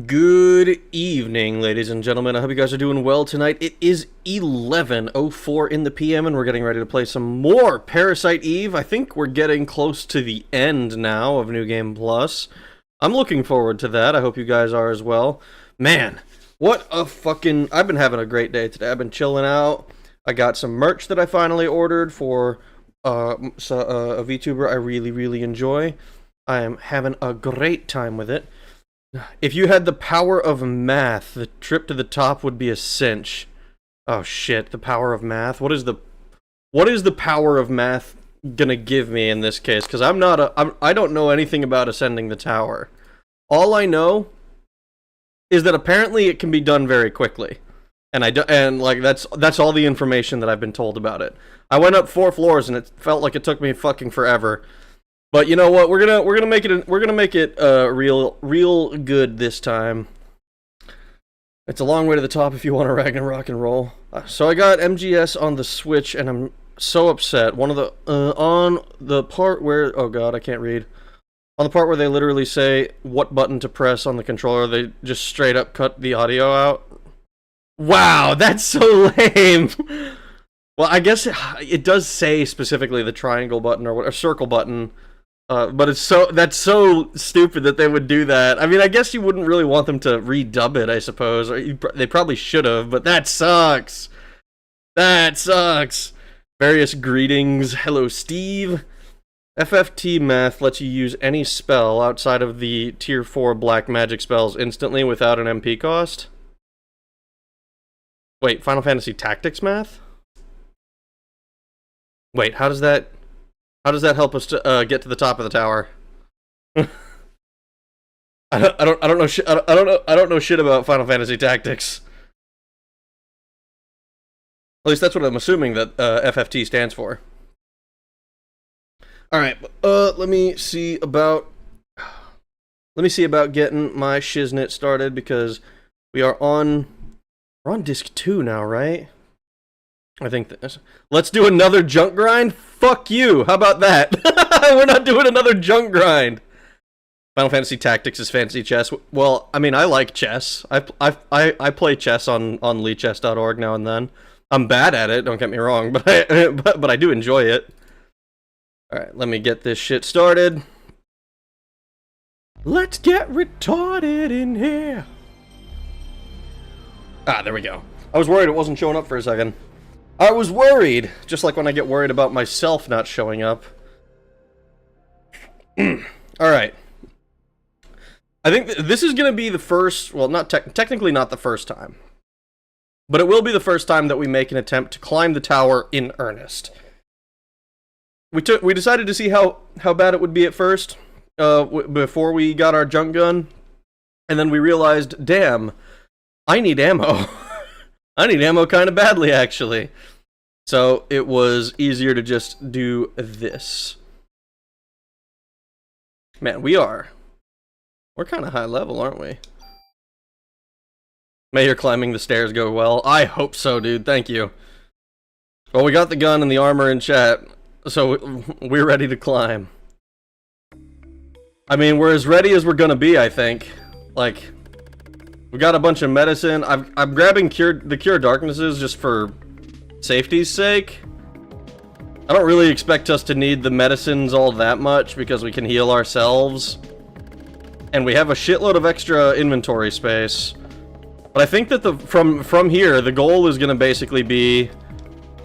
Good evening, ladies and gentlemen. I hope you guys are doing well tonight. It is 11:04 in the PM, and we're getting ready to play some more Parasite Eve. I think we're getting close to the end now of New Game Plus. I'm looking forward to that. I hope you guys are as well. Man, what a fucking... I've been having a great day today. I've been chilling out. I got some merch that I finally ordered for a VTuber I really enjoy. I am having a great time with it. If you had the power of math, the trip to the top would be a cinch. Oh shit, the power of math. What is the power of math gonna give me in this case? Because I don't know anything about ascending the tower. All I know is that apparently it can be done very quickly. And like that's all the information that I've been told about it. I went up 4 floors and it felt like it took me fucking forever. But you know what? We're gonna make it real good this time. It's a long way to the top if you want to Ragnarok and roll. So I got MGS on the Switch and I'm so upset. One of the on the part where, oh god, I can't read. On the part where they literally say what button to press on the controller, they just straight up cut the audio out. Wow, that's so lame. Well, I guess it does say specifically the triangle button or circle button, but that's so stupid that they would do that. I mean, I guess you wouldn't really want them to redub it, I suppose, or they probably should have. But that sucks. That sucks. Various greetings. Hello, Steve. FFT math lets you use any spell outside of the tier 4 black magic spells instantly without an MP cost. Wait, Final Fantasy Tactics math? Wait, how does that help us to get to the top of the tower? I don't know shit about Final Fantasy Tactics. At least that's what I'm assuming that FFT stands for. All right, let me see about getting my shiznit started because we're on disc 2 now, right? I think this. Let's do another junk grind? Fuck you. How about that? We're not doing another junk grind. Final Fantasy Tactics is fantasy chess. Well, I mean, I like chess. I play chess on leechess.org now and then. I'm bad at it, don't get me wrong, but I do enjoy it. All right, let me get this shit started. Let's get retarded in here. Ah, there we go. I was worried it wasn't showing up for a second. I was worried, just like when I get worried about myself not showing up. Alright. I think this is going to be the first, well, not technically not the first time. But it will be the first time that we make an attempt to climb the tower in earnest. We decided to see how bad it would be at first, before we got our junk gun. And then we realized, damn, I need ammo. I need ammo kind of badly, actually. So it was easier to just do this. Man, we're kind of high level, aren't we? May your climbing the stairs go well. I hope so, dude. Thank you. Well, we got the gun and the armor in chat, so we're ready to climb. I mean, we're as ready as we're gonna be, I think. Like, we got a bunch of medicine. I'm grabbing the Cure Darknesses just for safety's sake. I don't really expect us to need the medicines all that much because we can heal ourselves. And we have a shitload of extra inventory space. But I think that from here, the goal is going to basically be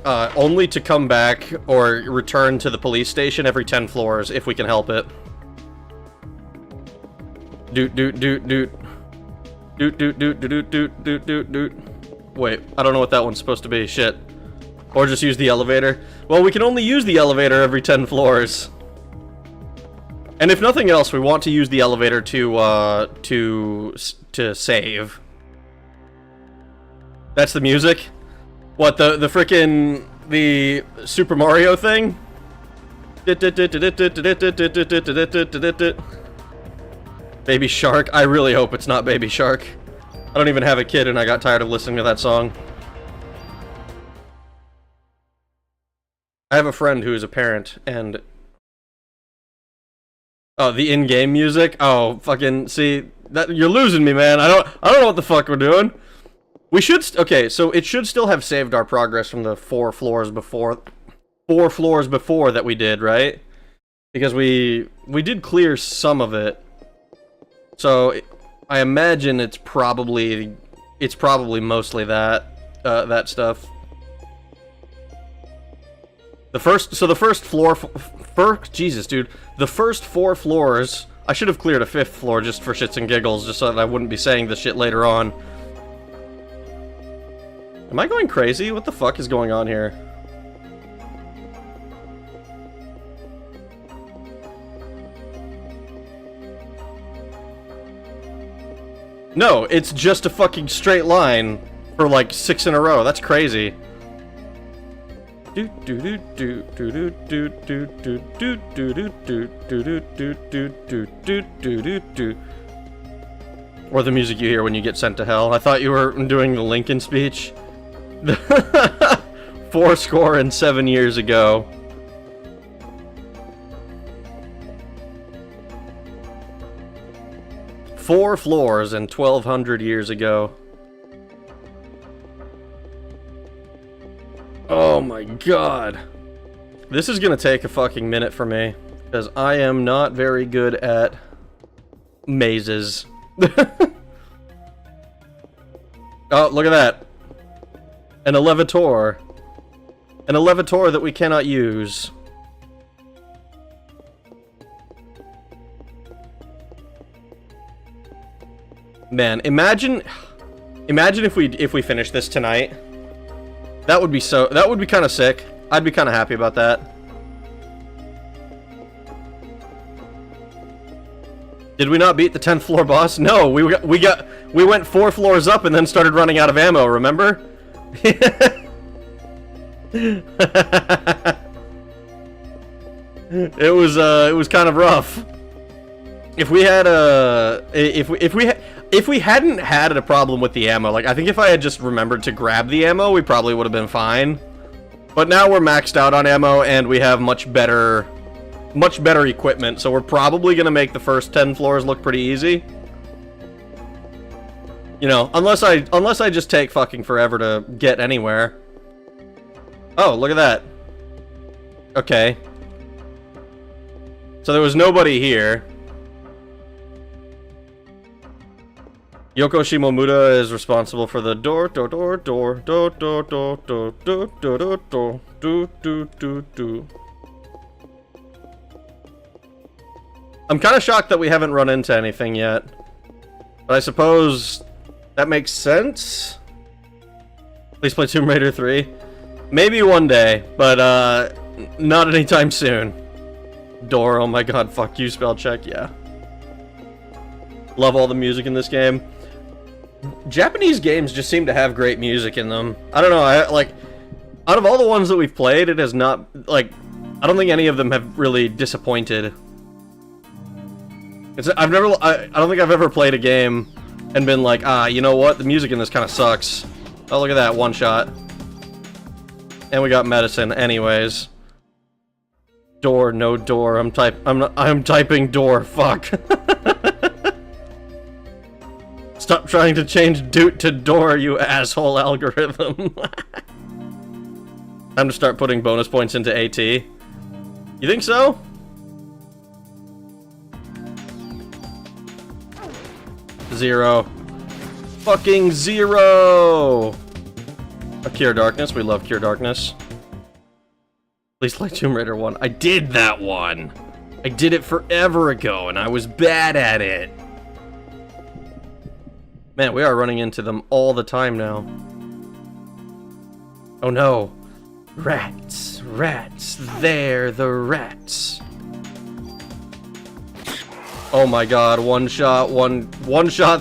only to come back or return to the police station every 10 floors if we can help it. Doot doot doot doot. Doot doot doot doot doot doot doot doot. Wait, I don't know what that one's supposed to be. Shit. Or just use the elevator. Well, we can only use the elevator every 10 floors. And if nothing else, we want to use the elevator to save. That's the music? What, the frickin' the Super Mario thing? Baby Shark? I really hope it's not Baby Shark. I don't even have a kid and I got tired of listening to that song. I have a friend who is a parent, and... Oh, the in-game music? Oh, fucking, see, that you're losing me, man. I don't know what the fuck we're doing. We should, okay, so it should still have saved our progress from the 4 floors before that we did, right? Because we did clear some of it. So, I imagine it's probably mostly that stuff. The first floor, Jesus, dude. The first 4 floors I should have cleared a 5th floor just for shits and giggles, just so that I wouldn't be saying this shit later on. Am I going crazy? What the fuck is going on here? No, it's just a fucking straight line for like 6 in a row. That's crazy. Or the music you hear when you get sent to hell. I thought you were doing the Lincoln speech. 407 years ago. Four floors and 1200 years ago. Oh my god. This is gonna take a fucking minute for me, because I am not very good at mazes. Oh, look at that. An elevator. An elevator that we cannot use. Man, imagine if we finish this tonight. That would be kind of sick. I'd be kind of happy about that. Did we not beat the 10th floor boss? No, we went 4 floors up and then started running out of ammo, remember? It was kind of rough. If we had if we hadn't had a problem with the ammo, like I think if I had just remembered to grab the ammo, we probably would have been fine. But now we're maxed out on ammo and we have much better equipment, so we're probably gonna make the first 10 floors look pretty easy. You know, unless I just take fucking forever to get anywhere. Oh, look at that. Okay. So there was nobody here. Yoko Shimomura is responsible for the door. I'm kind of shocked that we haven't run into anything yet. But I suppose that makes sense? Please play Tomb Raider 3. Maybe one day, but not anytime soon. Door, oh my god, fuck you, spell check, yeah. Love all the music in this game. Japanese games just seem to have great music in them. I don't know, like, out of all the ones that we've played, it has not, like, I don't think any of them have really disappointed. I don't think I've ever played a game and been like, you know what, the music in this kind of sucks. Oh, look at that, one shot. And we got medicine, anyways. Door, no door, I'm typing door, fuck. Stop trying to change doot to door, you asshole algorithm. Time to start putting bonus points into AT. You think so? Zero. Fucking zero! A Cure Darkness, we love Cure Darkness. Please like Tomb Raider 1. I did that one! I did it forever ago, and I was bad at it. Man, we are running into them all the time now. Oh no. Rats, rats, they're the rats. Oh my god, one shot,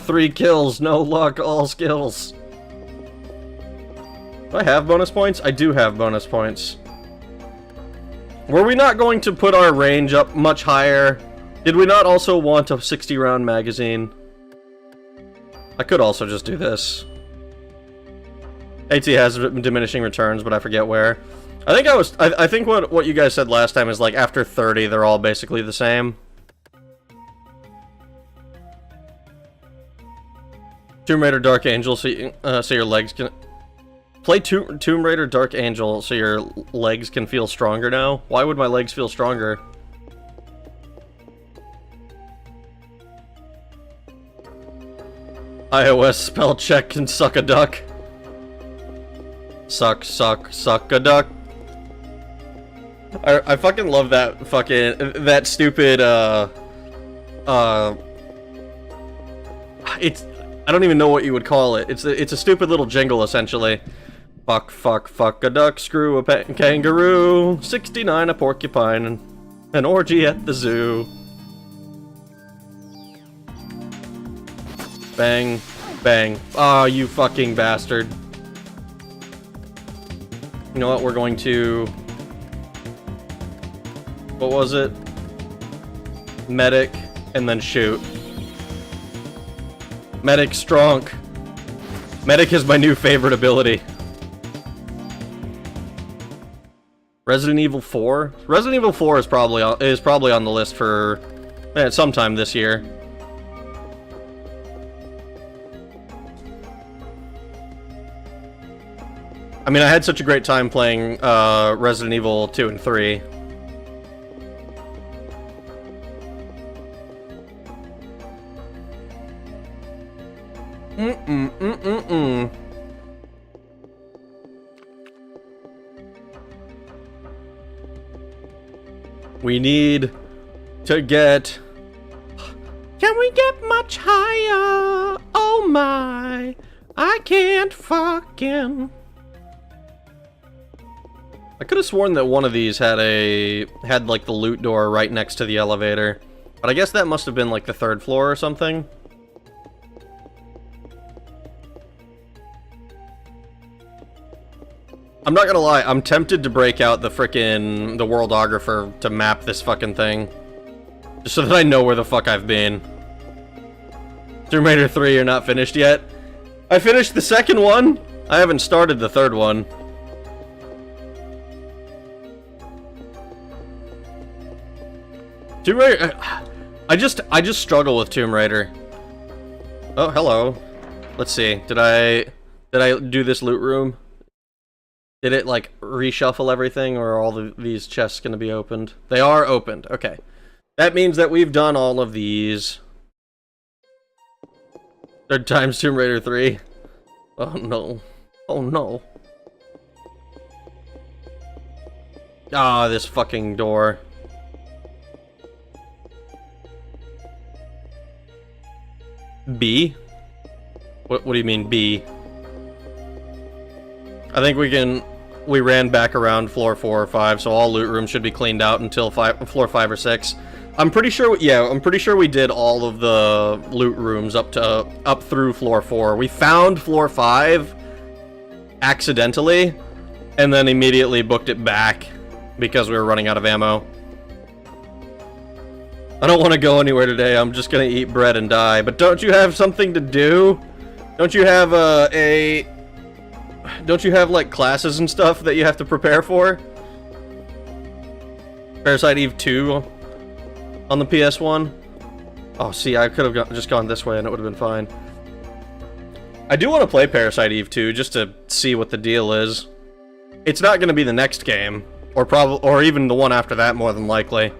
3 kills, no luck, all skills. Do I have bonus points? I do have bonus points. Were we not going to put our range up much higher? Did we not also want a 60-round magazine? I could also just do this. AT has diminishing returns, but I forget where. I think what you guys said last time is like after 30, they're all basically the same. Tomb Raider Dark Angel, so your legs can... Play Tomb Raider Dark Angel so your legs can feel stronger now? Why would my legs feel stronger? iOS spell check can suck a duck. Suck a duck. I fucking love that stupid, it's, I don't even know what you would call it. It's a stupid little jingle, essentially. Fuck, fuck, fuck a duck, screw a kangaroo, 69 a porcupine, and an orgy at the zoo. Bang, bang. Ah, oh, you fucking bastard. You know what, we're going to... What was it? Medic, and then shoot. Medic strong. Medic is my new favorite ability. Resident Evil 4? Resident Evil 4 is probably on the list for sometime this year. I mean, I had such a great time playing Resident Evil 2 and 3. We need to get... Can we get much higher? Oh my, I can't fucking... I could have sworn that one of these had like the loot door right next to the elevator. But I guess that must have been like the 3rd floor or something. I'm not gonna lie, I'm tempted to break out the worldographer to map this fucking thing. Just so that I know where the fuck I've been. Tomb Raider 3, you're not finished yet? I finished the 2nd one! I haven't started the 3rd one. Tomb Raider... I just struggle with Tomb Raider. Oh, hello. Let's see, did I do this loot room? Did it, like, reshuffle everything, or are all these chests gonna be opened? They are opened, okay. That means that we've done all of these. 3rd time's Tomb Raider 3. Oh no. Oh no. Ah, this fucking door. B? What do you mean, B? I think we ran back around floor 4 or 5, so all loot rooms should be cleaned out until floor 5 or 6. I'm pretty sure, yeah, I'm pretty sure we did all of the loot rooms up through floor 4. We found floor 5 accidentally, and then immediately booked it back because we were running out of ammo. I don't want to go anywhere today, I'm just gonna eat bread and die. But don't you have something to do? Don't you have don't you have, like, classes and stuff that you have to prepare for? Parasite Eve 2 on the PS1? Oh, see, I could have just gone this way and it would have been fine. I do want to play Parasite Eve 2 just to see what the deal is. It's not going to be the next game, or even the one after that, more than likely.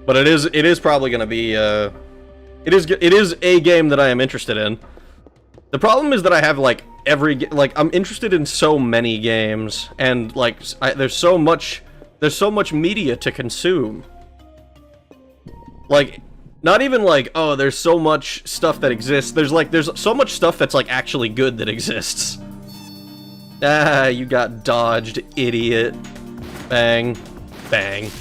But it is probably going to be, it is a game that I am interested in. The problem is that I have, like, I'm interested in so many games, and, like, there's so much media to consume. Like, not even like, oh, there's so much stuff that exists. There's so much stuff that's, like, actually good that exists. Ah, you got dodged, idiot. Bang. Bang.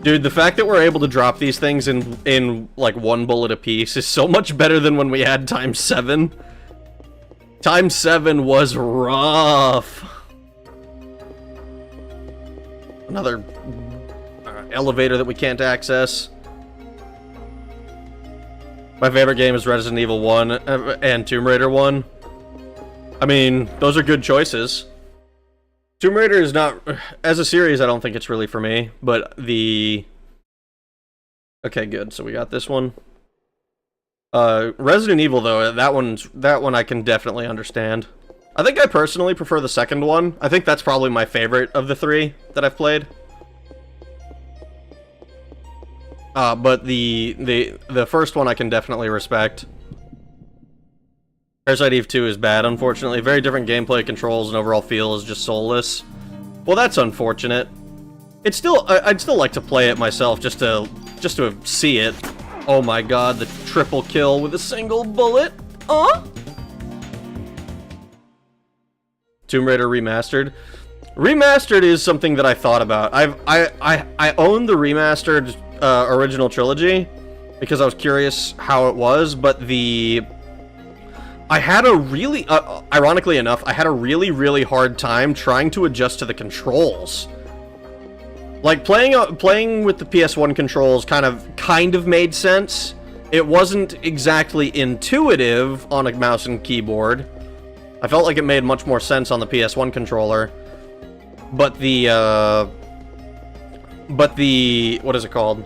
Dude, the fact that we're able to drop these things in like, 1 bullet apiece is so much better than when we had times 7. Times 7 was rough. Another elevator that we can't access. My favorite game is Resident Evil 1 and Tomb Raider 1. I mean, those are good choices. Tomb Raider is not... As a series, I don't think it's really for me, but the... Okay, good. So we got this one. Resident Evil, though, that one I can definitely understand. I think I personally prefer the 2nd one. I think that's probably my favorite of the 3 that I've played. But the first one I can definitely respect. Parasite Eve 2 is bad, unfortunately. Very different gameplay controls and overall feel is just soulless. Well, that's unfortunate. It's still, I'd still like to play it myself just to just to see it. Oh my god, the triple kill with a single bullet. Tomb Raider Remastered. Remastered is something that I thought about. I own the remastered original trilogy because I was curious how it was, but I had a really, ironically enough, I had a really hard time trying to adjust to the controls. Like, playing with the PS1 controls kind of made sense. It wasn't exactly intuitive on a mouse and keyboard. I felt like it made much more sense on the PS1 controller. But what is it called?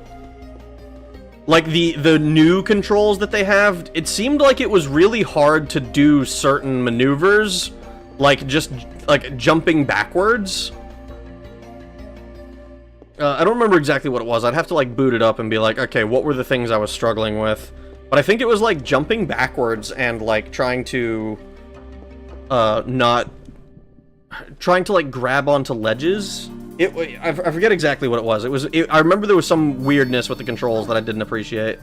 Like, the new controls that they have, it seemed like it was really hard to do certain maneuvers, like, just, like, jumping backwards. I don't remember exactly what it was. I'd have to, like, boot it up and be like, okay, what were the things I was struggling with? But I think it was, like, jumping backwards and, like, trying to, like, grab onto ledges. I forget exactly what it was. I remember there was some weirdness with the controls that I didn't appreciate.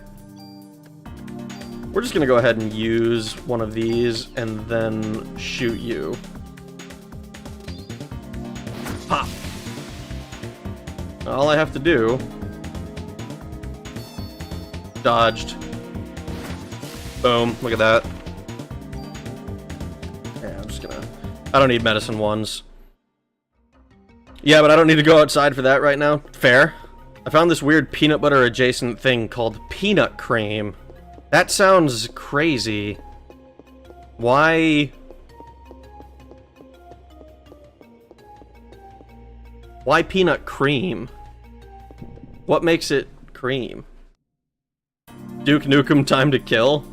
We're just gonna go ahead and use one of these and then shoot you. Pop! All I have to do... Dodged. Boom, look at that. Yeah, I'm just gonna... I don't need medicine ones. Yeah, but I don't need to go outside for that right now. Fair. I found this weird peanut butter adjacent thing called peanut cream. That sounds crazy. Why... Why peanut cream? What makes it cream? Duke Nukem Time to Kill?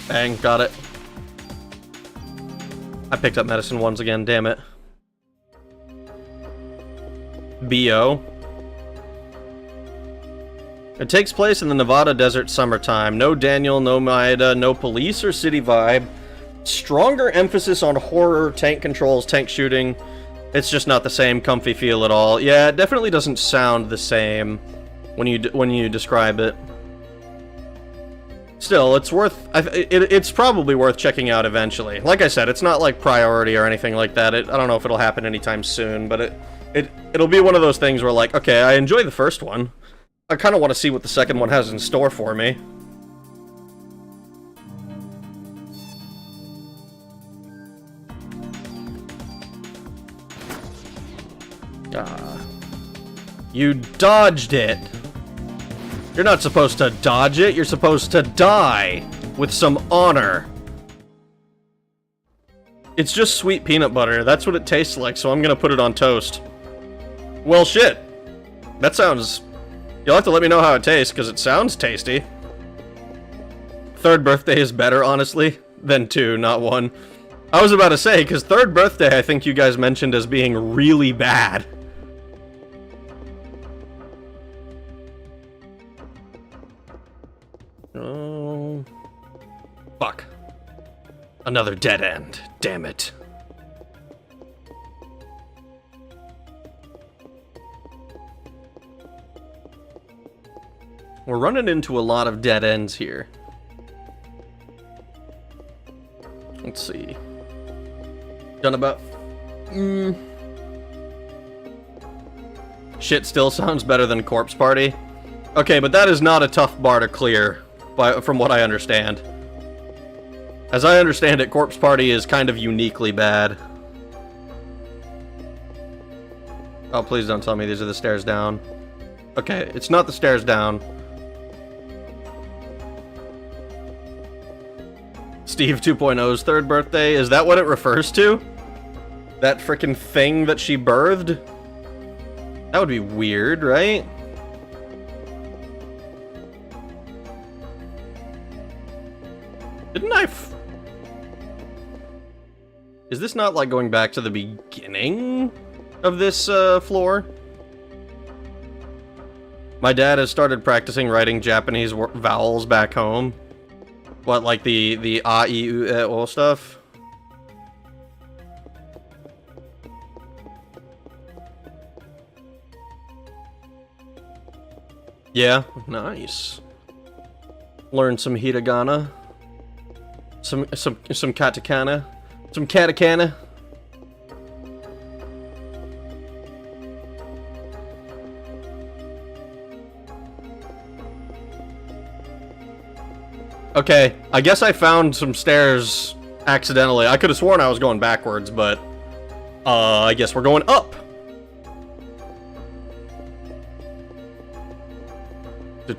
Bang, got it. I picked up medicine ones again, damn it. B.O. It takes place in the Nevada desert summertime. No Daniel, no Maeda, no police or city vibe. Stronger emphasis on horror, tank controls, tank shooting. It's just not the same comfy feel at all. Yeah, it definitely doesn't sound the same when you describe it. Still, it's worth... it's probably worth checking out eventually. Like I said, it's not like priority or anything like that. I don't know if it'll happen anytime soon, but it'll be one of those things where, like, okay, I enjoy the first one. I kind of want to see what the second one has in store for me. You dodged it. You're not supposed to dodge it, you're supposed to die with some honor. It's just sweet peanut butter, that's what it tastes like, so I'm gonna put it on toast. Well, shit. That sounds... You'll have to let me know how it tastes, because it sounds tasty. Third birthday is better, honestly, than 2, not 1. I was about to say, because third birthday I think you guys mentioned as being really bad. Oh... Fuck. Another dead end. Damn it. We're running into a lot of dead ends here. Let's see. Done about... Shit still sounds better than Corpse Party. Okay, but that is not a tough bar to clear, from what I understand. As I understand it, Corpse Party is kind of uniquely bad. Oh, please don't tell me these are the stairs down. Okay, it's not the stairs down. Steve 2.0's third birthday, is that what it refers to? That frickin' thing that she birthed? That would be weird, right? Didn't I Is this not like going back to the beginning of this floor? My dad has started practicing writing Japanese vowels back home. What, like the a, I, U, E, O stuff? Yeah, nice. Learn some hiragana. Some katakana. Some katakana. Okay, I guess I found some stairs accidentally. I could have sworn I was going backwards, but I guess we're going up. We're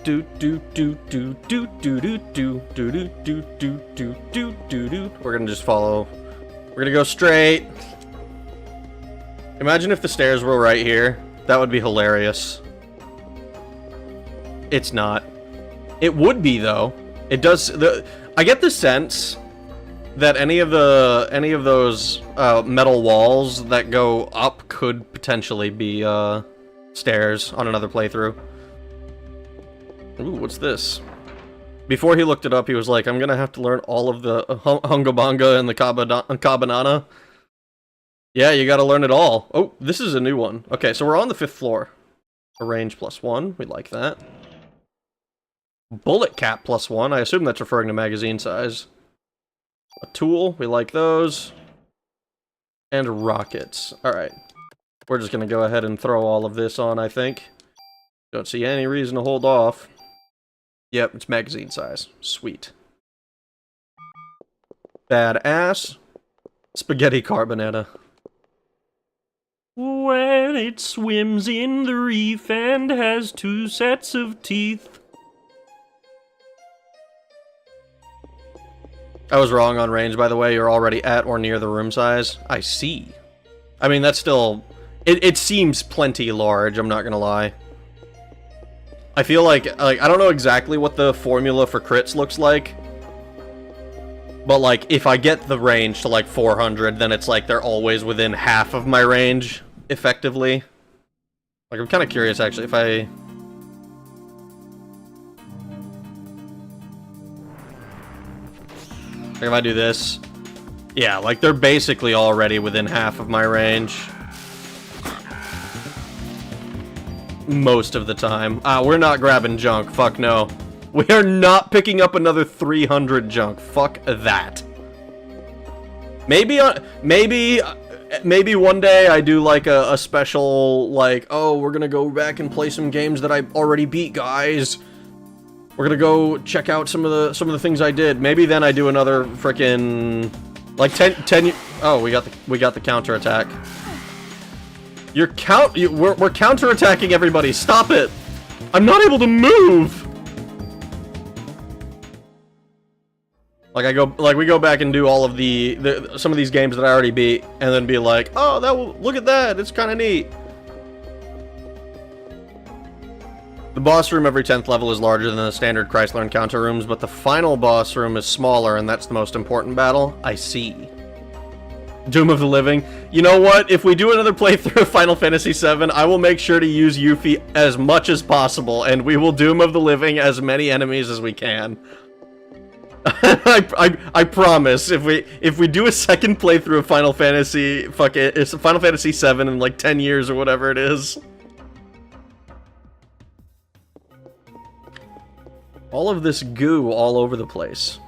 gonna just follow. We're gonna go straight. Imagine if the stairs were right here. That would be hilarious. It's not. It would be though. It does. I get the sense that any of those metal walls that go up could potentially be stairs on another playthrough. Ooh, what's this? Before he looked it up, he was like, I'm gonna have to learn all of the Hungabanga and the Kabanana. Yeah, you gotta learn it all. Oh, this is a new one. Okay, so we're on the 5th floor. Arrange +1, we like that. Bullet cap +1, I assume that's referring to magazine size. A tool, we like those. And rockets. Alright. We're just gonna go ahead and throw all of this on, I think. Don't see any reason to hold off. Yep, it's magazine size. Sweet. Badass. Spaghetti carbonetta. When it swims in the reef and has 2 sets of teeth. I was wrong on range, by the way. You're already at or near the room size. I see. I mean, that's still... It seems plenty large, I'm not gonna lie. I feel like, I don't know exactly what the formula for crits looks like. But, like, if I get the range to, like, 400, then it's like they're always within half of my range, effectively. Like, I'm kind of curious, actually, if I... Like, if I do this... Yeah, like, they're basically already within half of my range. Most of the time. We're not grabbing junk. Fuck no. We are not picking up another 300 junk. Fuck that. Maybe one day I do like a special, like, oh, we're gonna go back and play some games that I already beat, guys. We're gonna go check out some of the things I did. Maybe then I do another frickin' like 10. Oh, we got the counterattack. We're counterattacking everybody. Stop it! I'm not able to move. Like we go back and do all of some of these games that I already beat, and then be like, oh, look at that, it's kind of neat. The boss room every 10th level is larger than the standard Chrysler encounter rooms, but the final boss room is smaller, and that's the most important battle. I see. Doom of the Living. You know what? If we do another playthrough of Final Fantasy VII, I will make sure to use Yuffie as much as possible, and we will Doom of the Living as many enemies as we can. I promise. If we do a second playthrough of Final Fantasy, fuck it, it's Final Fantasy VII in like 10 years or whatever it is. All of this goo all over the place.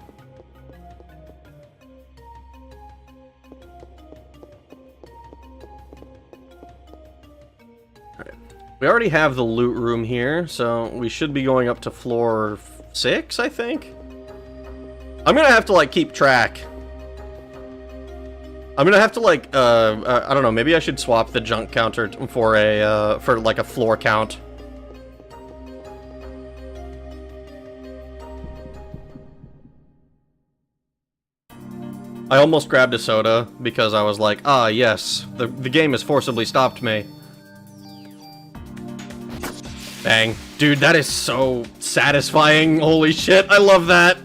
We already have the loot room here, so we should be going up to floor 6, I think? I'm gonna have to, like, keep track. I'm gonna have to, like, I don't know, maybe I should swap the junk counter for like, a floor count. I almost grabbed a soda, because I was like, ah, yes, the game has forcibly stopped me. Bang. Dude, that is so satisfying. Holy shit, I love that.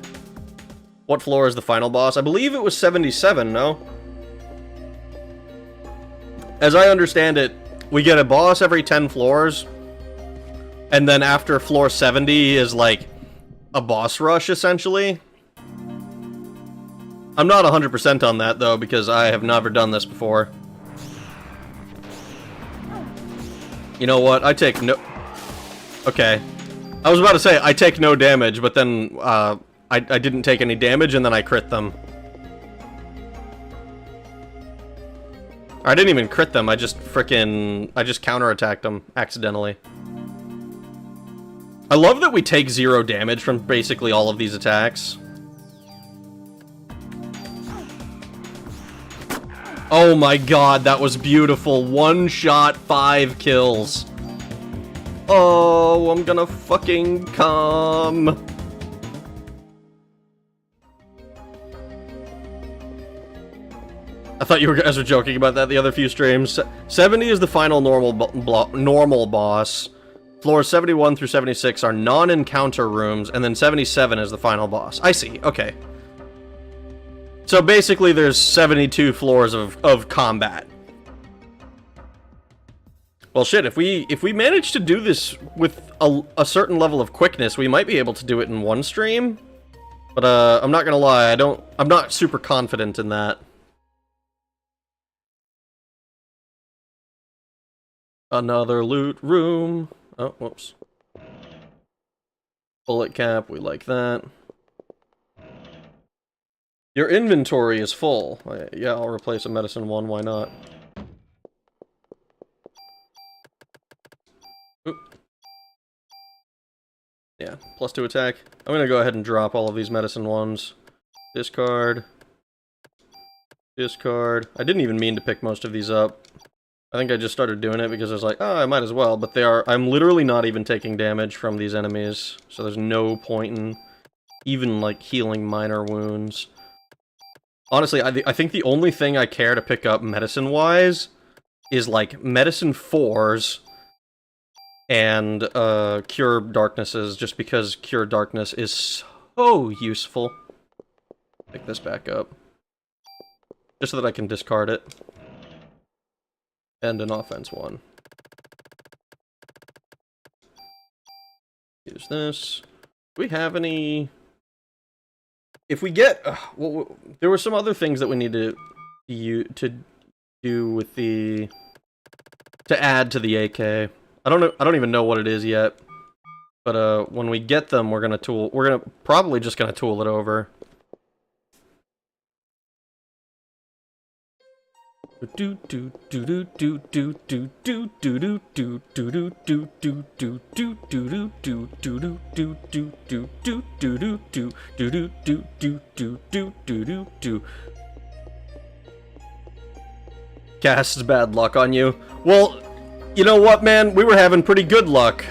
What floor is the final boss? I believe it was 77, no? As I understand it, we get a boss every 10 floors, and then after floor 70 is like a boss rush, essentially. I'm not 100% on that, though, because I have never done this before. You know what? I take no... Okay. I was about to say, I take no damage, but then, I didn't take any damage, and then I crit them. Or I didn't even crit them, I just counterattacked them, accidentally. I love that we take 0 damage from basically all of these attacks. Oh my god, that was beautiful. 1 shot, 5 kills. Oh, I'm gonna fucking come. I thought you guys were joking about that the other few streams. 70 is the final normal boss. Floors 71 through 76 are non-encounter rooms, and then 77 is the final boss. I see, okay. So basically there's 72 floors of combat. Well shit, if we manage to do this with a certain level of quickness, we might be able to do it in one stream. But I'm not gonna lie, I'm not super confident in that. Another loot room. Oh, whoops. Bullet cap, we like that. Your inventory is full. Yeah, I'll replace a medicine 1, why not? Oop. Yeah, +2 attack. I'm gonna go ahead and drop all of these medicine 1s. Discard. Discard. I didn't even mean to pick most of these up. I think I just started doing it because I was like, oh, I might as well, but I'm literally not even taking damage from these enemies, so there's no point in even, like, healing minor wounds. Honestly, I think the only thing I care to pick up medicine-wise is, like, medicine 4s and, cure darknesses, just because cure darkness is so useful. Pick this back up. Just so that I can discard it. And an offense 1. Use this. Do we have any... If we get... well, there were some other things that we need to do with the... to add to the AK. I don't even know what it is yet. But when we get them, we're probably just gonna tool it over. Casts bad luck on you. Well, you know what, man? We were having pretty good luck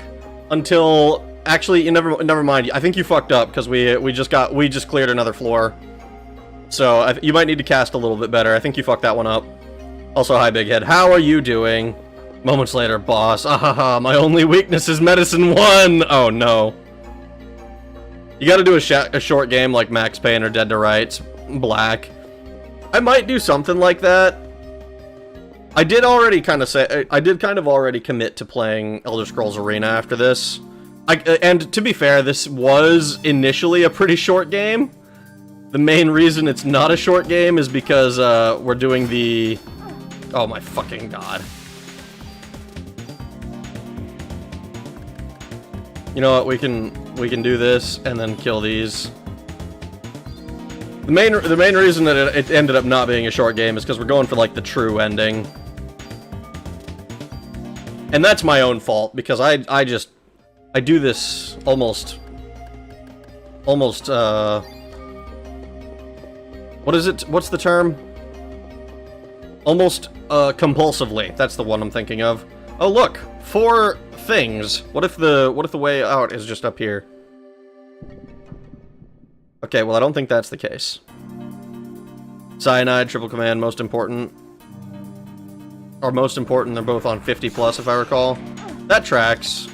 until actually. You never mind. I think you fucked up because we just cleared another floor. So you might need to cast a little bit better. I think you fucked that one up. Also, hi, Big Head. How are you doing? Moments later, boss. Ahaha, my only weakness is medicine 1! Oh, no. You gotta do a short game like Max Payne or Dead to Rights, Black. I might do something like that. I did kind of already commit to playing Elder Scrolls Arena after this. And to be fair, this was initially a pretty short game. The main reason it's not a short game is because, we're doing the... Oh my fucking god. You know what, we can do this and then kill these. The main reason that it ended up not being a short game is because we're going for, like, the true ending. And that's my own fault, because I do this almost, what is it? What's the term? Almost, compulsively. That's the one I'm thinking of. Oh, look! 4 things. What if the way out is just up here? Okay, well, I don't think that's the case. Cyanide, triple command, most important. Or most important, they're both on 50 plus, if I recall. That tracks.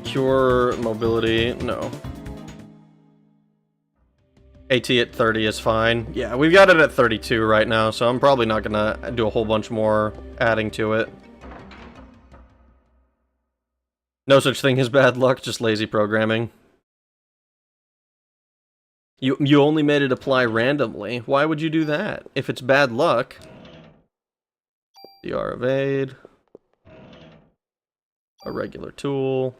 Cure, mobility, no. AT at 30 is fine. Yeah, we've got it at 32 right now, so I'm probably not gonna do a whole bunch more adding to it. No such thing as bad luck, just lazy programming. You only made it apply randomly. Why would you do that? If it's bad luck... DR evade. A regular tool.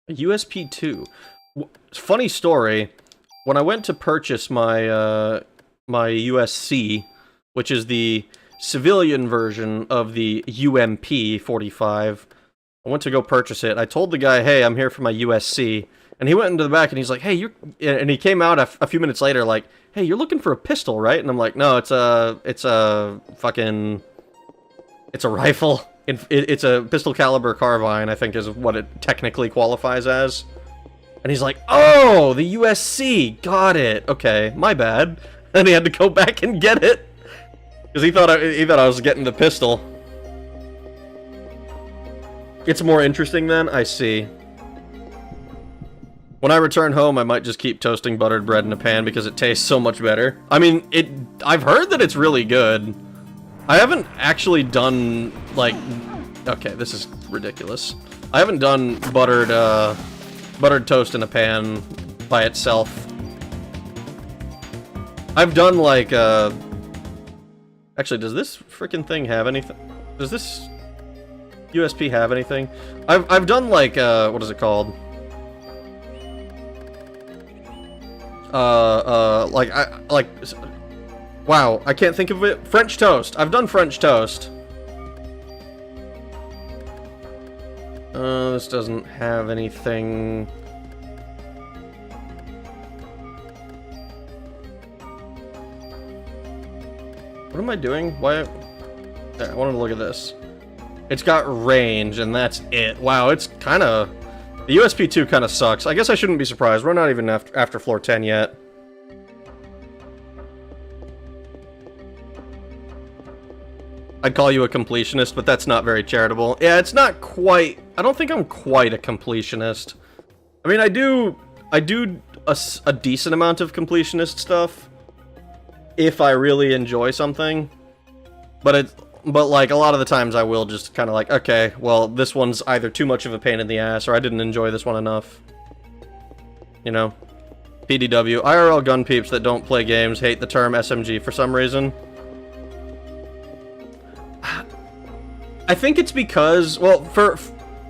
A USP2. Funny story. When I went to purchase my my USC, which is the civilian version of the UMP-45, I went to go purchase it. I told the guy, "Hey, I'm here for my USC," and he went into the back and he's like, "Hey, you're," and he came out a few minutes later like, "Hey, you're looking for a pistol, right?" And I'm like, "No, it's a rifle. It's a pistol caliber carbine, I think is what it technically qualifies as." And he's like, "Oh, the USC, got it. Okay, my bad." And he had to go back and get it because he thought I was getting the pistol. It's more interesting then, I see. When I return home, I might just keep toasting buttered bread in a pan because it tastes so much better. I mean, I've heard that it's really good. I haven't actually done, like... Okay, this is ridiculous. I haven't done buttered toast in a pan by itself. I've done, like, Actually, does this freaking thing have anything? Does this USP have anything? I've done, like, what is it called? Wow, I can't think of it. French toast. I've done French toast. This doesn't have anything. What am I doing? Why? There, I wanted to look at this. It's got range, and that's it. Wow, it's kind of... The USP2 kind of sucks. I guess I shouldn't be surprised. We're not even after floor 10 yet. I'd call you a completionist, but that's not very charitable. Yeah, it's not quite... I don't think I'm quite a completionist. I mean, I do a decent amount of completionist stuff if I really enjoy something. But like, a lot of the times I will just kind of like, okay, well, this one's either too much of a pain in the ass or I didn't enjoy this one enough. You know? PDW. IRL gun peeps that don't play games hate the term SMG for some reason. I think it's because, well,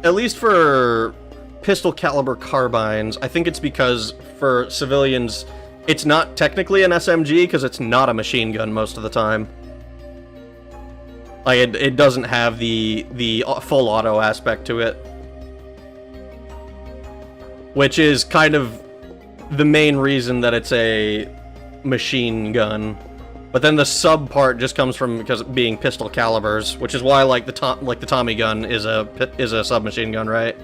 at least for pistol caliber carbines, I think it's because for civilians, it's not technically an SMG because it's not a machine gun most of the time. Like, it doesn't have the full auto aspect to it. Which is kind of the main reason that it's a machine gun. But then the sub part just comes from because being pistol calibers, which is why like the Tommy gun is a submachine gun, right?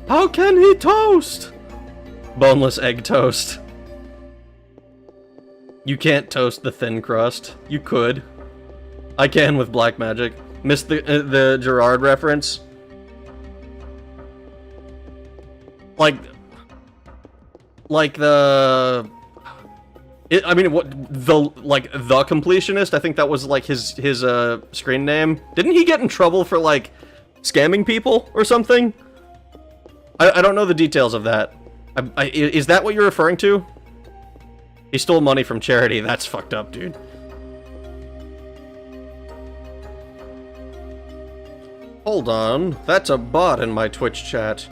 How can he toast? Boneless egg toast. You can't toast the thin crust. You could. I can with black magic. Missed the Gerard reference. Like the. I mean, what the completionist? I think that was like his screen name. Didn't he get in trouble for like scamming people or something? I don't know the details of that. Is that what you're referring to? He stole money from charity. That's fucked up, dude. Hold on, that's a bot in my Twitch chat.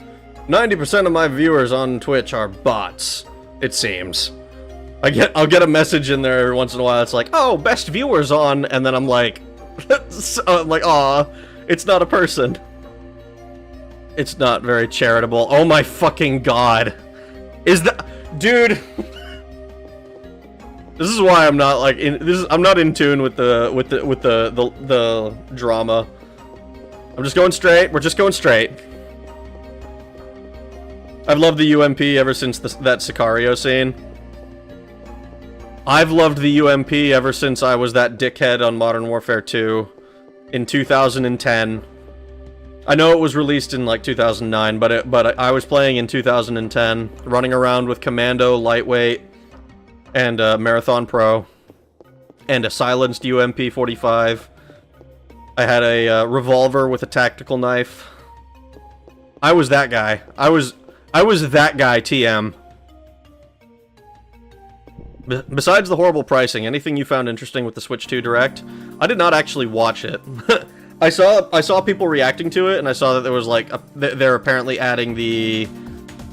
90% of my viewers on Twitch are bots, it seems. I'll get a message in there every once in a while. It's like, oh, best viewers on, and then I'm like, aw, it's not a person. It's not very charitable. Oh my fucking god, is that, dude? This is why I'm not like I'm not in tune with the drama. I'm just going straight. We're just going straight. I've loved the UMP ever since that Sicario scene. I've loved the UMP ever since I was that dickhead on Modern Warfare 2 in 2010. I know it was released in like 2009, but I was playing in 2010, running around with Commando, Lightweight, and Marathon Pro, and a silenced UMP-45. I had a revolver with a tactical knife. I was that guy. I was that guy, TM. Besides the horrible pricing, anything you found interesting with the Switch 2 Direct? I did not actually watch it. I saw people reacting to it, and I saw that there was like they're apparently adding the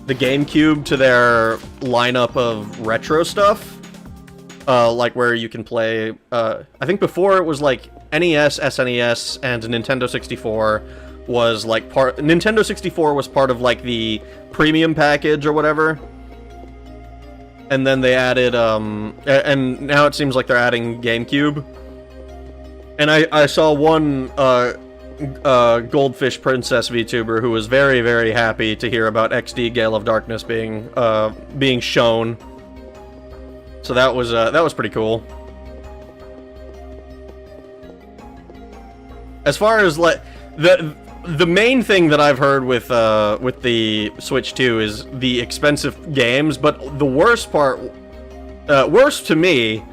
GameCube to their lineup of retro stuff. Like where you can play. I think before it was like NES, SNES, and Nintendo 64 was like part. Nintendo 64 was part of like the premium package or whatever. And then they added, and now it seems like they're adding GameCube. And I saw one Goldfish Princess VTuber who was very, very happy to hear about XD Gale of Darkness being shown. So that was pretty cool. As far as like the main thing that I've heard with the Switch 2 is the expensive games, but the worst part, worst to me,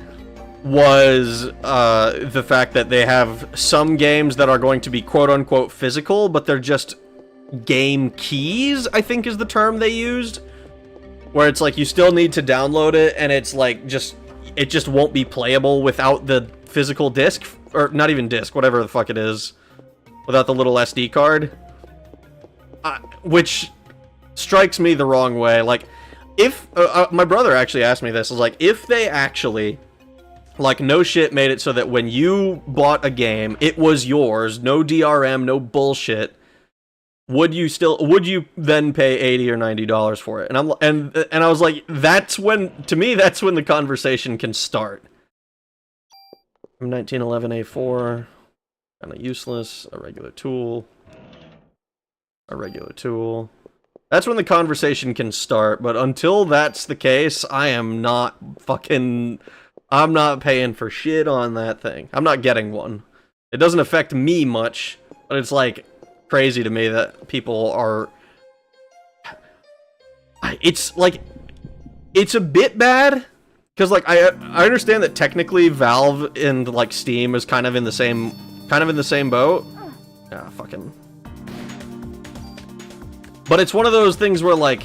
was the fact that they have some games that are going to be quote-unquote physical, but they're just game keys, I think is the term they used, where it's like you still need to download it, and it's like it just won't be playable without the physical disc, or not even disc, whatever the fuck it is. Without the little SD card. Which strikes me the wrong way. Like, if... my brother actually asked me this. Is like, if they actually, like, no shit made it so that when you bought a game, it was yours, no DRM, no bullshit, would you then pay $80 or $90 for it? And I was like, that's when... To me, that's when the conversation can start. 1911A4... Kind of useless. A regular tool. A regular tool. That's when the conversation can start, but until that's the case, I am not fucking... I'm not paying for shit on that thing. I'm not getting one. It doesn't affect me much, but it's like crazy to me that people are... It's like... It's a bit bad, because like I understand that technically Valve and like Steam is kind of in the same boat. Ah, fucking. But it's one of those things where, like,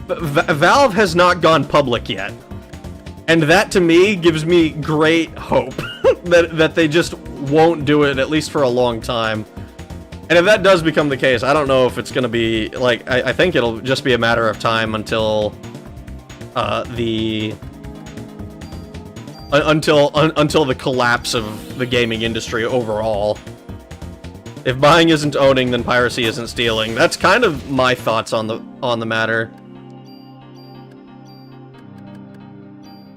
Valve has not gone public yet. And that, to me, gives me great hope that they just won't do it, at least for a long time. And if that does become the case, I don't know if it's gonna be, like, I think it'll just be a matter of time until, until the collapse of the gaming industry overall. If buying isn't owning, then piracy isn't stealing. That's kind of my thoughts on the matter.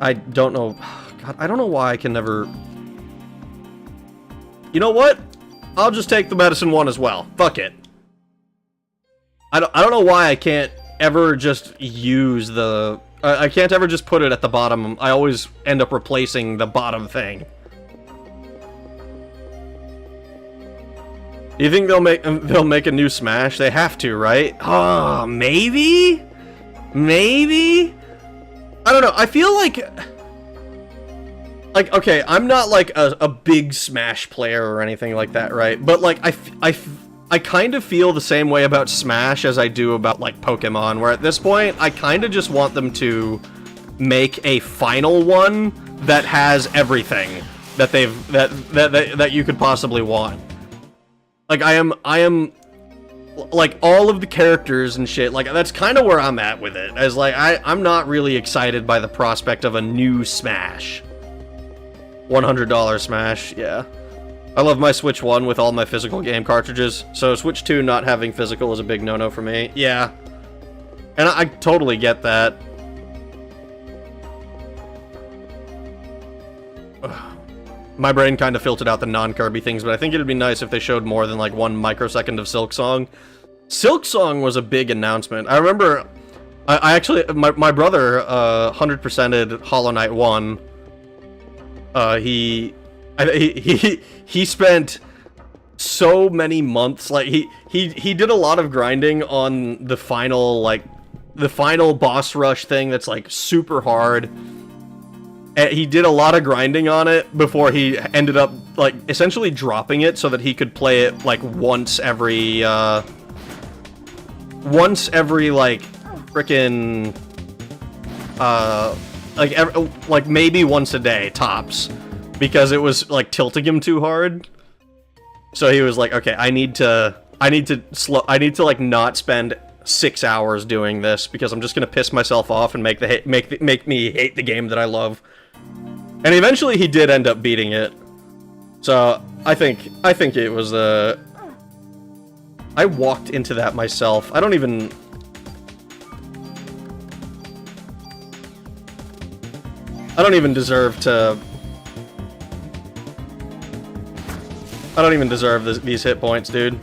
I don't know. God, I don't know why I can never... You know what? I'll just take the medicine one as well. Fuck it. I don't know why I can't ever just use the... I can't ever just put it at the bottom. I always end up replacing the bottom thing. Do you think they'll make a new Smash? They have to, right? Oh, maybe? Maybe? I don't know. I feel like, okay, I'm not like a big Smash player or anything like that, right? But like, I kind of feel the same way about Smash as I do about, like, Pokemon, where at this point, I kind of just want them to make a final one that has everything that that you could possibly want. Like, I am, like, all of the characters and shit, like, that's kind of where I'm at with it, as, like, I'm not really excited by the prospect of a new Smash. $100 Smash, yeah. I love my Switch 1 with all my physical game cartridges, so Switch 2 not having physical is a big no-no for me. Yeah. And I totally get that. Ugh. My brain kind of filtered out the non-Kirby things, but I think it'd be nice if they showed more than like 1 microsecond of Silksong. Silksong was a big announcement. I remember, I actually, my brother 100%ed Hollow Knight 1. He spent so many months, like, he did a lot of grinding on the final, like, the final boss rush thing that's, like, super hard. And he did a lot of grinding on it before he ended up, like, essentially dropping it so that he could play it, like, once every, like, frickin', like maybe once a day tops, because it was like tilting him too hard. So he was like, okay, I need to like not spend 6 hours doing this, because I'm just gonna piss myself off and make me hate the game that I love. And eventually he did end up beating it. So I think it was I walked into that myself. I don't even deserve to. I don't even deserve these hit points, dude.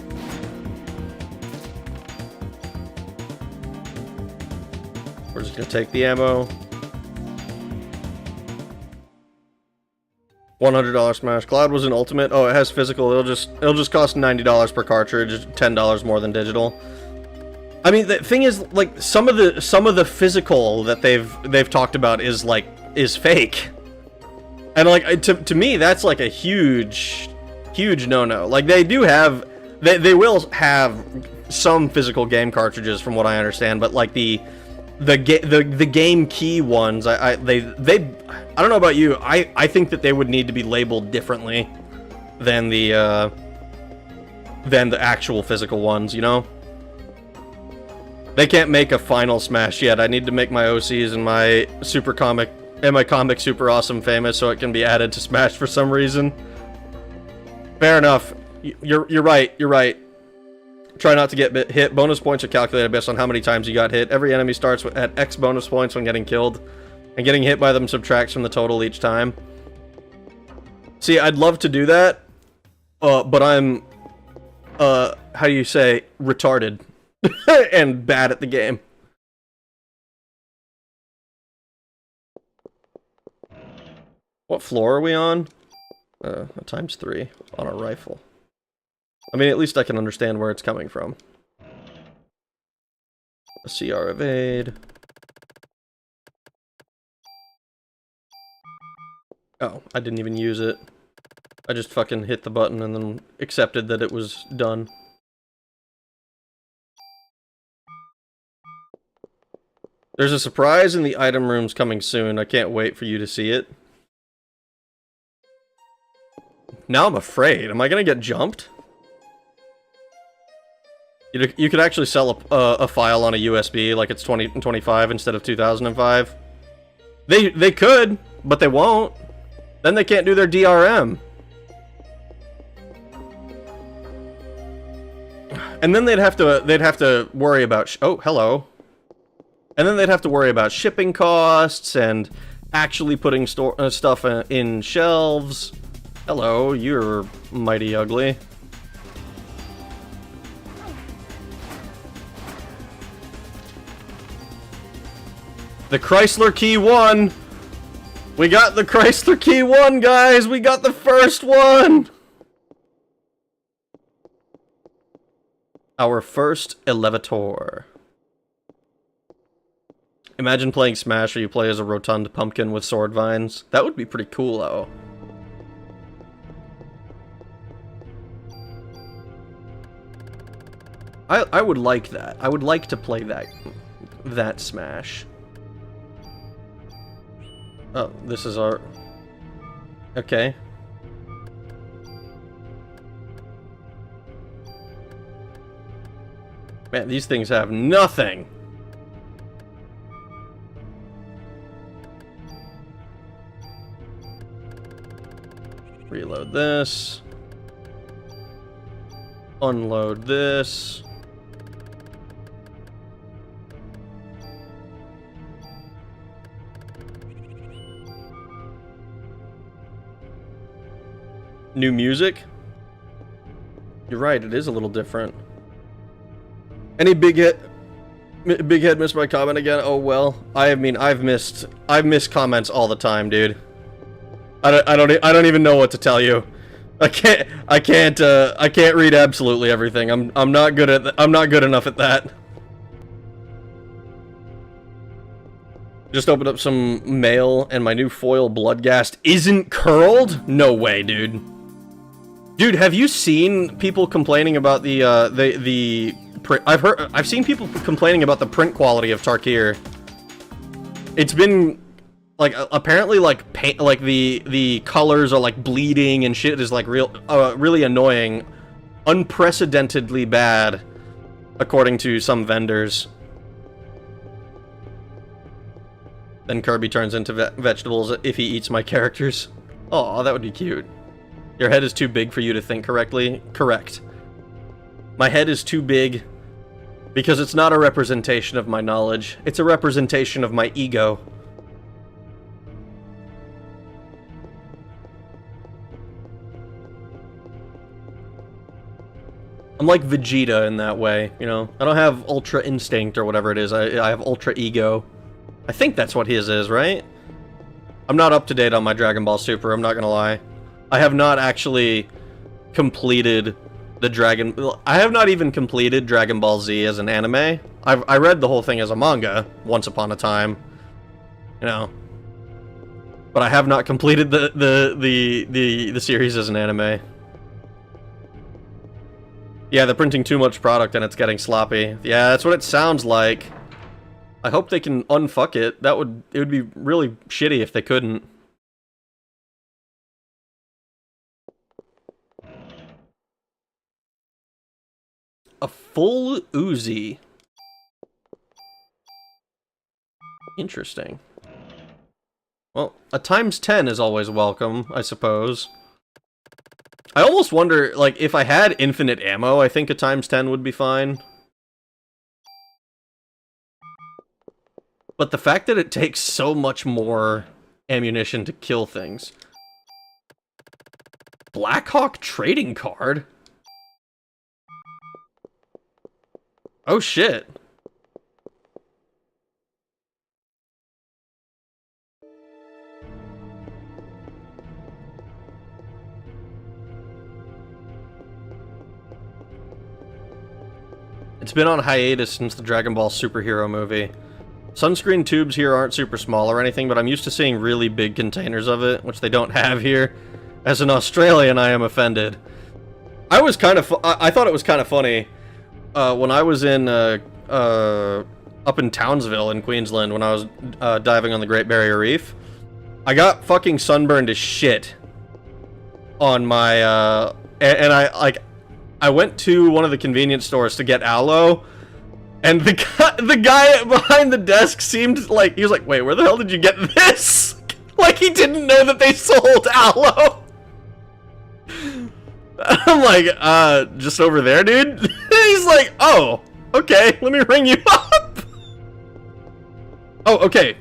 We're just gonna take the ammo. $100 Smash. Cloud was an ultimate. Oh, it has physical. It'll just cost $90 per cartridge, $10 more than digital. I mean, the thing is, like, some of the physical that they've talked about is fake. And like to me, that's like a huge no-no. Like, they will have some physical game cartridges from what I understand, but like the game key ones, I don't know about you, I think that they would need to be labeled differently than the actual physical ones, you know? They can't make a final Smash yet. I need to make my OCs and my comic super awesome famous so it can be added to Smash for some reason. Fair enough. You're right. Try not to get hit. Bonus points are calculated based on how many times you got hit. Every enemy starts at X bonus points when getting killed, and getting hit by them subtracts from the total each time. See, I'd love to do that, but I'm, how do you say, retarded and bad at the game. What floor are we on? ×3 on a rifle. I mean, at least I can understand where it's coming from. A CR evade. Oh, I didn't even use it. I just fucking hit the button and then accepted that it was done. There's a surprise in the item rooms coming soon. I can't wait for you to see it. Now I'm afraid. Am I gonna get jumped? You could actually sell a file on a USB like it's 2025 instead of 2005. They could, but they won't. Then they can't do their DRM. And then they'd have to worry about oh, hello. And then they'd have to worry about shipping costs and actually putting stuff in shelves. Hello, you're mighty ugly. The Chrysler Key 1! We got the Chrysler Key 1, guys! We got the first one! Our first elevator. Imagine playing Smash where you play as a rotund pumpkin with sword vines. That would be pretty cool, though. I would like that. I would like to play that Smash. Oh, this is our... Okay. Man, these things have nothing! Reload this. Unload this. New music? You're right, it is a little different. Any big head missed my comment again? Oh well. I mean, I've missed comments all the time, dude. I don't even know what to tell you. I can't read absolutely everything. I'm not good enough at that. Just opened up some mail and my new foil Bloodghast isn't curled? No way, dude. Dude, have you seen people complaining about the print? I've seen people complaining about the print quality of Tarkir. It's been Like, apparently, like, paint, like, the colors are, like, bleeding and shit is, like, really annoying. Unprecedentedly bad, according to some vendors. Then Kirby turns into vegetables if he eats my characters. Oh, that would be cute. Your head is too big for you to think correctly? Correct. My head is too big because it's not a representation of my knowledge. It's a representation of my ego. I'm like Vegeta in that way, you know? I don't have Ultra Instinct or whatever it is. I have Ultra Ego. I think that's what his is, right? I'm not up to date on my Dragon Ball Super, I'm not gonna lie. I have not actually completed the I have not even completed Dragon Ball Z as an anime. I read the whole thing as a manga once upon a time, you know. But I have not completed the series as an anime. Yeah, they're printing too much product and it's getting sloppy. Yeah, that's what it sounds like. I hope they can unfuck it. It would be really shitty if they couldn't. A full Uzi. Interesting. Well, a ×10 is always welcome, I suppose. I almost wonder, like, if I had infinite ammo, I think a ×10 would be fine. But the fact that it takes so much more ammunition to kill things. Blackhawk trading card? Oh shit. It's been on hiatus since the Dragon Ball superhero movie. Sunscreen tubes here aren't super small or anything, but I'm used to seeing really big containers of it, which they don't have here. As an Australian, I am offended. I thought it was kind of funny when I was in up in Townsville in Queensland when I was diving on the Great Barrier Reef. I got fucking sunburned as shit on my and I went to one of the convenience stores to get aloe, and the guy behind the desk seemed like, he was like, wait, where the hell did you get this? Like, he didn't know that they sold aloe. I'm like, just over there, dude? He's like, oh, okay, let me ring you up. Oh, okay.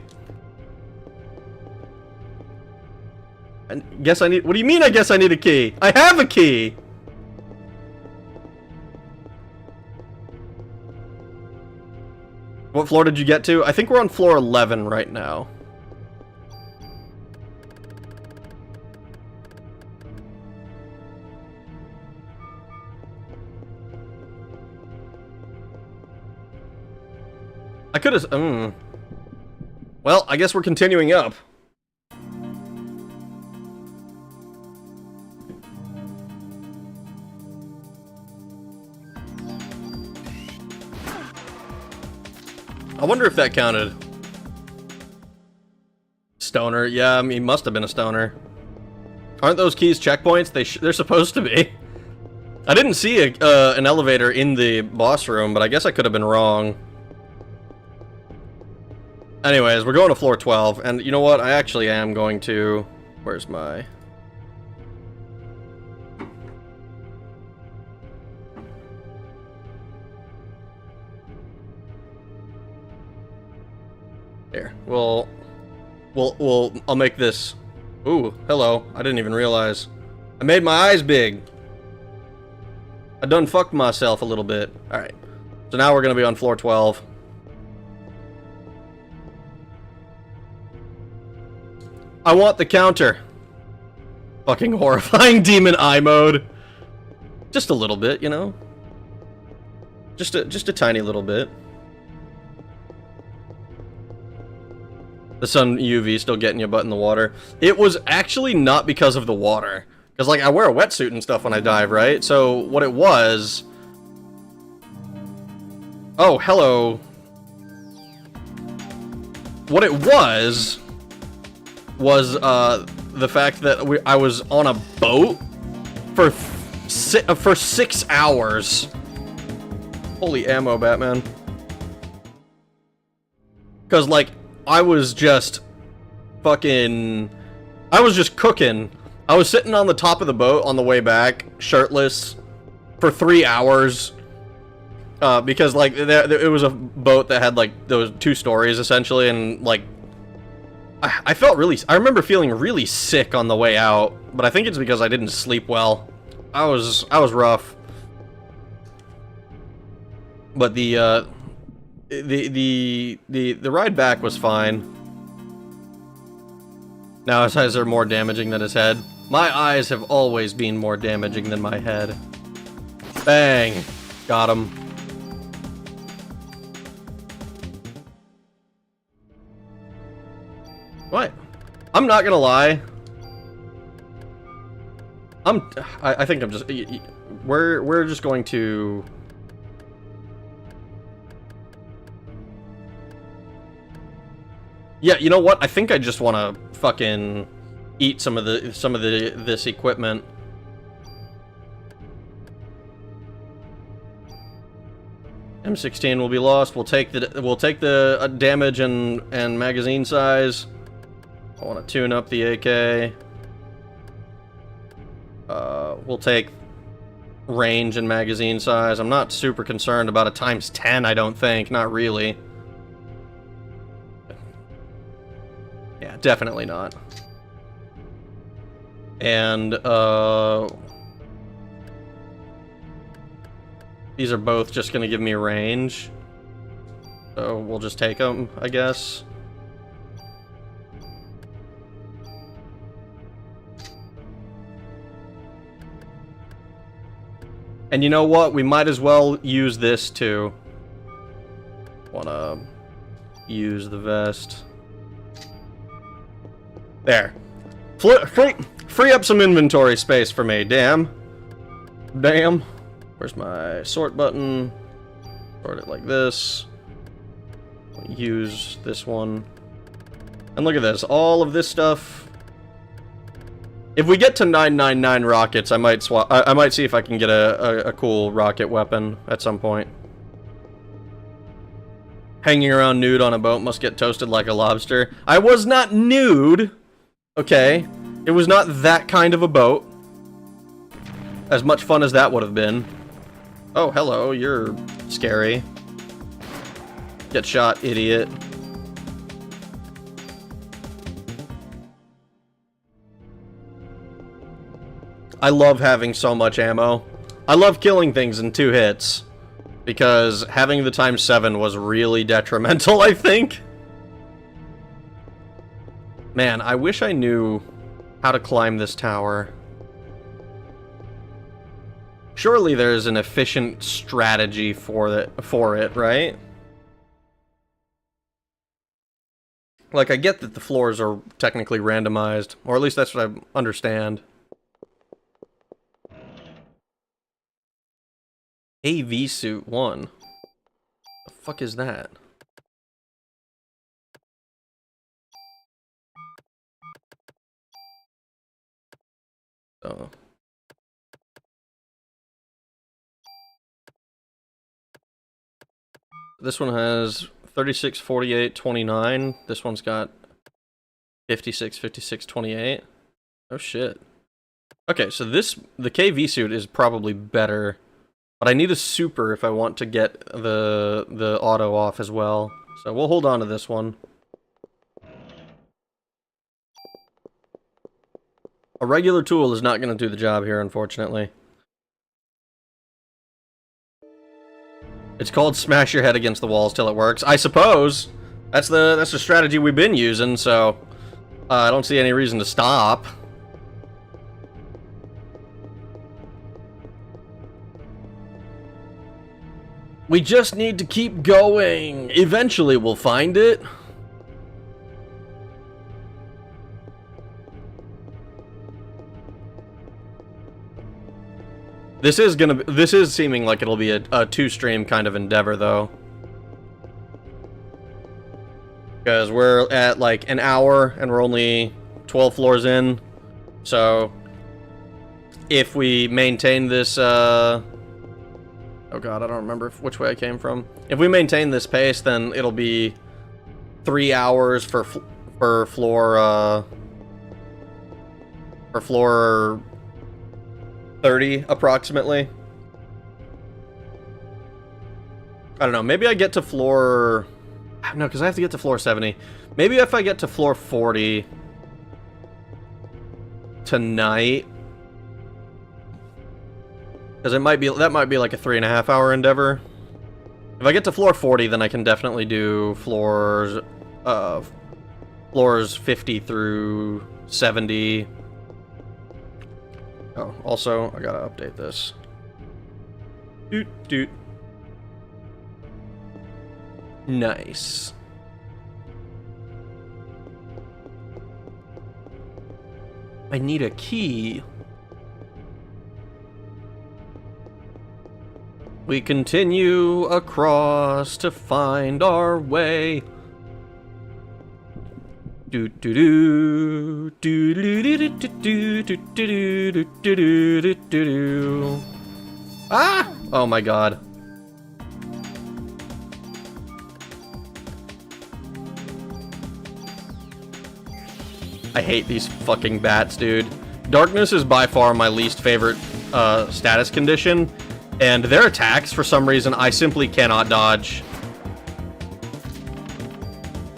I guess I need, what do you mean I guess I need a key? I have a key! What floor did you get to? I think we're on floor 11 right now. I could have... Well, I guess we're continuing up. I wonder if that counted. Stoner. Yeah, I mean, he must have been a stoner. Aren't those keys checkpoints? They're supposed to be. I didn't see an elevator in the boss room, but I guess I could have been wrong. Anyways, we're going to floor 12, and you know what? I actually am going to... Where's my... There. I'll make this... Ooh, hello. I didn't even realize. I made my eyes big. I done fucked myself a little bit. Alright. So now we're gonna be on floor 12. I want the counter. Fucking horrifying demon eye mode. Just a little bit, you know? Just a tiny little bit. The sun UV still getting your butt in the water. It was actually not because of the water. Because, like, I wear a wetsuit and stuff when I dive, right? So, what it was... Oh, hello. What it was was the fact that I was on a boat for 6 hours. Holy ammo, Batman. Because, like, I was just fucking... I was just cooking. I was sitting on the top of the boat on the way back, shirtless, for 3 hours. Because, like, it was a boat that had, like, those 2 stories, essentially, and, like, I felt really... I remember feeling really sick on the way out, but I think it's because I didn't sleep well. I was rough. But the ride back was fine. Now his eyes are more damaging than his head. My eyes have always been more damaging than my head. Bang! Got him. What? I'm not gonna lie. I think I'm just... We're just going to... Yeah, you know what? I think I just want to fucking eat some of this equipment. M16 will be lost. We'll take the damage and magazine size. I want to tune up the AK. We'll take range and magazine size. I'm not super concerned about a ×10, I don't think. Not really. Yeah, definitely not. And, these are both just gonna give me range. So we'll just take them, I guess. And you know what? We might as well use this too. Wanna use the vest. There. Free up some inventory space for me, damn. Damn. Where's my sort button? Sort it like this. Use this one. And look at this. All of this stuff. If we get to 999 rockets, I might swap. I might see if I can get a cool rocket weapon at some point. Hanging around nude on a boat must get toasted like a lobster. I was not nude! Okay. It was not that kind of a boat. As much fun as that would have been. Oh, hello, you're scary. Get shot, idiot. I love having so much ammo. I love killing things in 2 hits. Because having the ×7 was really detrimental, I think. Man, I wish I knew how to climb this tower. Surely there's an efficient strategy for it, right? Like, I get that the floors are technically randomized, or at least that's what I understand. AV suit 1. The fuck is that? Oh. This one has 36, 48, 29. This one's got 56, 56, 28. Oh shit. Okay, so the KV suit is probably better, but I need a super if I want to get the auto off as well. So we'll hold on to this one. A regular tool is not going to do the job here, unfortunately. It's called smash your head against the walls till it works. I suppose that's the strategy we've been using, so I don't see any reason to stop. We just need to keep going. Eventually we'll find it. This is seeming like it'll be a 2-stream kind of endeavor, though. Because we're at, like, an hour, and we're only 12 floors in. So if we maintain this, oh god, I don't remember which way I came from. If we maintain this pace, then it'll be 3 hours for floor 30 approximately. I don't know, maybe I get to floor... No, because I have to get to floor 70. Maybe if I get to floor 40 tonight, because that might be like a 3.5 hour endeavor. If I get to floor 40, then I can definitely do floors 50 through 70. Oh, also, I gotta update this. Doot doot. Nice. I need a key. We continue across to find our way. Do do do do do do do do do do do do do. Ah! Oh my god. I hate these fucking bats, dude. Darkness is by far my least favorite status condition, and their attacks, for some reason, I simply cannot dodge.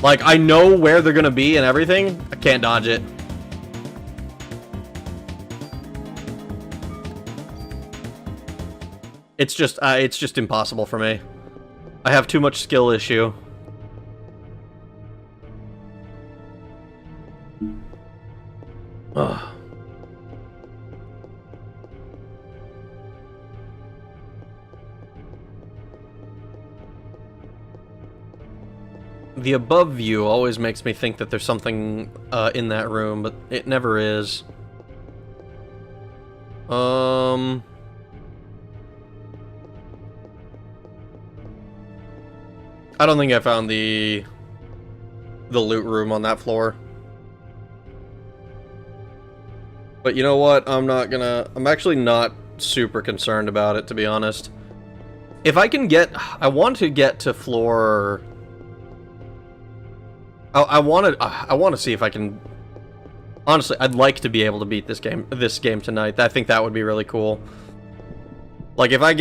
Like, I know where they're gonna be and everything, I can't dodge it. It's just impossible for me. I have too much skill issue. Ugh. The above view always makes me think that there's something in that room, but it never is. I don't think I found the loot room on that floor. But you know what? I'm actually not super concerned about it, to be honest. If I can get... I want to get to floor... I want to see if I can... Honestly, I'd like to be able to beat this game tonight. I think that would be really cool. Like, if I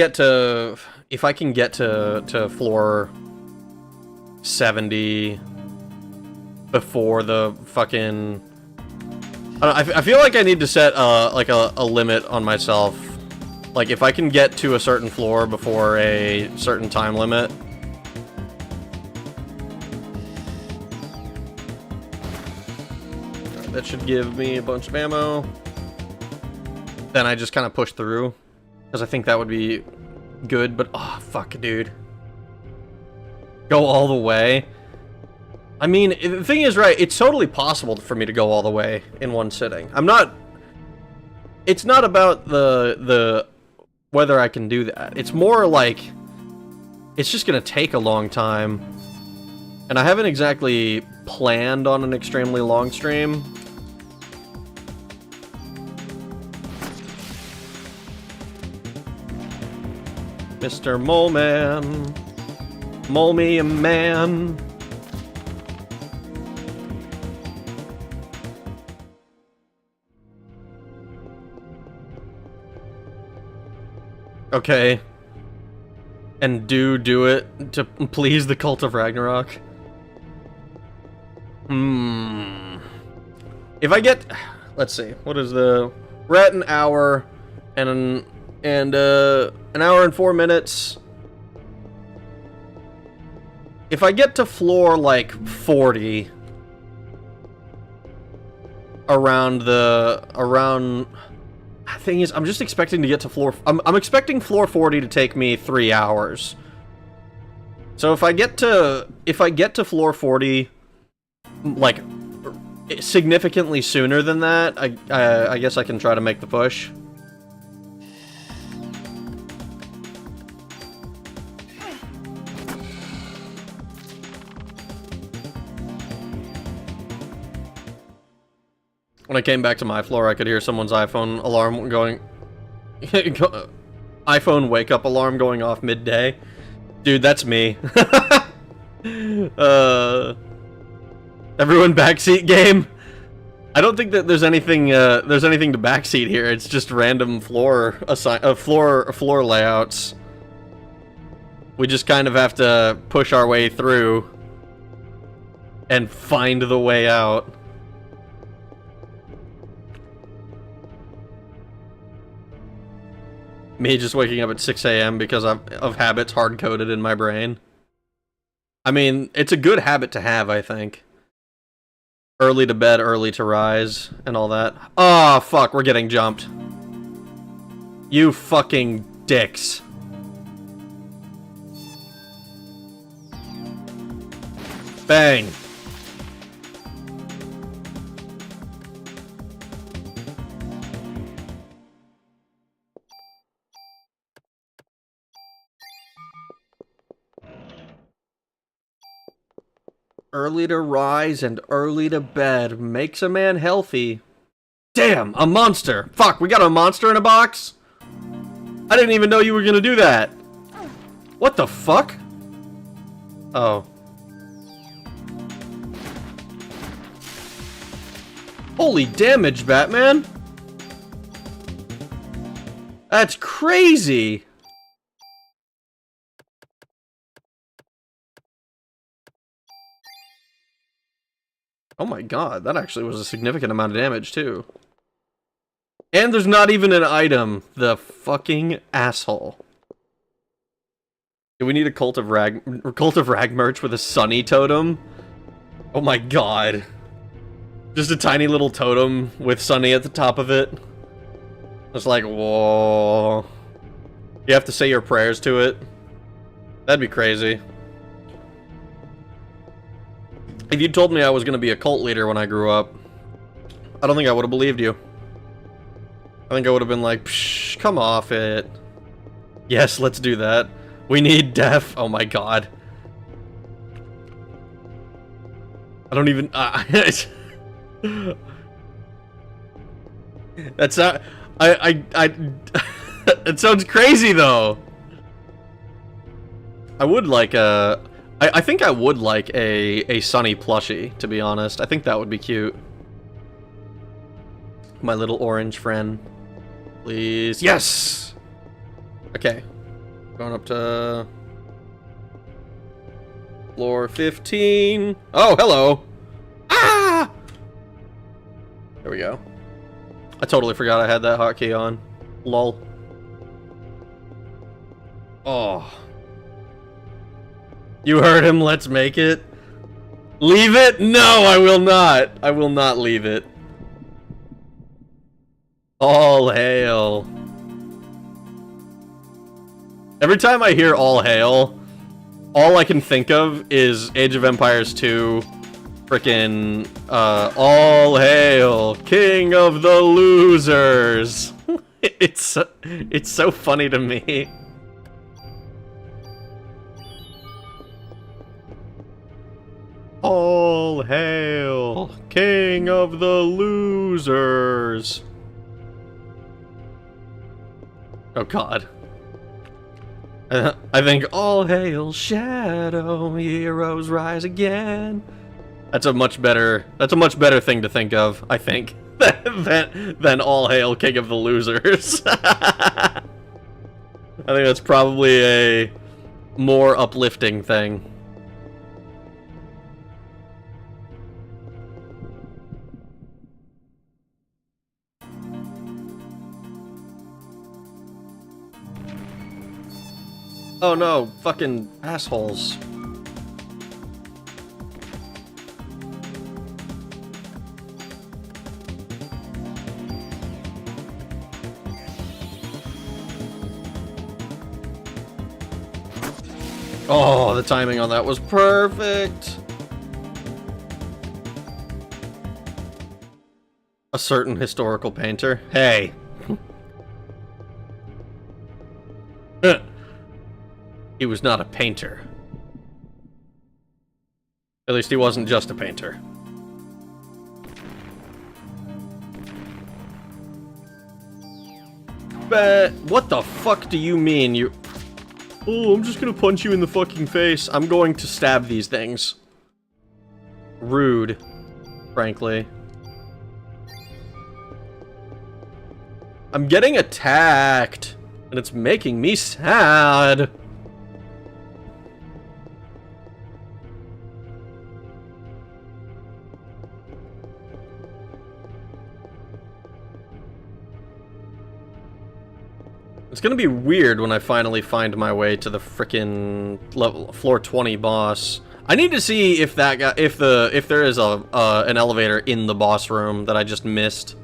can get to floor 70 before the fucking... I feel like I need to set like a limit on myself. Like, if I can get to a certain floor before a certain time limit. That should give me a bunch of ammo. Then I just kind of push through, because I think that would be good, but oh, fuck, dude. Go all the way. I mean, the thing is, right, it's totally possible for me to go all the way in one sitting. It's not about the whether I can do that. It's more like, it's just gonna take a long time. And I haven't exactly planned on an extremely long stream. Mr. Mole Man. Mole me a man. Okay. And do it to please the Cult of Ragnarok. If I get... Let's see. What is the... We're at an hour and an hour and 4 minutes. If I get to floor, like, 40... Around... Thing is, I'm just expecting to get to floor... I'm expecting floor 40 to take me 3 hours. So if I get to floor 40, like, significantly sooner than that, I guess I can try to make the push. When I came back to my floor, I could hear someone's iPhone alarm going... iPhone wake-up alarm going off midday. Dude, that's me. Everyone backseat game? I don't think that there's anything to backseat here. It's just random floor layouts. We just kind of have to push our way through and find the way out. Me just waking up at 6 a.m. because of habits hard-coded in my brain. I mean, it's a good habit to have, I think. Early to bed, early to rise, and all that. Oh, fuck, we're getting jumped. You fucking dicks. Bang. Early to rise and early to bed makes a man healthy. Damn, a monster! Fuck, we got a monster in a box? I didn't even know you were gonna do that. What the fuck? Oh. Holy damage, Batman! That's crazy! Oh my god, that actually was a significant amount of damage, too. And there's not even an item. The fucking asshole. Do we need a Cult of Rag merch with a Sunny totem? Oh my god. Just a tiny little totem with Sunny at the top of it. It's like, whoa. You have to say your prayers to it. That'd be crazy. If you told me I was going to be a cult leader when I grew up, I don't think I would have believed you. I think I would have been like, psh, come off it. Yes, let's do that. We need death. Oh my god. I don't even... That's not... It sounds crazy, though. I would like a... I think I would like a Sunny plushie, to be honest. I think that would be cute. My little orange friend. Please. Yes! Okay. Going up to... floor 15. Oh, hello! Ah! There we go. I totally forgot I had that hotkey on. Lol. Oh. You heard him, let's make it. Leave it? No, I will not. I will not leave it. All hail. Every time I hear all hail, all I can think of is Age of Empires 2, frickin' all hail, king of the losers. It's so funny to me. All hail, king of the losers. Oh god. I think all hail shadow, heroes rise again. That's a much better thing to think of, I think, than all hail king of the losers. I think that's probably a more uplifting thing. Oh no, fucking assholes. Oh, the timing on that was perfect. A certain historical painter. Hey. He was not a painter. At least he wasn't just a painter. What the fuck do you mean, you... Oh, I'm just gonna punch you in the fucking face. I'm going to stab these things. Rude, frankly. I'm getting attacked, and it's making me sad. It's gonna be weird when I finally find my way to the frickin' level floor 20 boss. I need to see if that guy, if there is an elevator in the boss room that I just missed,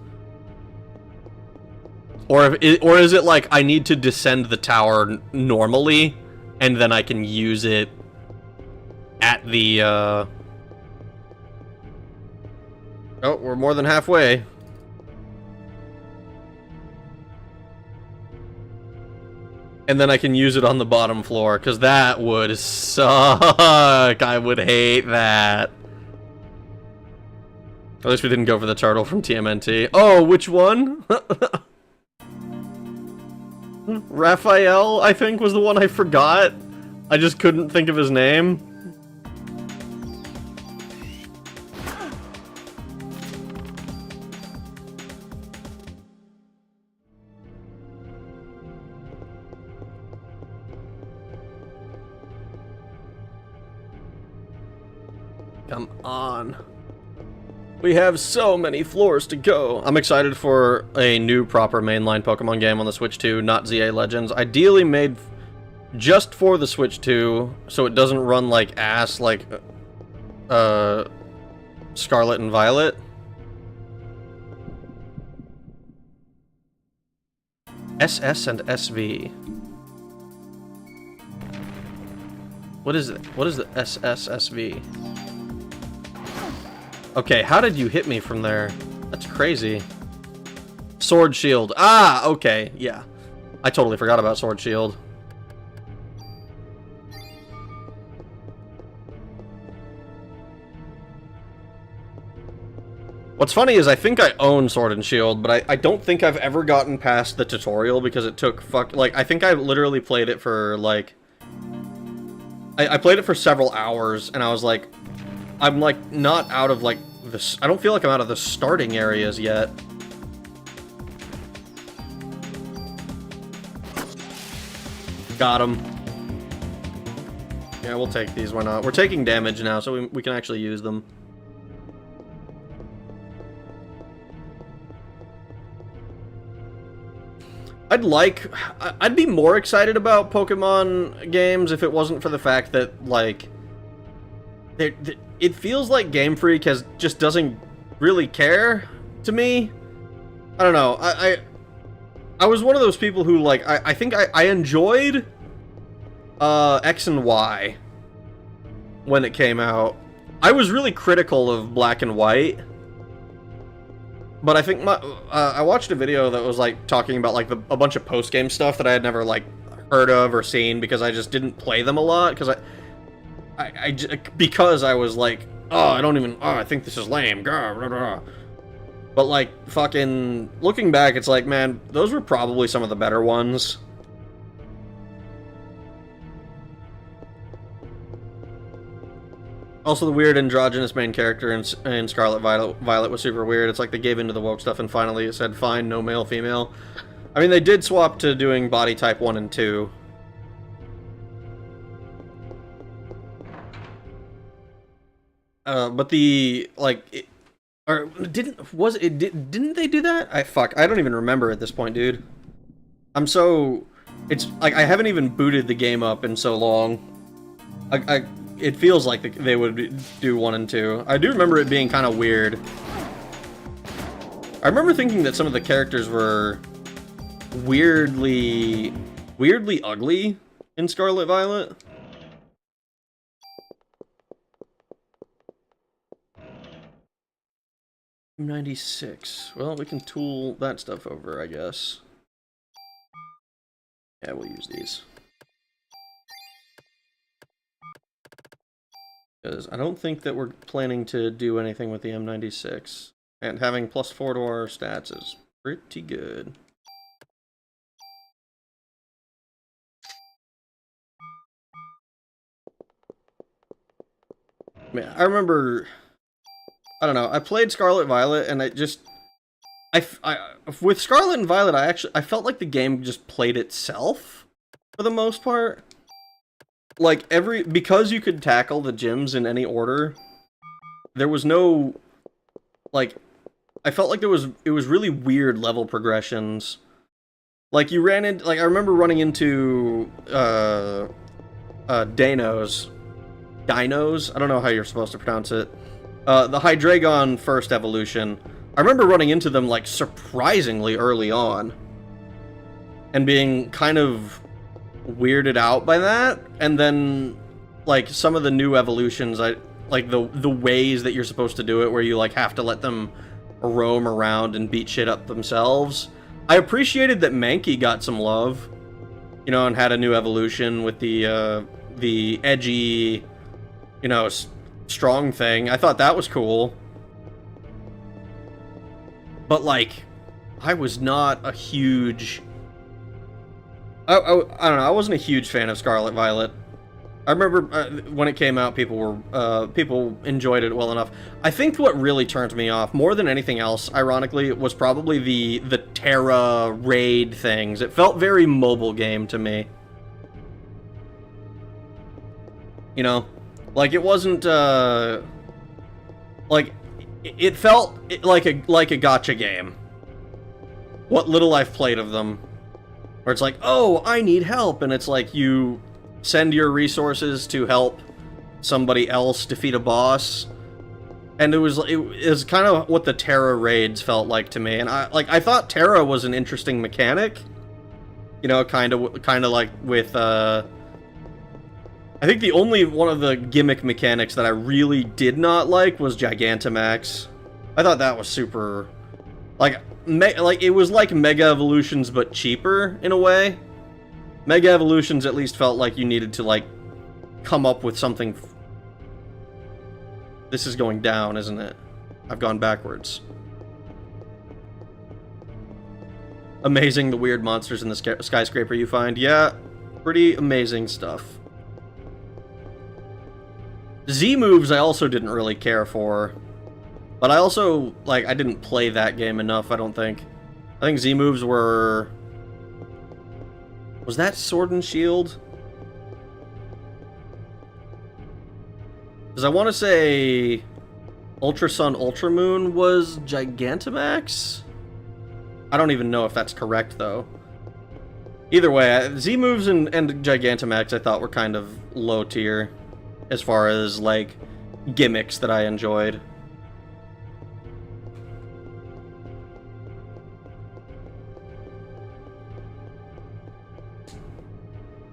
or is it like I need to descend the tower normally, and then I can use it at the. Oh, we're more than halfway. And then I can use it on the bottom floor, because that would suck. I would hate that. At least we didn't go for the turtle from TMNT. Oh, which one? Raphael, I think, was the one I forgot. I just couldn't think of his name. Come on. We have so many floors to go. I'm excited for a new proper mainline Pokemon game on the Switch 2, not ZA Legends. Ideally made just for the Switch 2, so it doesn't run like ass like Scarlet and Violet. SS and SV. What is it? What is the SSSV? Okay, how did you hit me from there? That's crazy. Sword Shield. Ah, okay, yeah. I totally forgot about Sword Shield. What's funny is I think I own Sword and Shield, but I don't think I've ever gotten past the tutorial because it took I think I literally played it for, like... I played it for several hours, and I was like... I'm, like, not out of, like, this... I don't feel like I'm out of the starting areas yet. Got him. Yeah, we'll take these, why not? We're taking damage now, so we can actually use them. I'd be more excited about Pokemon games if it wasn't for the fact that, like... It feels like Game Freak just doesn't really care to me. I don't know. I was one of those people who, like, I think I enjoyed X and Y when it came out. I was really critical of Black and White, but I think I watched a video that was like talking about like a bunch of post-game stuff that I had never like heard of or seen because I just didn't play them a lot because because I was like, oh, I think this is lame. But like fucking looking back, it's like, man, those were probably some of the better ones. Also, the weird androgynous main character in Scarlet Violet was super weird. It's like they gave into the woke stuff and finally said, fine, no male, female. I mean, they did swap to doing body type 1 and 2. But the, like, didn't they do that? I don't even remember at this point, dude. It's, like, I haven't even booted the game up in so long. It feels like they would do 1 and 2. I do remember it being kind of weird. I remember thinking that some of the characters were weirdly ugly in Scarlet Violet. $96. Well, we can tool that stuff over, I guess. Yeah, we'll use these. Because I don't think that we're planning to do anything with the M96. And having +4 to our stats is pretty good. Man, I remember, I don't know, I played Scarlet Violet and with Scarlet and Violet, I felt like the game just played itself for the most part. Like, because you could tackle the gyms in any order, there was no, like, I felt like it was really weird level progressions. Like, you ran into, like, I remember running into, Dinos, I don't know how you're supposed to pronounce it. The Hydreigon first evolution. I remember running into them, like, surprisingly early on. And being kind of weirded out by that. And then, like, some of the new evolutions, like, the ways that you're supposed to do it, where you, like, have to let them roam around and beat shit up themselves. I appreciated that Mankey got some love, you know, and had a new evolution with the edgy, you know, strong thing. I thought that was cool. But, like, I was not a huge... I don't know, I wasn't a huge fan of Scarlet Violet. I remember when it came out, people enjoyed it well enough. I think what really turned me off, more than anything else, ironically, was probably the Terra raid things. It felt very mobile game to me. You know? Like, it wasn't, like, it felt like a gacha game. What little I've played of them. Where it's like, oh, I need help, and it's like you send your resources to help somebody else defeat a boss. And it was kind of what the Terra raids felt like to me. And I thought Terra was an interesting mechanic. You know, kind of like with, I think the only one of the gimmick mechanics that I really did not like was Gigantamax. I thought that was super, like it was like Mega Evolutions but cheaper in a way. Mega Evolutions at least felt like you needed to, like, come up with something. This is going down, isn't it? I've gone backwards. Amazing, the weird monsters in the skyscraper you find. Yeah, pretty amazing stuff. Z moves I also didn't really care for. But I also, like, I didn't play that game enough, I don't think. I think Z moves were... Was that Sword and Shield? Because I want to say Ultra Sun, Ultra Moon was Gigantamax? I don't even know if that's correct, though. Either way, Z moves and Gigantamax I thought were kind of low tier as far as, like, gimmicks that I enjoyed.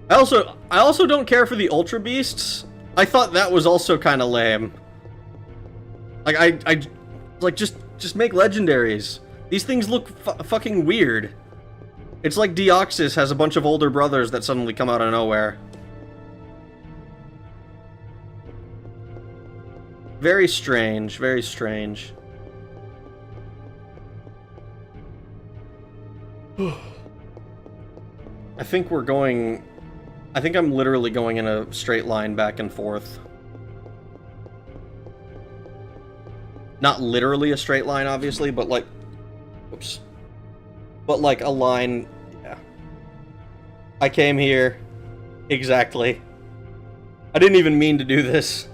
I also don't care for the Ultra Beasts. I thought that was also kind of lame. Like, like, just make legendaries. These things look fucking weird. It's like Deoxys has a bunch of older brothers that suddenly come out of nowhere. Very strange, very strange. I think I'm literally going in a straight line back and forth. Not literally a straight line, obviously, but like... Oops. But like a line... Yeah. I came here. Exactly. I didn't even mean to do this.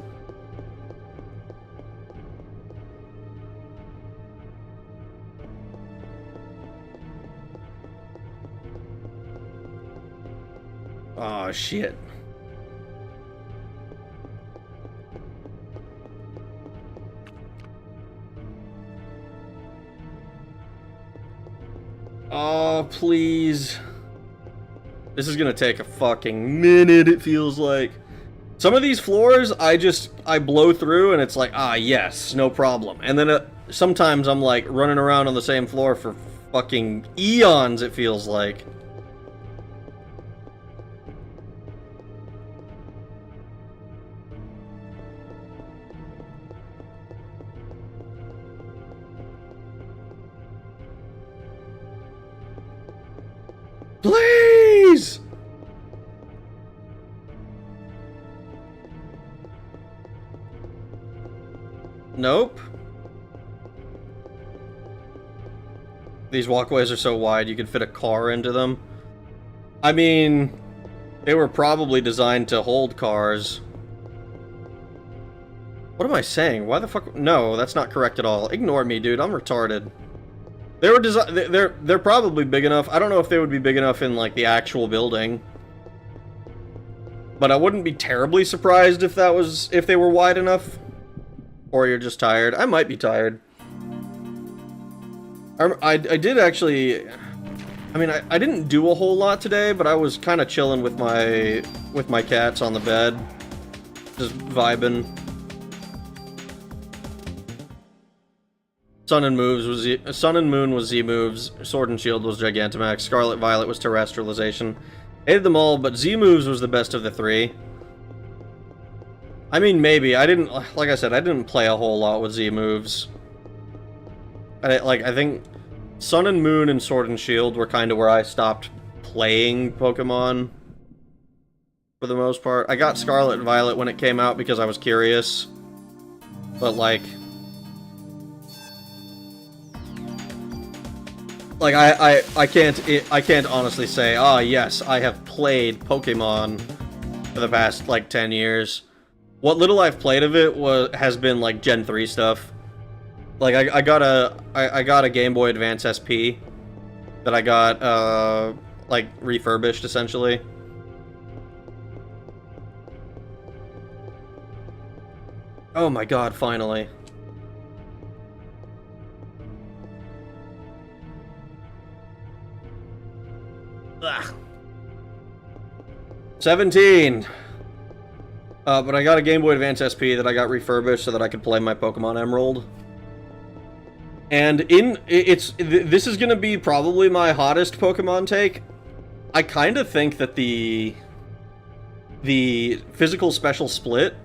Oh, shit. Oh, please. This is gonna take a fucking minute, it feels like. Some of these floors, I blow through and it's like, ah, yes, no problem. And then sometimes I'm like running around on the same floor for fucking eons, it feels like. Please! Nope. These walkways are so wide you could fit a car into them. I mean, they were probably designed to hold cars. What am I saying? Why the fuck? No, that's not correct at all. Ignore me, dude. I'm retarded. They were they're probably big enough. I don't know if they would be big enough in like the actual building. But I wouldn't be terribly surprised if they were wide enough. Or you're just tired. I might be tired. I did actually... I mean, I didn't do a whole lot today, but I was kind of chilling with my cats on the bed. Just vibing. Sun and Moon was Z moves. Sword and Shield was Gigantamax. Scarlet Violet was Terrestrialization. Hated them all, but Z moves was the best of the three. I mean, maybe. I didn't, like I said, I didn't play a whole lot with Z moves. I think Sun and Moon and Sword and Shield were kind of where I stopped playing Pokemon. For the most part. I got Scarlet and Violet when it came out because I was curious. But, like I can't honestly say, ah, yes, I have played Pokemon for the past, like, 10 years. What little I've played of it has been, like, Gen 3 stuff. Like, I got a Game Boy Advance SP that I got, like, refurbished, essentially. Oh my god, finally. Ugh. 17! But I got a Game Boy Advance SP that I got refurbished so that I could play my Pokemon Emerald. And this is gonna be probably my hottest Pokemon take. I kind of think that the physical special split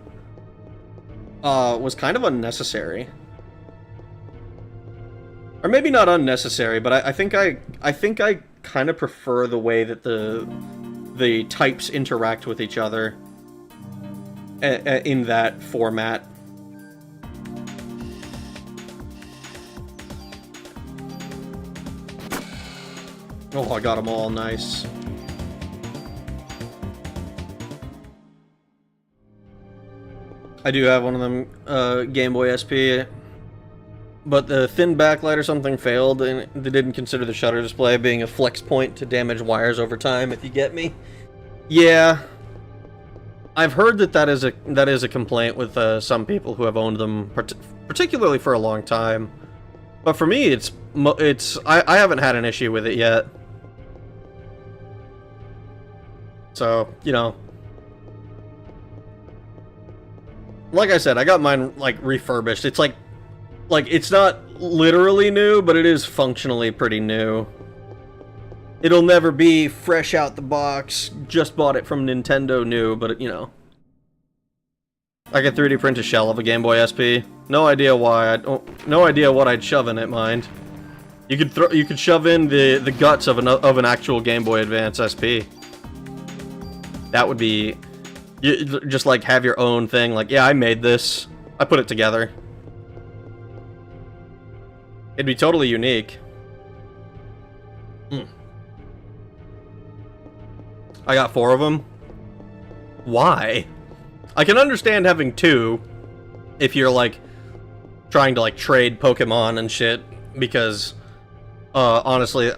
was kind of unnecessary. Or maybe not unnecessary, but I think I kind of prefer the way that the types interact with each other in that format. Oh, I got them all. Nice. I do have one of them Game Boy SP, but the thin backlight or something failed, and they didn't consider the shutter display being a flex point to damage wires over time, if you get me. Yeah. I've heard that is a complaint with some people who have owned them, particularly for a long time. But for me, I haven't had an issue with it yet. So, you know. Like I said, I got mine, like, refurbished. It's like, it's not literally new, but it is functionally pretty new. It'll never be fresh out the box, just bought it from Nintendo new, but, you know. I could 3D print a shell of a Game Boy SP. No idea why. No idea what I'd shove in it, mind. You could shove in the guts of an actual Game Boy Advance SP. That would be... You just, like, have your own thing. Like, yeah, I made this. I put it together. It'd be totally unique. I got 4 of them. Why? I can understand having 2 if you're, like, trying to, like, trade Pokemon and shit, because, honestly,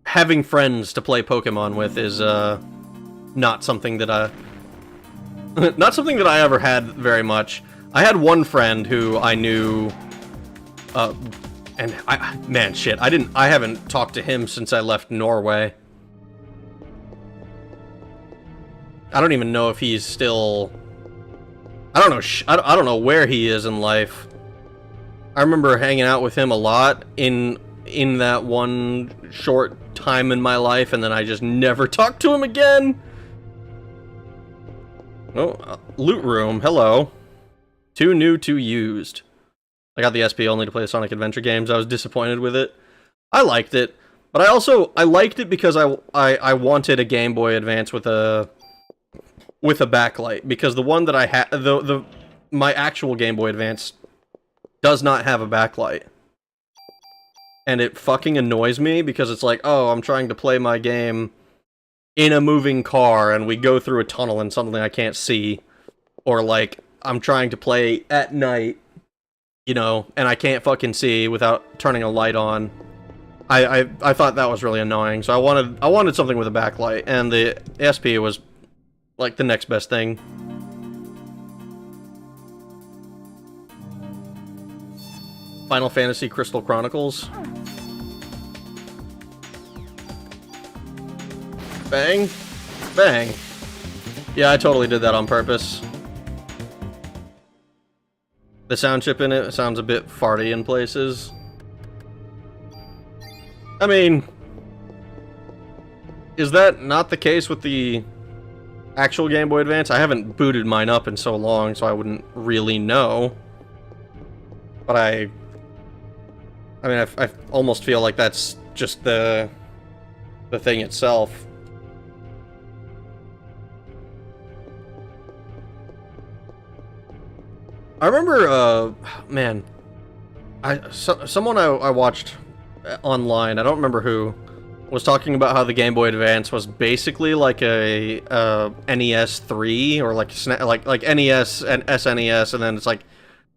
having friends to play Pokemon with is, not something that not something that I ever had very much. I had one friend who I knew, and man, shit, I haven't talked to him since I left Norway. I don't even know if he's still, I don't know where he is in life. I remember hanging out with him a lot in that one short time in my life, and then I just never talked to him again. Oh, loot room, hello. 2 new, 2 used. I got the SP only to play Sonic Adventure games. I was disappointed with it. I liked it, but I liked it because I wanted a Game Boy Advance with a backlight, because the one that I had, my actual Game Boy Advance does not have a backlight. And it fucking annoys me because it's like, oh, I'm trying to play my game in a moving car and we go through a tunnel and something I can't see. Or like, I'm trying to play at night, you know, and I can't fucking see without turning a light on. I thought that was really annoying, so I wanted something with a backlight, and the SP was like the next best thing. Final Fantasy Crystal Chronicles. Bang. Bang. Yeah, I totally did that on purpose. The sound chip in it sounds a bit farty in places. I mean, is that not the case with the actual Game Boy Advance? I haven't booted mine up in so long, so I wouldn't really know. But I mean, I almost feel like that's just the thing itself. I remember, man, someone I watched online, I don't remember who, was talking about how the Game Boy Advance was basically like a NES 3 or like NES and SNES, and then it's like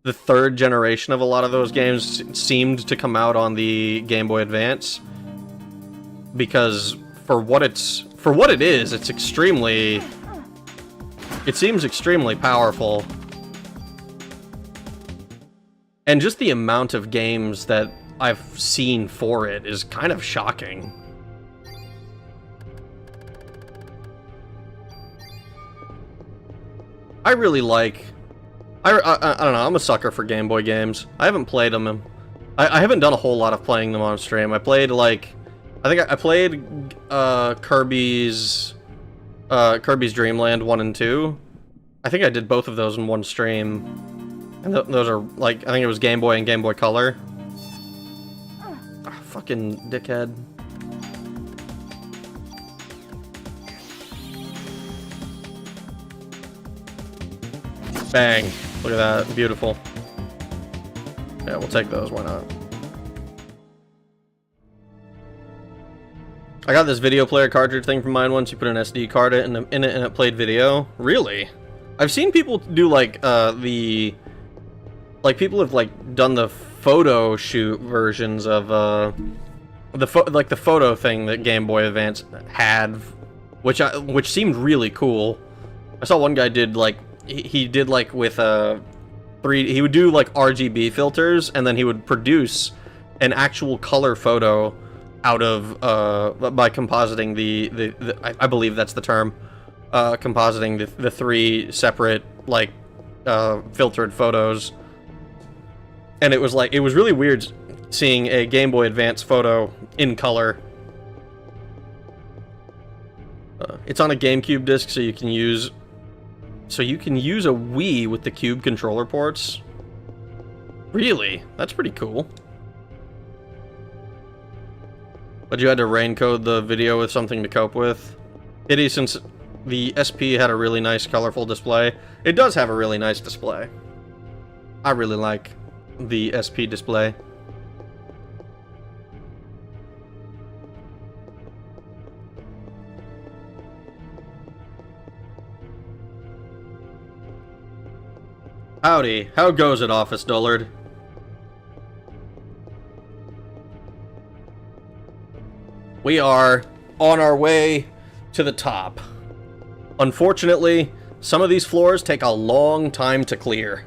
the third generation of a lot of those games seemed to come out on the Game Boy Advance because for what it is, it seems extremely powerful. And just the amount of games that I've seen for it is kind of shocking. I really like... I don't know, I'm a sucker for Game Boy games. I haven't played them. I haven't done a whole lot of playing them on stream. I played, like... I think I played Kirby's Dream Land 1 and 2. I think I did both of those in one stream. And those are, like, I think it was Game Boy and Game Boy Color. Fucking dickhead. Bang. Look at that. Beautiful. Yeah, we'll take those. Why not? I got this video player cartridge thing from mine once. You put an SD card in it and it played video. Really? I've seen people do, like, people have, like, done the photo shoot versions of, the photo thing that Game Boy Advance had, which seemed really cool. I saw one guy did, like, he did, like, with, he would do, like, RGB filters, and then he would produce an actual color photo out of, by compositing I believe that's the term, compositing the three separate, like, filtered photos. And it was, like, it was really weird seeing a Game Boy Advance photo in color. It's on a GameCube disc, so you can use a Wii with the Cube controller ports. Really? That's pretty cool. But you had to raincode the video with something to cope with. Pity, since the SP had a really nice colorful display. It does have a really nice display. I really like the SP display. Howdy, how goes it, Office Dullard? We are on our way to the top. Unfortunately, some of these floors take a long time to clear.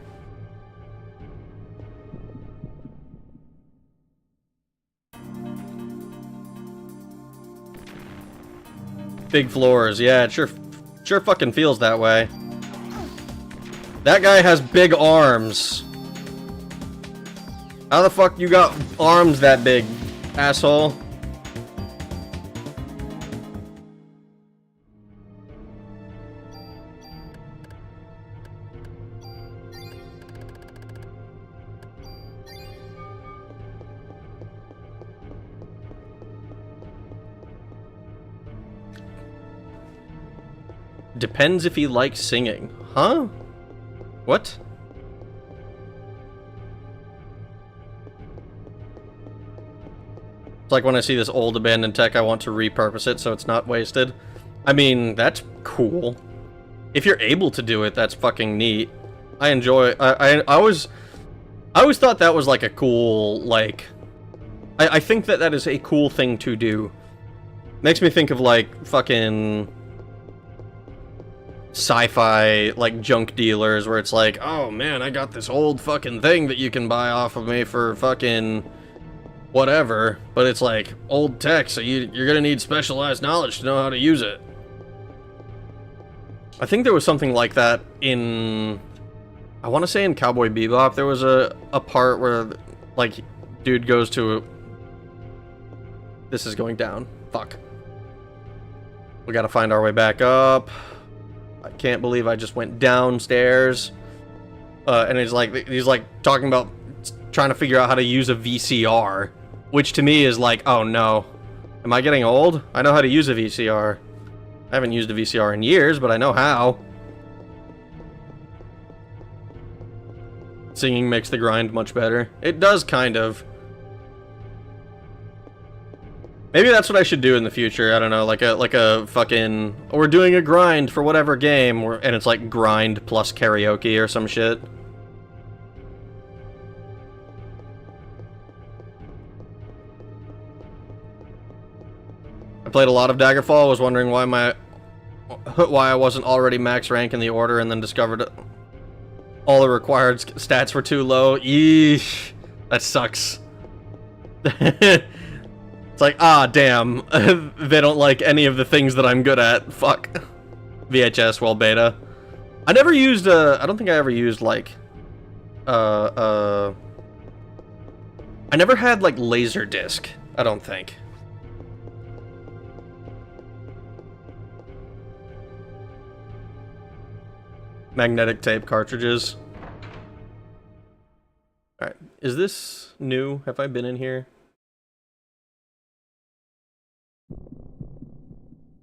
Big floors, yeah, it sure fucking feels that way. That guy has big arms. How the fuck you got arms that big, asshole? Depends if he likes singing. Huh? What? It's like when I see this old abandoned tech, I want to repurpose it so it's not wasted. I mean, that's cool. If you're able to do it, that's fucking neat. I enjoy. I always thought that was like a cool, like. I think that that is a cool thing to do. Makes me think of like fucking sci-fi like junk dealers where it's like, oh man, I got this old fucking thing that you can buy off of me for fucking whatever, but it's like old tech, so you're gonna need specialized knowledge to know how to use it. I think there was something like that in, I want to say in Cowboy Bebop, there was a part where like dude goes to this is going down. Fuck. We gotta find our way back up. I can't believe I just went downstairs. And he's like talking about trying to figure out how to use a VCR, which to me is like, oh no, am I getting old? I know how to use a VCR. I haven't used a VCR in years, but I know how. Singing makes the grind much better. It does, kind of. Maybe that's what I should do in the future. I don't know, like a fucking, we're doing a grind for whatever game, and it's like grind plus karaoke or some shit. I played a lot of Daggerfall. Was wondering why I wasn't already max rank in the order, and then discovered all the required stats were too low. Yeesh, that sucks. It's like, ah, damn, they don't like any of the things that I'm good at. Fuck. VHS, well, beta. I never used, I don't think I ever used, like, I never had, like, Laserdisc, I don't think. Magnetic tape cartridges. Alright, is this new? Have I been in here?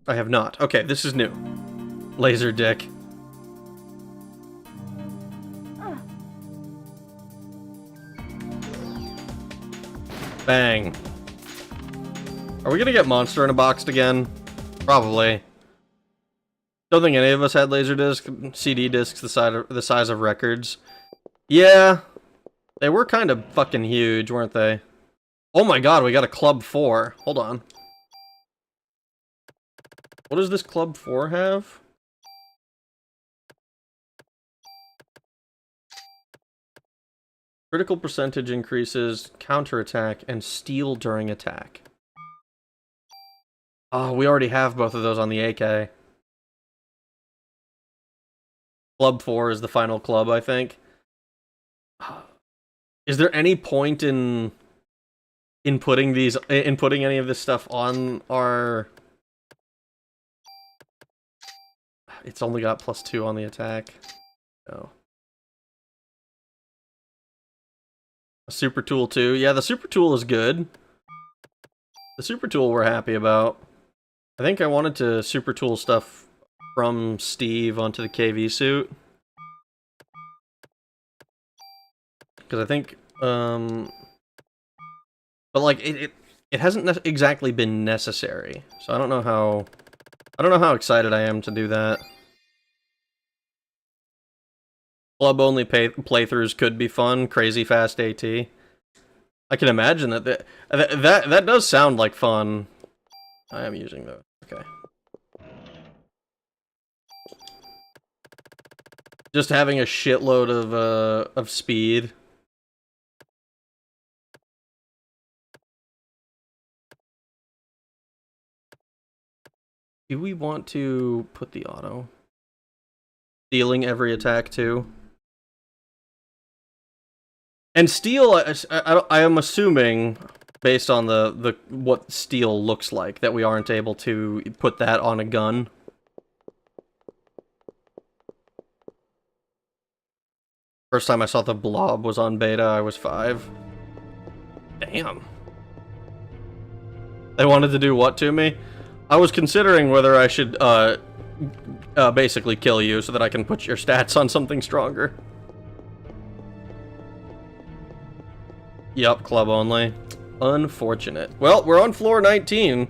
I have not. Okay, this is new. Laser dick. Bang. Are we gonna get Monster in a Box again? Probably. Don't think any of us had Laserdisc, CD discs the size of records. Yeah. They were kind of fucking huge, weren't they? Oh my god, we got a Club 4. Hold on. What does this Club 4 have? Critical percentage increases, counterattack, and steal during attack. Oh, we already have both of those on the AK. Club 4 is the final club, I think. Is there any point in putting any of this stuff on our... It's only got +2 on the attack. No. A super tool too. Yeah, the super tool is good. The super tool we're happy about. I think I wanted to super tool stuff from Steve onto the KV suit. Because I think, but like it hasn't exactly been necessary. So I don't know how excited I am to do that. Club only playthroughs could be fun. Crazy fast AT. I can imagine that does sound like fun. I am using those. Okay. Just having a shitload of speed. Do we want to put the auto? Stealing every attack too. And steal, I am assuming, based on the what steal looks like, that we aren't able to put that on a gun. First time I saw the Blob was on beta, I was 5. Damn. They wanted to do what to me? I was considering whether I should, basically kill you so that I can put your stats on something stronger. Yup, club only. Unfortunate. Well, we're on floor 19.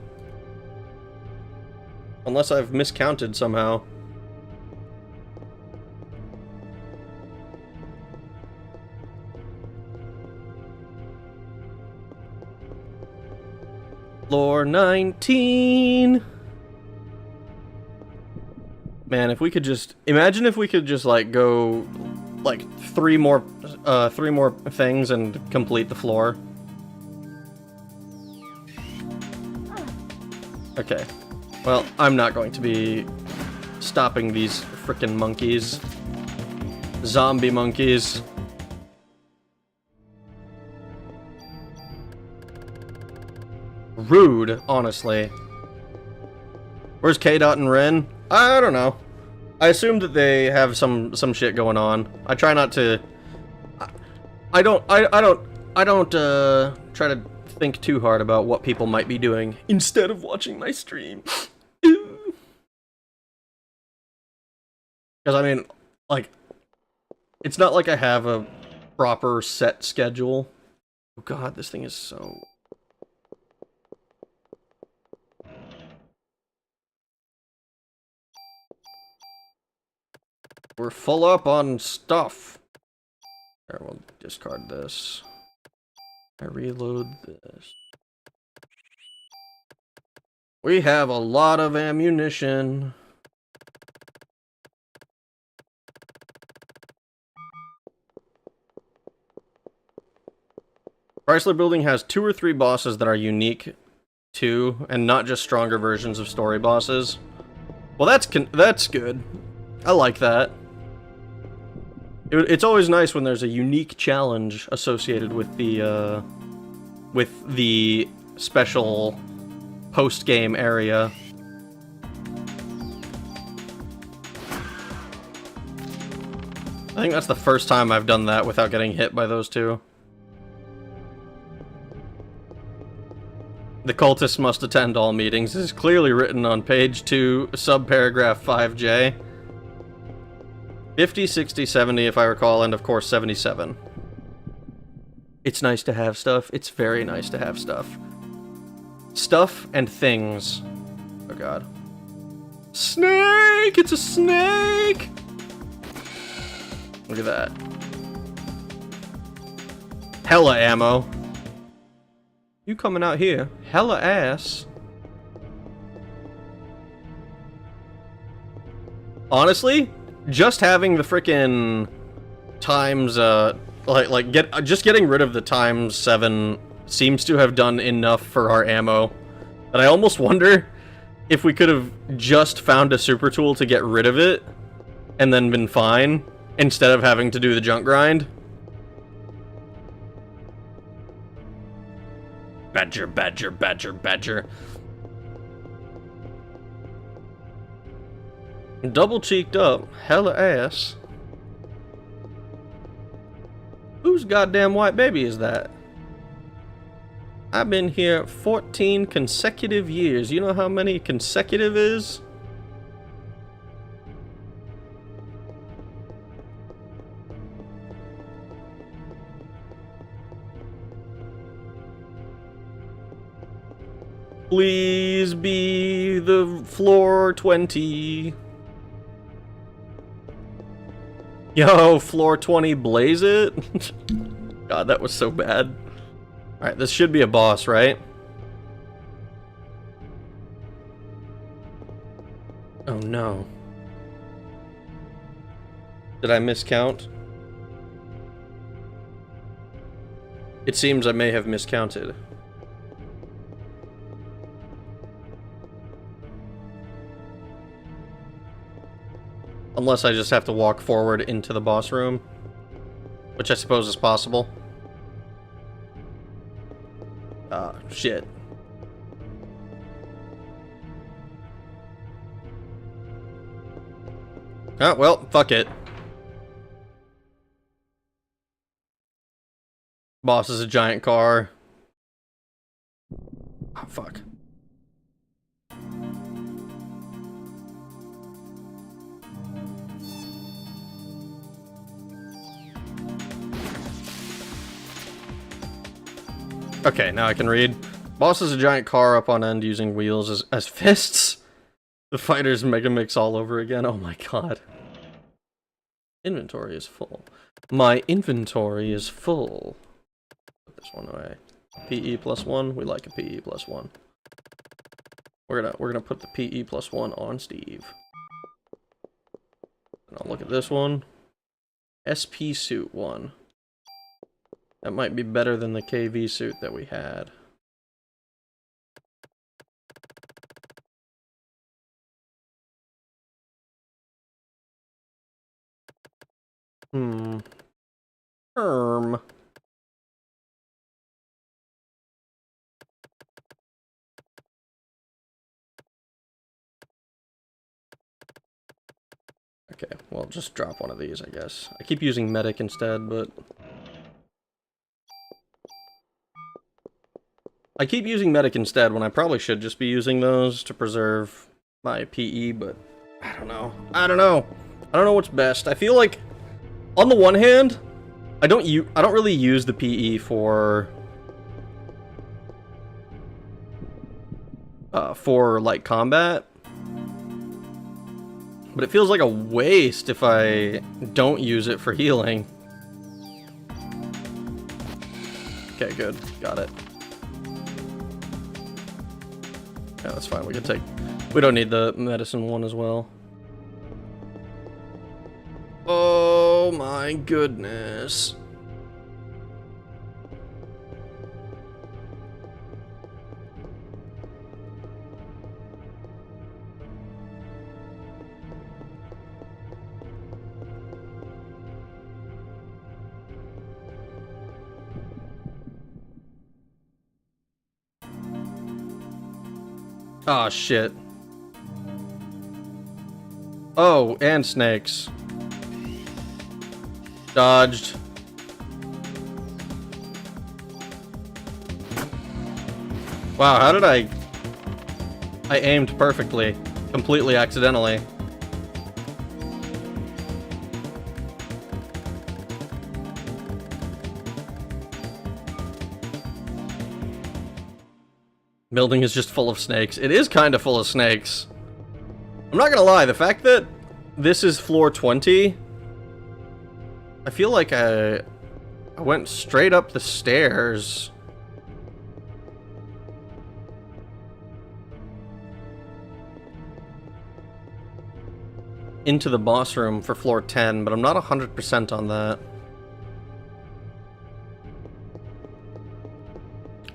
Unless I've miscounted somehow. Floor 19. Man, if we could just imagine if we could just like go like three more things and complete the floor. Okay. Well, I'm not going to be stopping these frickin' monkeys. Zombie monkeys. Rude, honestly. Where's K-Dot and Ren? I don't know. I assume that they have some shit going on. I try not to. I don't try to think too hard about what people might be doing instead of watching my stream. Because I mean, like, it's not like I have a proper set schedule. Oh god, this thing is so. We're full up on stuff. Here, we'll discard this. I reload this. We have a lot of ammunition. Chrysler Building has 2 or 3 bosses that are unique too, and not just stronger versions of story bosses. Well, that's good. I like that. It's always nice when there's a unique challenge associated with the special post-game area. I think that's the first time I've done that without getting hit by those two. The cultists must attend all meetings. This is clearly written on page 2, subparagraph 5J. 50, 60, 70 if I recall, and of course 77. It's nice to have stuff. It's very nice to have stuff. Stuff and things. Oh god. Snake! It's a snake! Look at that. Hella ammo. You coming out here? Hella ass. Honestly, just having the frickin' times, just getting rid of the times 7 seems to have done enough for our ammo. But I almost wonder if we could have just found a super tool to get rid of it, and then been fine, instead of having to do the junk grind. Badger, badger, badger, badger. Double cheeked up, hella ass. Whose goddamn white baby is that? I've been here 14 consecutive years. You know how many consecutive is? Please be the floor 20. Yo, floor 20, blaze it. God, that was so bad. Alright, this should be a boss, right? Oh no. Did I miscount? It seems I may have miscounted. Unless I just have to walk forward into the boss room, which I suppose is possible. Ah, shit. Ah, well, fuck it. Boss is a giant car. Oh, fuck. Okay, now I can read. Boss is a giant car up on end using wheels as fists. The fighter's Mega Mix all over again. Oh my god. Inventory is full. My inventory is full. Put this one away. PE plus 1. We like a PE plus 1. We're gonna put the PE plus 1 on Steve. And I'll look at this one. SP suit 1. That might be better than the KV suit that we had. Okay, well, just drop one of these, I guess. I keep using medic instead, but... I keep using medic instead when I probably should just be using those to preserve my PE, but... I don't know. I don't know what's best. I feel like, on the one hand, I don't really use the PE for like combat, but it feels like a waste if I don't use it for healing. Okay, good, got it. Yeah, that's fine. We don't need the medicine one as well. Oh my goodness. Ah, shit. Oh, and snakes. Dodged. Wow, how did I aimed perfectly. Completely accidentally. Building is just full of snakes. It is kind of full of snakes. I'm not gonna lie, the fact that this is floor 20, I feel like I went straight up the stairs. Into the boss room for floor 10, but I'm not 100% on that.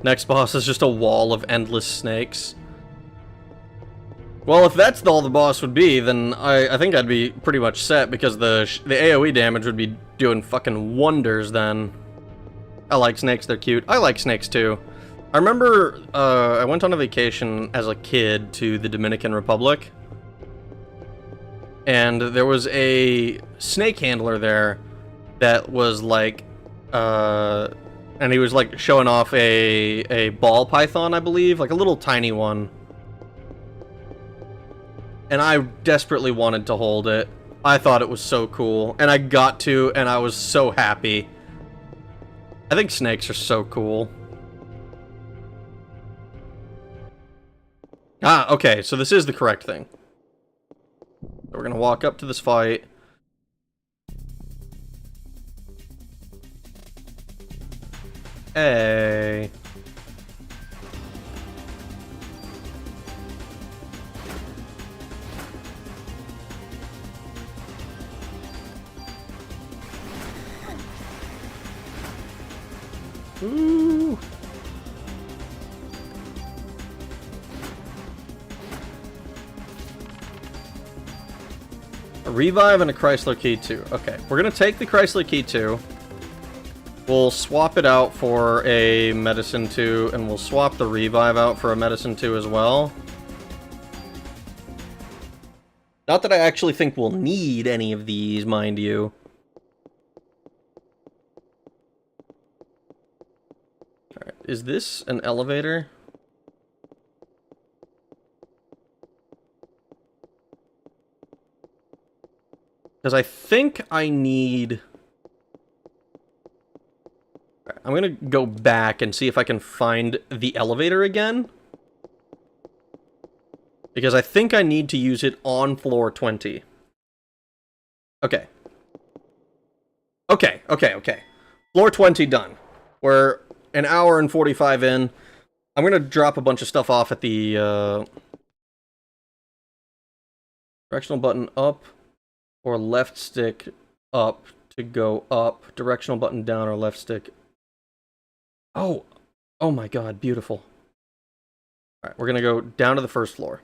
Next boss is just a wall of endless snakes. Well, if that's all the boss would be, then I think I'd be pretty much set, because the AoE damage would be doing fucking wonders then. I like snakes, they're cute. I like snakes too. I remember I went on a vacation as a kid to the Dominican Republic, and there was a snake handler there that was like, and he was like showing off a ball python, I believe, like a little tiny one. And I desperately wanted to hold it. I thought it was so cool, and I got to, and I was so happy. I think snakes are so cool. Ah, okay, so this is the correct thing. So we're gonna walk up to this fight. Hey. Ooh. A revive and a Chrysler Key 2. Okay, we're gonna take the Chrysler Key 2. We'll swap it out for a Medicine 2, and we'll swap the revive out for a Medicine 2 as well. Not that I actually think we'll need any of these, mind you. Alright, is this an elevator? Because I think I need... I'm gonna go back and see if I can find the elevator again. Because I think I need to use it on floor 20. Okay. Okay. Floor 20 done. We're an hour and 45 in. I'm gonna drop a bunch of stuff off at the, directional button up or left stick up to go up. Directional button down or left stick. Oh my god, beautiful. Alright, we're gonna go down to the first floor.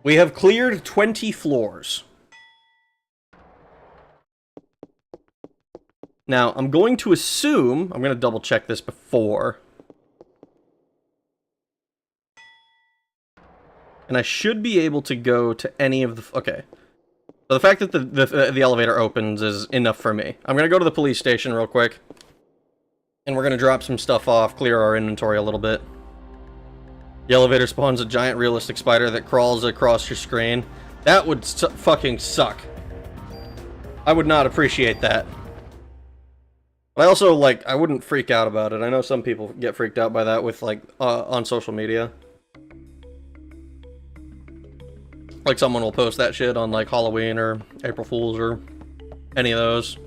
We have cleared 20 floors. Now, I'm going to assume, I'm going to double check this before. And I should be able to go to any of the, okay. So the fact that the elevator opens is enough for me. I'm going to go to the police station real quick. And we're going to drop some stuff off, clear our inventory a little bit. The elevator spawns a giant realistic spider that crawls across your screen. That would fucking suck. I would not appreciate that. But I also, like, I wouldn't freak out about it. I know some people get freaked out by that with, like, on social media. Like, someone will post that shit on, like, Halloween or April Fools or any of those.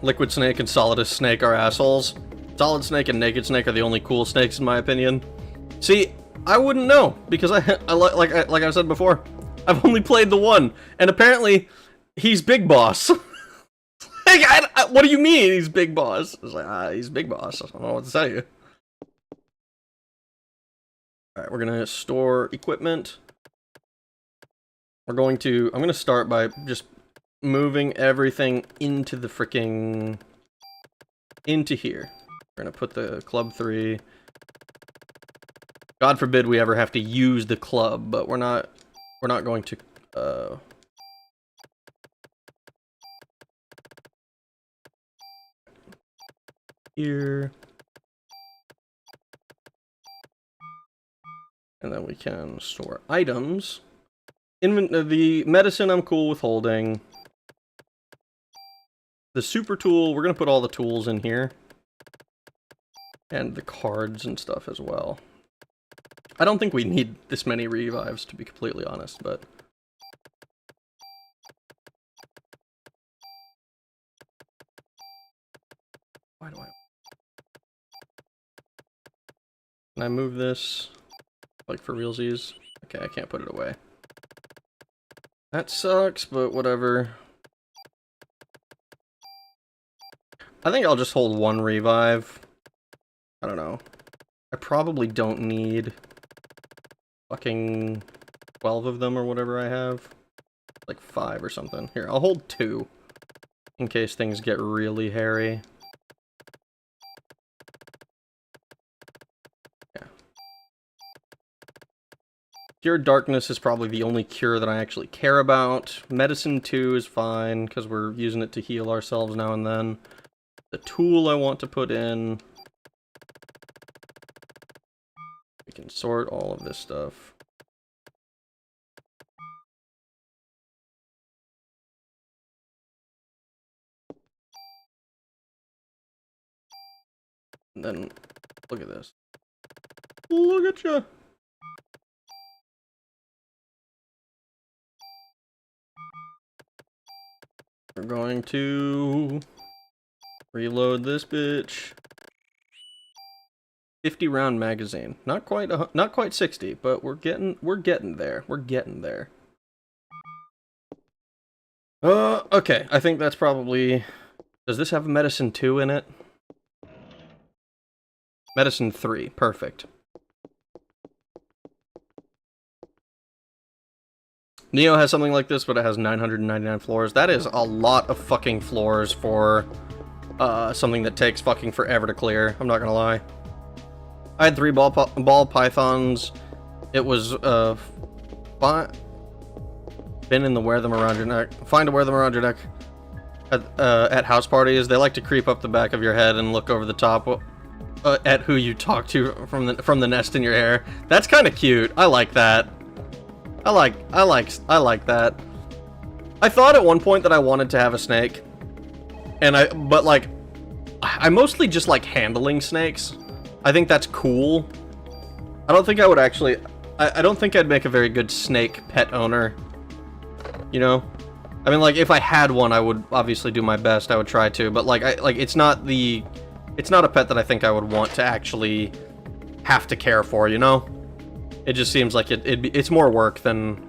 Liquid Snake and Solidus Snake are assholes. Solid Snake and Naked Snake are the only cool snakes in my opinion. See, I wouldn't know because like I said before, I've only played the one, and apparently he's Big Boss. Like, what do you mean he's Big Boss? I was like, he's Big Boss. I don't know what to tell you. All right, we're gonna store equipment. I'm gonna start by just moving everything into the freaking into here. We're gonna put the club 3. God forbid we ever have to use the club, but we're not going to here. And then we can store items. The medicine I'm cool with holding. The super tool, we're going to put all the tools in here. And the cards and stuff as well. I don't think we need this many revives, to be completely honest, but... Why do I... Can I move this? Like, for realsies? Okay, I can't put it away. That sucks, but whatever. I think I'll just hold 1 revive. I don't know. I probably don't need fucking 12 of them or whatever I have. Like 5 or something. Here, I'll hold 2. In case things get really hairy. Yeah. Cure Darkness is probably the only cure that I actually care about. Medicine 2 is fine, because we're using it to heal ourselves now and then. The tool I want to put in. We can sort all of this stuff. And then, look at this. Look at ya! We're going to reload this bitch. 50 round magazine. Not quite 60, but we're getting there. We're getting there. Okay. I think that's probably... Does this have medicine 2 in it? Medicine 3. Perfect. Neo has something like this, but it has 999 floors. That is a lot of fucking floors for something that takes fucking forever to clear. I'm not gonna lie. I had 3 ball pythons. It was been in the wear them around your neck. Find to wear them around your neck at house parties. They like to creep up the back of your head and look over the top at who you talk to from the nest in your hair. That's kind of cute. I like that. I like that. I thought at one point that I wanted to have a snake, but like, I mostly just like handling snakes. I think that's cool. I don't think I would actually, I don't think I'd make a very good snake pet owner, you know? I mean, like, if I had one, I would obviously do my best, I would try to, but like, it's not a pet that I think I would want to actually have to care for, you know? It just seems like it's more work than,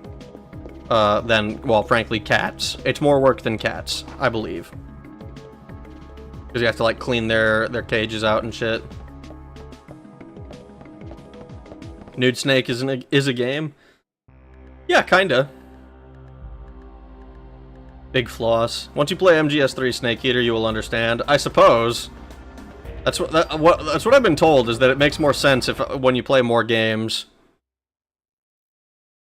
well, frankly, cats. It's more work than cats, I believe. Because you have to, like, clean their cages out and shit. Nude Snake is a game? Yeah, kinda. Big floss. Once you play MGS3 Snake Eater, you will understand. I suppose. That's what I've been told, is that it makes more sense when you play more games.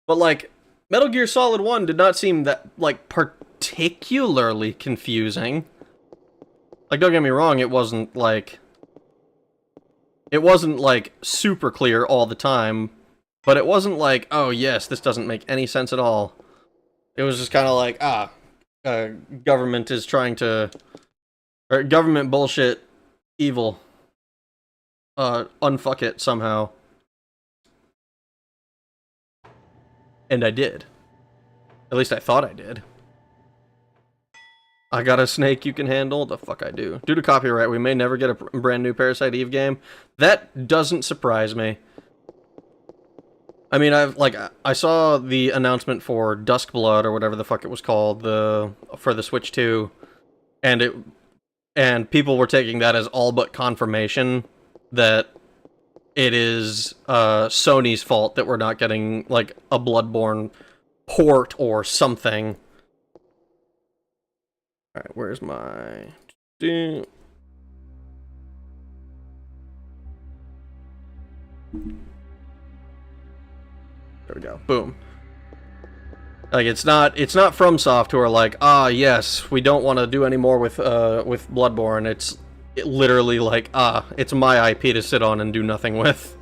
But, like, Metal Gear Solid 1 did not seem that, like, particularly confusing. Like, don't get me wrong, it wasn't, like, super clear all the time, but it wasn't like, oh, yes, this doesn't make any sense at all. It was just kind of like, government is trying to, or government bullshit, evil, unfuck it somehow. And I did. At least I thought I did. I got a snake you can handle? The fuck I do. Due to copyright, we may never get a brand new Parasite Eve game. That doesn't surprise me. I mean, I saw the announcement for Duskblood, or whatever the fuck it was called, for the Switch 2, and people were taking that as all but confirmation that it is Sony's fault that we're not getting, like, a Bloodborne port or something. Alright, where's my... There we go. Boom. Like, it's not FromSoft who are like, yes, we don't want to do any more with Bloodborne. It's literally like, it's my IP to sit on and do nothing with.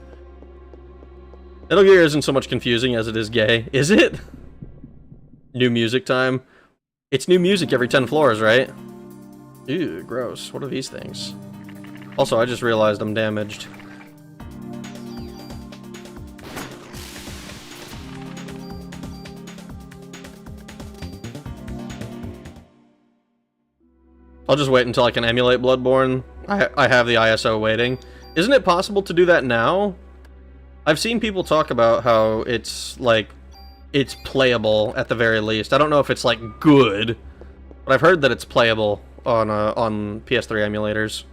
Metal Gear isn't so much confusing as it is gay. Is it? New music time. It's new music every 10 floors, right? Ew, gross. What are these things? Also, I just realized I'm damaged. I'll just wait until I can emulate Bloodborne. I have the ISO waiting. Isn't it possible to do that now? I've seen people talk about how it's, like, it's playable, at the very least. I don't know if it's, like, good, but I've heard that it's playable on PS3 emulators.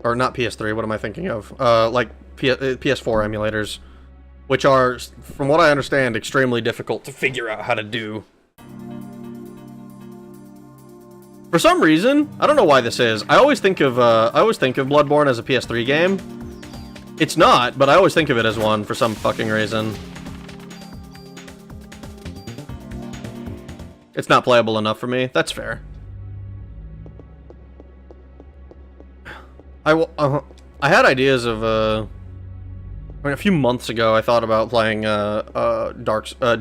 Or not PS3, what am I thinking of? Like, PS4 emulators, which are, from what I understand, extremely difficult to figure out how to do. For some reason, I don't know why this is, I always think of Bloodborne as a PS3 game. It's not, but I always think of it as one for some fucking reason. It's not playable enough for me. That's fair. I had ideas of, I mean, a few months ago, I thought about playing,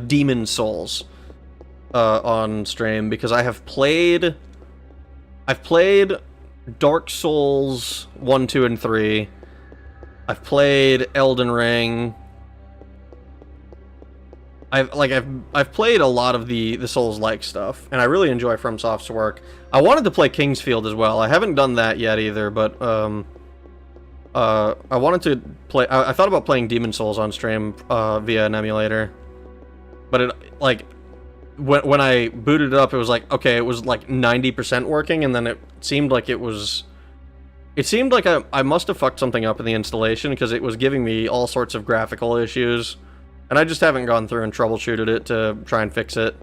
Demon Souls, on stream, because I've played Dark Souls 1, 2, and 3. I've played Elden Ring. I've played a lot of the Souls-like stuff, and I really enjoy FromSoft's work. I wanted to play Kingsfield as well. I haven't done that yet either, but I wanted to play. I thought about playing Demon Souls on stream via an emulator, but it, like, when I booted it up, it was like, okay, it was like 90% working, and then it seemed like it was. It seemed like I must have fucked something up in the installation, because it was giving me all sorts of graphical issues, and I just haven't gone through and troubleshooted it to try and fix it.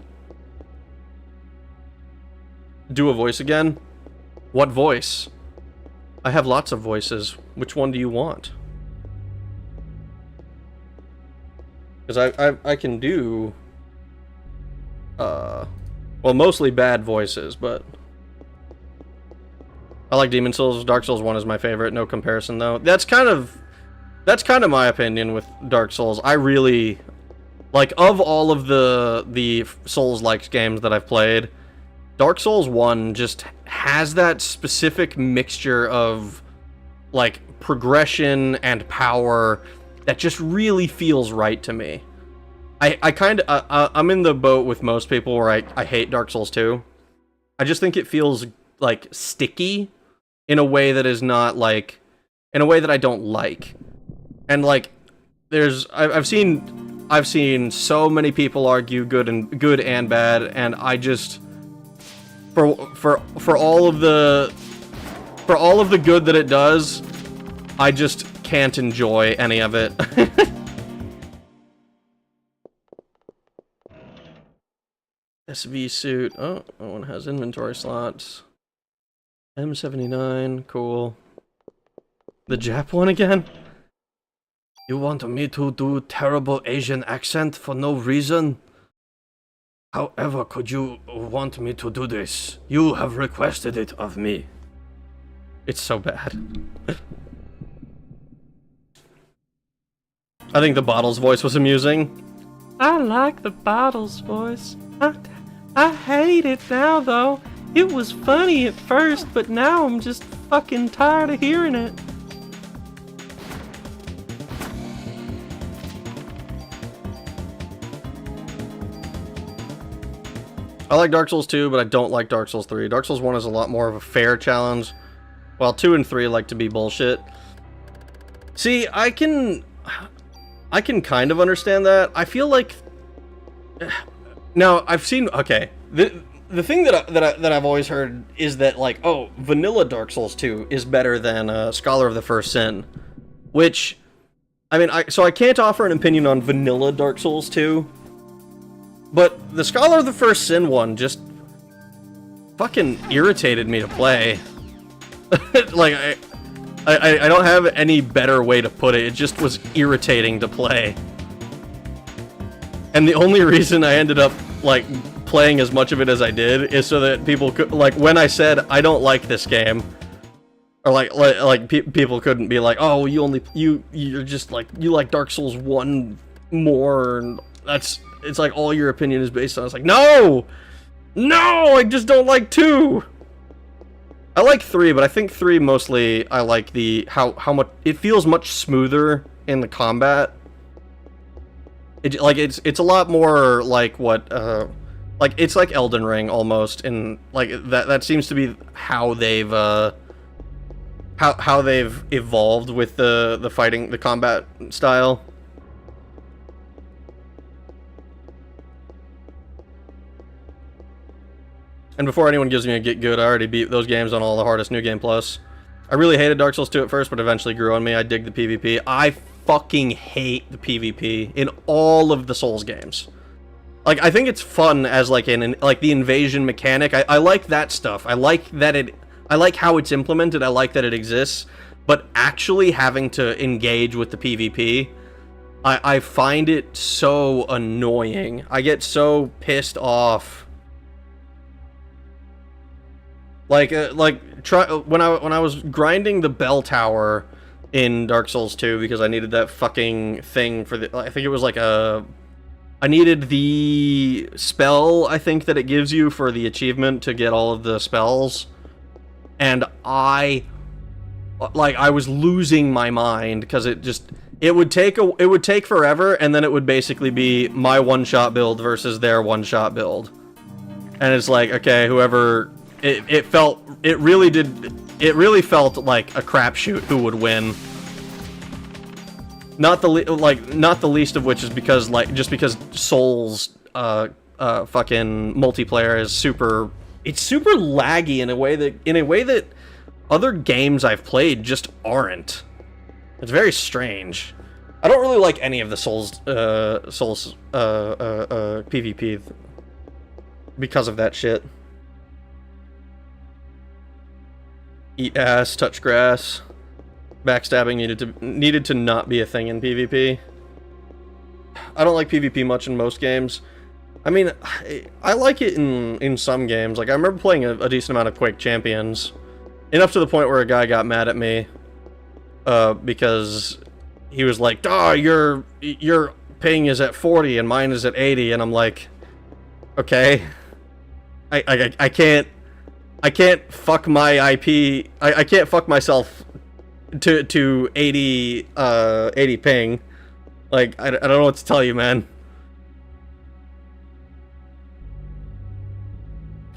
Do a voice again? What voice? I have lots of voices. Which one do you want? Because I can do... well, mostly bad voices, but... I like Demon Souls. Dark Souls 1 is my favorite, no comparison, though. That's kind of... That's kind of my opinion with Dark Souls. I really like, of all of the Souls-like games that I've played, Dark Souls 1 just has that specific mixture of like progression and power that just really feels right to me. I'm in the boat with most people where I hate Dark Souls 2. I just think it feels like sticky in a way that is not like, in a way that I don't like. And like, I've seen so many people argue good and bad, and I just, for all of the good that it does, I just can't enjoy any of it. SV suit. Oh, that one has inventory slots. M79, cool. The Jap one again? You want me to do terrible Asian accent for no reason? However could you want me to do this? You have requested it of me. It's so bad. I think the Bottles voice was amusing. I like the Bottles voice. I hate it now, though. It was funny at first, but now I'm just fucking tired of hearing it. I like Dark Souls 2, but I don't like Dark Souls 3. Dark Souls 1 is a lot more of a fair challenge, while 2 and 3 like to be bullshit. See, I can kind of understand that. I feel like... Now, I've seen... Okay, the thing that I've always heard is that, like, oh, vanilla Dark Souls 2 is better than Scholar of the First Sin. Which, I mean, so I can't offer an opinion on vanilla Dark Souls 2, but the Scholar of the First Sin one just fucking irritated me to play. Like, I don't have any better way to put it. It just was irritating to play. And the only reason I ended up, like, playing as much of it as I did is so that people could, like, when I said, I don't like this game, or people couldn't be like, oh, you're just, like, you like Dark Souls 1 more, and it's like all your opinion is based on. It's like, no! No! I just don't like 2! I like 3, but I think 3 mostly, I like the, how much, it feels much smoother in the combat. It's a lot more like what, like, it's like Elden Ring almost, and like that seems to be how they've how they've evolved with the fighting, the combat style. And before anyone gives me a get good, I already beat those games on all the hardest New Game Plus. I really hated Dark Souls 2 at first, but eventually grew on me. I dig the PvP. I fucking hate the PvP in all of the Souls games. Like, I think it's fun as, like, like, the invasion mechanic. I like that stuff. I like how it's implemented. I like that it exists. But actually having to engage with the PvP, I find it so annoying. I get so pissed off. Like, when I was grinding the bell tower in Dark Souls 2 because I needed that fucking thing for the, I think it was like I needed the spell, I think, that it gives you for the achievement to get all of the spells, and I was losing my mind because it would take forever, and then it would basically be my one-shot build versus their one-shot build, and it's like, okay, whoever. It really felt like a crapshoot who would win. Not the least of which is because, like, just because Souls fucking multiplayer is super laggy in a way that other games I've played just aren't. It's very strange. I don't really like any of the Souls PvP because of that shit. Eat ass, touch grass. Backstabbing needed to not be a thing in PvP. I don't like PvP much in most games. I mean, I like it in some games. Like, I remember playing a decent amount of Quake Champions. Enough to the point where a guy got mad at me. Because he was like, "Oh, your ping is at 40 and mine is at 80," and I'm like, "Okay, I can't fuck my IP. I can't fuck myself to 80 ping. Like, I don't know what to tell you, man."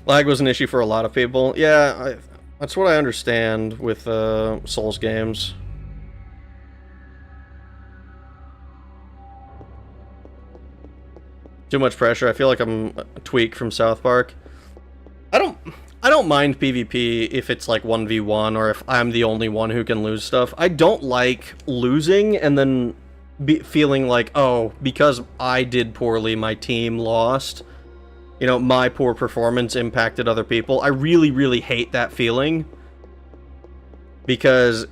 Lag was an issue for a lot of people. Yeah, that's what I understand with Souls games. Too much pressure. I feel like I'm a Tweak from South Park. I don't mind PvP if it's like 1v1 or if I'm the only one who can lose stuff. I don't like losing and then feeling like, oh, because I did poorly, my team lost. You know, my poor performance impacted other people. I really, really hate that feeling. Because,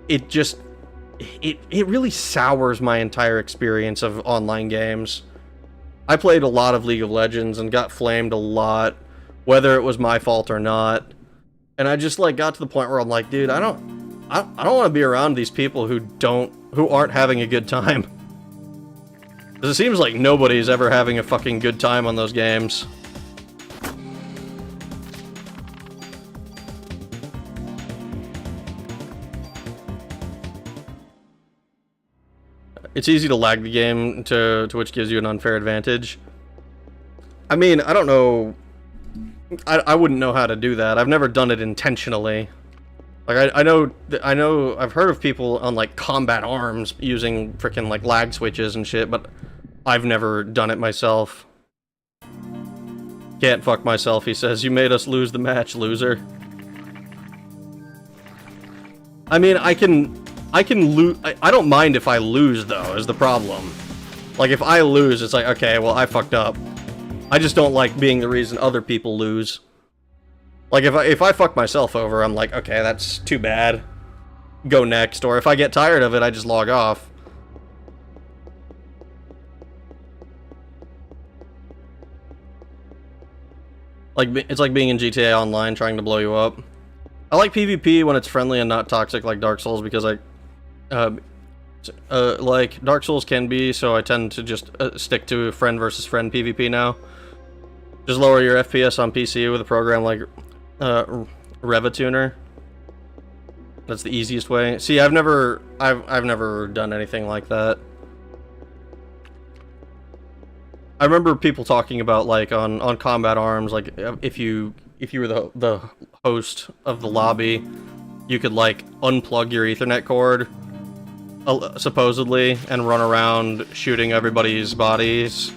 it just... It really sours my entire experience of online games. I played a lot of League of Legends and got flamed a lot, whether it was my fault or not. And I just, like, got to the point where I'm like, dude, I don't want to be around these people who aren't having a good time. Because it seems like nobody's ever having a fucking good time on those games. It's easy to lag the game to which gives you an unfair advantage. I mean, I don't know. I wouldn't know how to do that. I've never done it intentionally. Like, I know I've heard of people on, like, combat arms using frickin', like, lag switches and shit, but I've never done it myself. Can't fuck myself, he says. You made us lose the match, loser. I mean, I can lose. I don't mind if I lose, though, is the problem. Like, if I lose, it's like, okay, well, I fucked up. I just don't like being the reason other people lose. Like, if I fuck myself over, I'm like, okay, that's too bad. Go next. Or if I get tired of it, I just log off. Like, it's like being in GTA Online trying to blow you up. I like PvP when it's friendly and not toxic like Dark Souls because like Dark Souls can be, so I tend to just stick to friend versus friend PvP now. Just lower your FPS on PC with a program like Revatuner. That's the easiest way. See, I've never done anything like that. I remember people talking about, like, on Combat Arms, like, if you were the host of the lobby, you could, like, unplug your Ethernet cord, supposedly, and run around shooting everybody's bodies.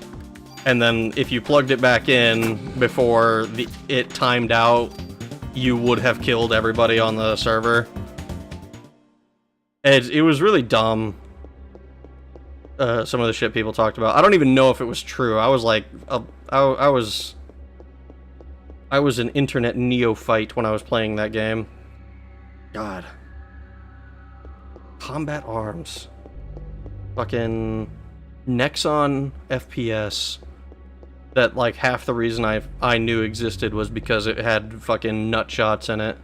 And then if you plugged it back in before it timed out, you would have killed everybody on the server. It was really dumb. Some of the shit people talked about. I don't even know if it was true. I was like, I was an internet neophyte when I was playing that game. God. Combat Arms. Fucking Nexon FPS. That, like, half the reason I knew existed was because it had fucking nut shots in it.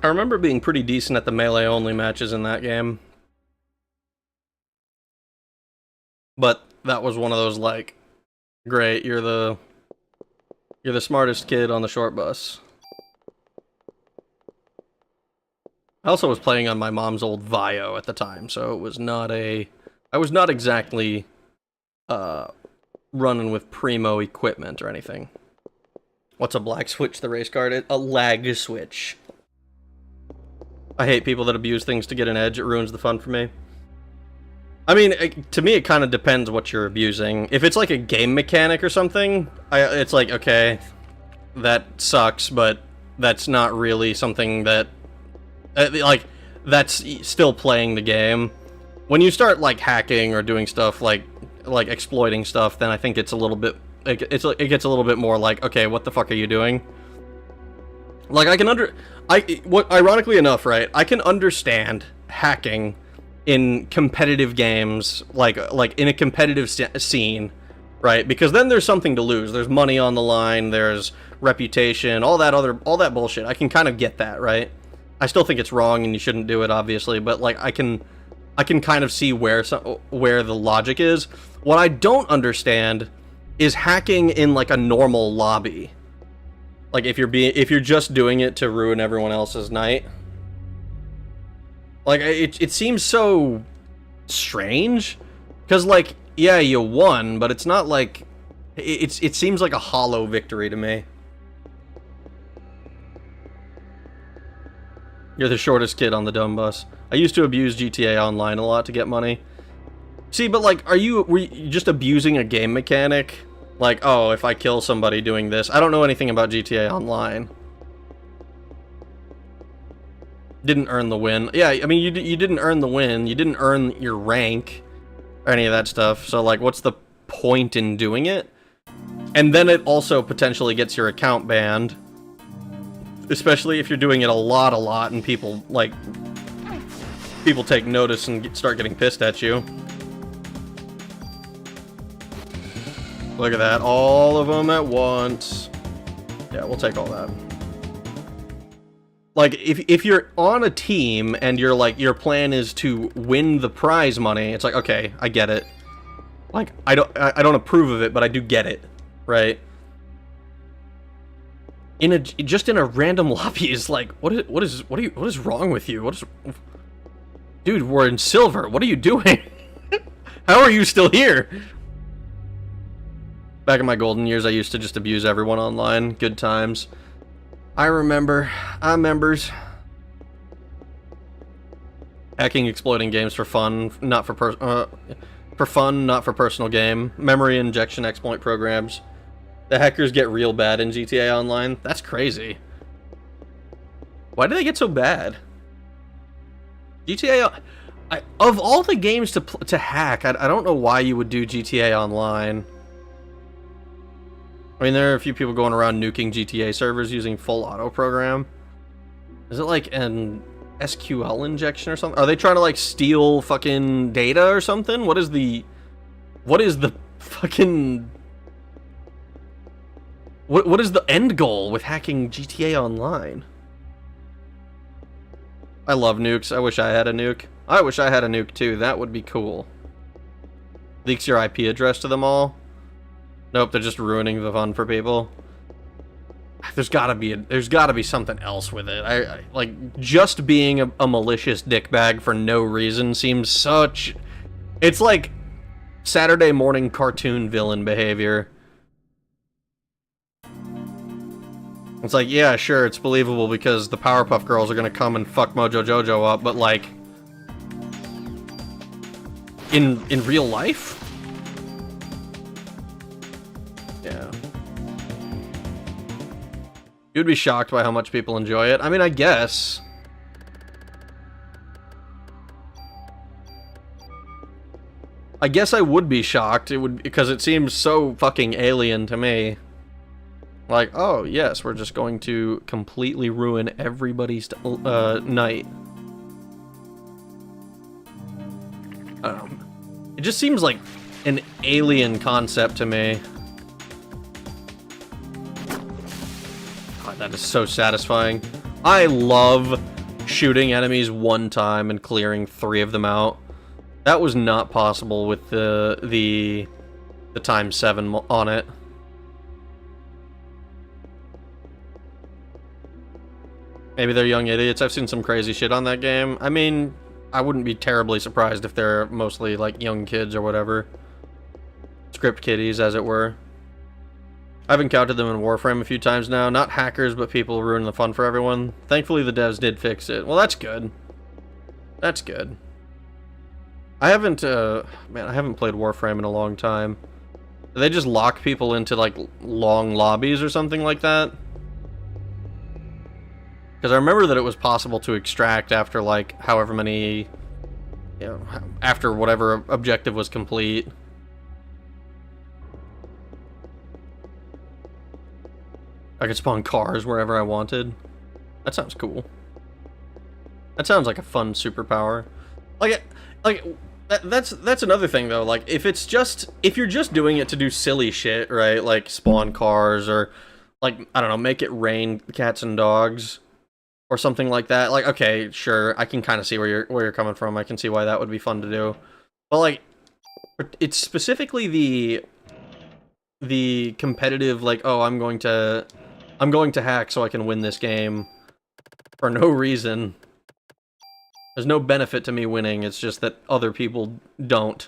I remember being pretty decent at the melee-only matches in that game. But that was one of those, like, great, you're the smartest kid on the short bus. I also was playing on my mom's old Vio at the time, so it was not I was not exactly running with primo equipment or anything. What's a black switch the race card? A lag switch. I hate people that abuse things to get an edge. It ruins the fun for me. I mean, to me, it kind of depends what you're abusing. If it's like a game mechanic or something, it's like, okay, that sucks, but that's not really something that... like, that's still playing the game. When you start, like, hacking or doing stuff like exploiting stuff, then I think it's a little bit... It gets a little bit more like, okay, what the fuck are you doing? Like, ironically enough, right, I can understand hacking in competitive games, like in a competitive scene, right? Because then there's something to lose. There's money on the line, there's reputation, all that bullshit. I can kind of get that, right? I still think it's wrong and you shouldn't do it, obviously, but like I can kind of see where the logic is. What I don't understand is hacking in like a normal lobby. Like if you're just doing it to ruin everyone else's night. Like it seems so strange, because like, yeah, you won, but it's not like it seems like a hollow victory to me. You're the shortest kid on the dumb bus. I used to abuse GTA Online a lot to get money. See, but like, were you just abusing a game mechanic? Like, oh, if I kill somebody doing this. I don't know anything about GTA Online. Didn't earn the win. Yeah, I mean, you didn't earn the win. You didn't earn your rank or any of that stuff. So like, what's the point in doing it? And then it also potentially gets your account banned. Especially if you're doing it a lot, and people take notice and start getting pissed at you. Look at that, all of them at once. Yeah, we'll take all that. Like, if you're on a team and you're like, your plan is to win the prize money, it's like, okay, I get it. Like, I don't approve of it, but I do get it, right? Just in a random lobby is like, what is wrong with you? Dude, we're in silver. What are you doing? How are you still here? Back in my golden years, I used to just abuse everyone online. Good times. I remember. I'm members. Hacking, exploiting games for fun, not for fun, not for personal game. Memory injection exploit programs. The hackers get real bad in GTA Online. That's crazy. Why do they get so bad? GTA... of all the games to hack, I don't know why you would do GTA Online. I mean, there are a few people going around nuking GTA servers using full auto program. Is it like an SQL injection or something? Are they trying to like steal fucking data or something? What is the fucking... What is the end goal with hacking GTA Online? I love nukes. I wish I had a nuke. I wish I had a nuke too. That would be cool. Leaks your IP address to them all? Nope, they're just ruining the fun for people. There's gotta be something else with it. I like, just being a malicious dickbag for no reason seems such... It's like Saturday morning cartoon villain behavior. It's like, yeah, sure, it's believable because the Powerpuff Girls are gonna come and fuck Mojo Jojo up, but like... In real life? Yeah. You'd be shocked by how much people enjoy it. I mean, I guess. I guess I would be shocked. It would, because it seems so fucking alien to me. Like, oh, yes, we're just going to completely ruin everybody's night. It just seems like an alien concept to me. God, that is so satisfying. I love shooting enemies one time and clearing 3 of them out. That was not possible with the times 7 on it. Maybe they're young idiots. I've seen some crazy shit on that game. I mean, I wouldn't be terribly surprised if they're mostly like young kids or whatever. Script kiddies, as it were. I've encountered them in Warframe a few times now. Not hackers, but people ruining the fun for everyone. Thankfully, the devs did fix it. Well, that's good. That's good. I haven't, man, I haven't played Warframe in a long time. Do they just lock people into, like, long lobbies or something like that? Because I remember that it was possible to extract after, like, however many, you know, after whatever objective was complete. I could spawn cars wherever I wanted. That sounds cool. That sounds like a fun superpower. Like Like, that's another thing though. Like, if you're just doing it to do silly shit, right? Like spawn cars or like, I don't know, make it rain cats and dogs or something like that. Like, okay, sure, I can kind of see where you're coming from. I can see why that would be fun to do. But like, it's specifically the competitive, like, oh, I'm going to hack so I can win this game for no reason. There's no benefit to me winning, it's just that other people don't.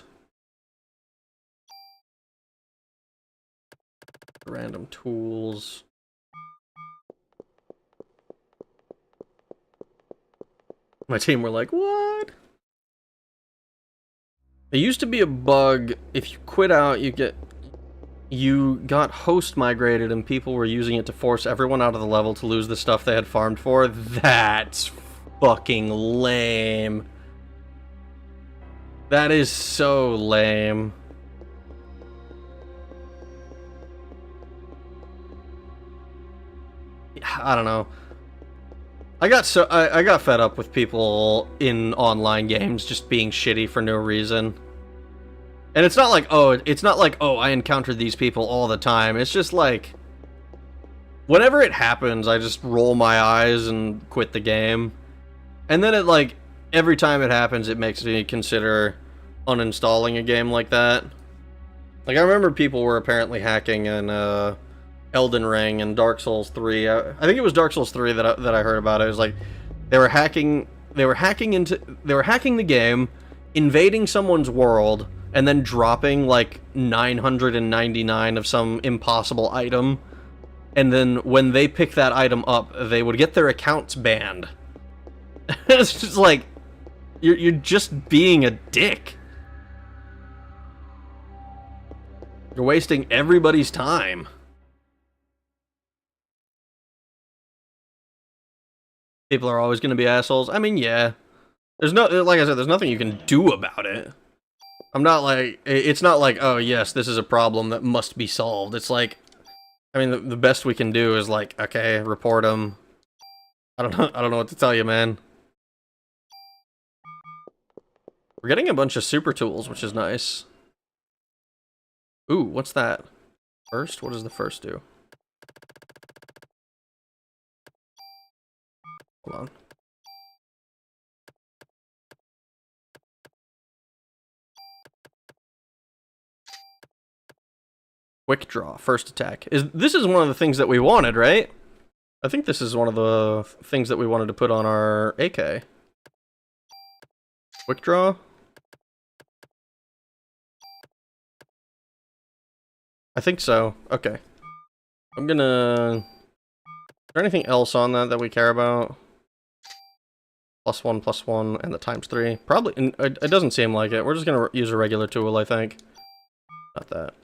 Random tools. My team were like, what? There used to be a bug, if you quit out, you got host migrated and people were using it to force everyone out of the level to lose the stuff they had farmed for. That's fucking lame. That is so lame. I don't know. I got fed up with people in online games just being shitty for no reason. And it's not like, oh, I encountered these people all the time. It's just like, whenever it happens, I just roll my eyes and quit the game. And then every time it happens, it makes me consider uninstalling a game like that. Like, I remember people were apparently hacking in Elden Ring and Dark Souls 3. I think it was Dark Souls 3 that I heard about. It was like they were hacking the game, invading someone's world, and then dropping like 999 of some impossible item. And then when they pick that item up, they would get their accounts banned. It's just like, you're just being a dick. You're wasting everybody's time. People are always going to be assholes. I mean, yeah. Like I said, there's nothing you can do about it. It's not like, oh yes, this is a problem that must be solved. It's like, I mean, the best we can do is like, okay, report them. I don't know what to tell you, man. We're getting a bunch of super tools, which is nice. Ooh, what's that? First? What does the first do? Hold on. Quick draw, first attack. This is one of the things that we wanted, right? I think this is one of the things that we wanted to put on our AK. Quick draw. I think so. Okay. I'm gonna... Is there anything else on that we care about? +1/+1 and the ×3. Probably. It doesn't seem like it. We're just gonna use a regular tool, I think. Not that.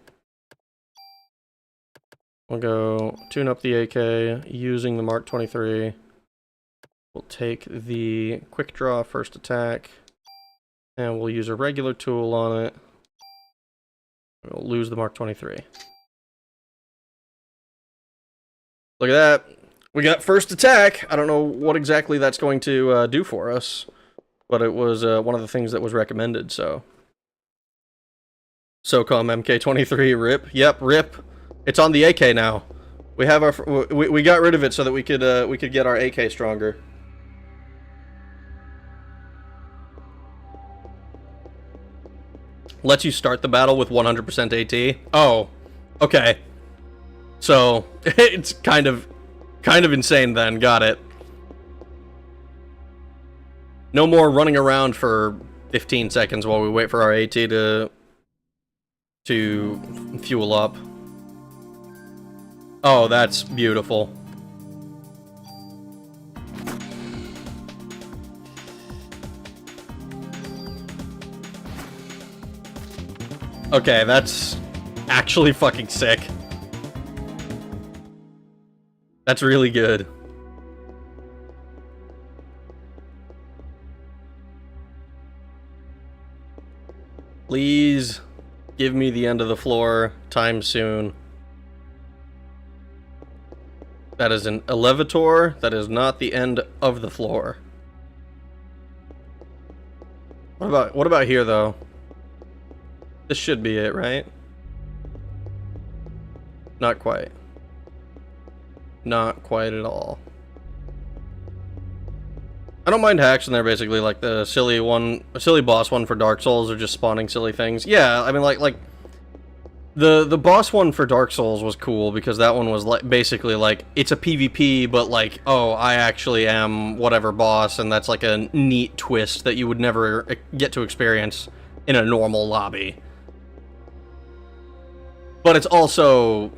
We'll go tune up the AK using the Mark 23. We'll take the quick draw first attack, and we'll use a regular tool on it. We'll lose the Mark 23. Look at that. We got first attack. I don't know what exactly that's going to do for us, but it was one of the things that was recommended, so. SOCOM MK23, rip. Yep, rip. It's on the AK now. We have we got rid of it so that we could get our AK stronger. Lets you start the battle with 100% AT. Oh, okay. So it's kind of insane then. Got it. No more running around for 15 seconds while we wait for our AT to fuel up. Oh, that's beautiful. Okay, that's actually fucking sick. That's really good. Please give me the end of the floor time soon. That is an elevator. That is not the end of the floor. What about here though? This should be it, right? Not quite. Not quite at all. I don't mind hacks, and they're basically like the silly boss one for Dark Souls, or just spawning silly things. Yeah, I mean, like the boss one for Dark Souls was cool because that one was like basically like it's a PvP, but like, oh, I actually am whatever boss, and that's like a neat twist that you would never get to experience in a normal lobby. But it's also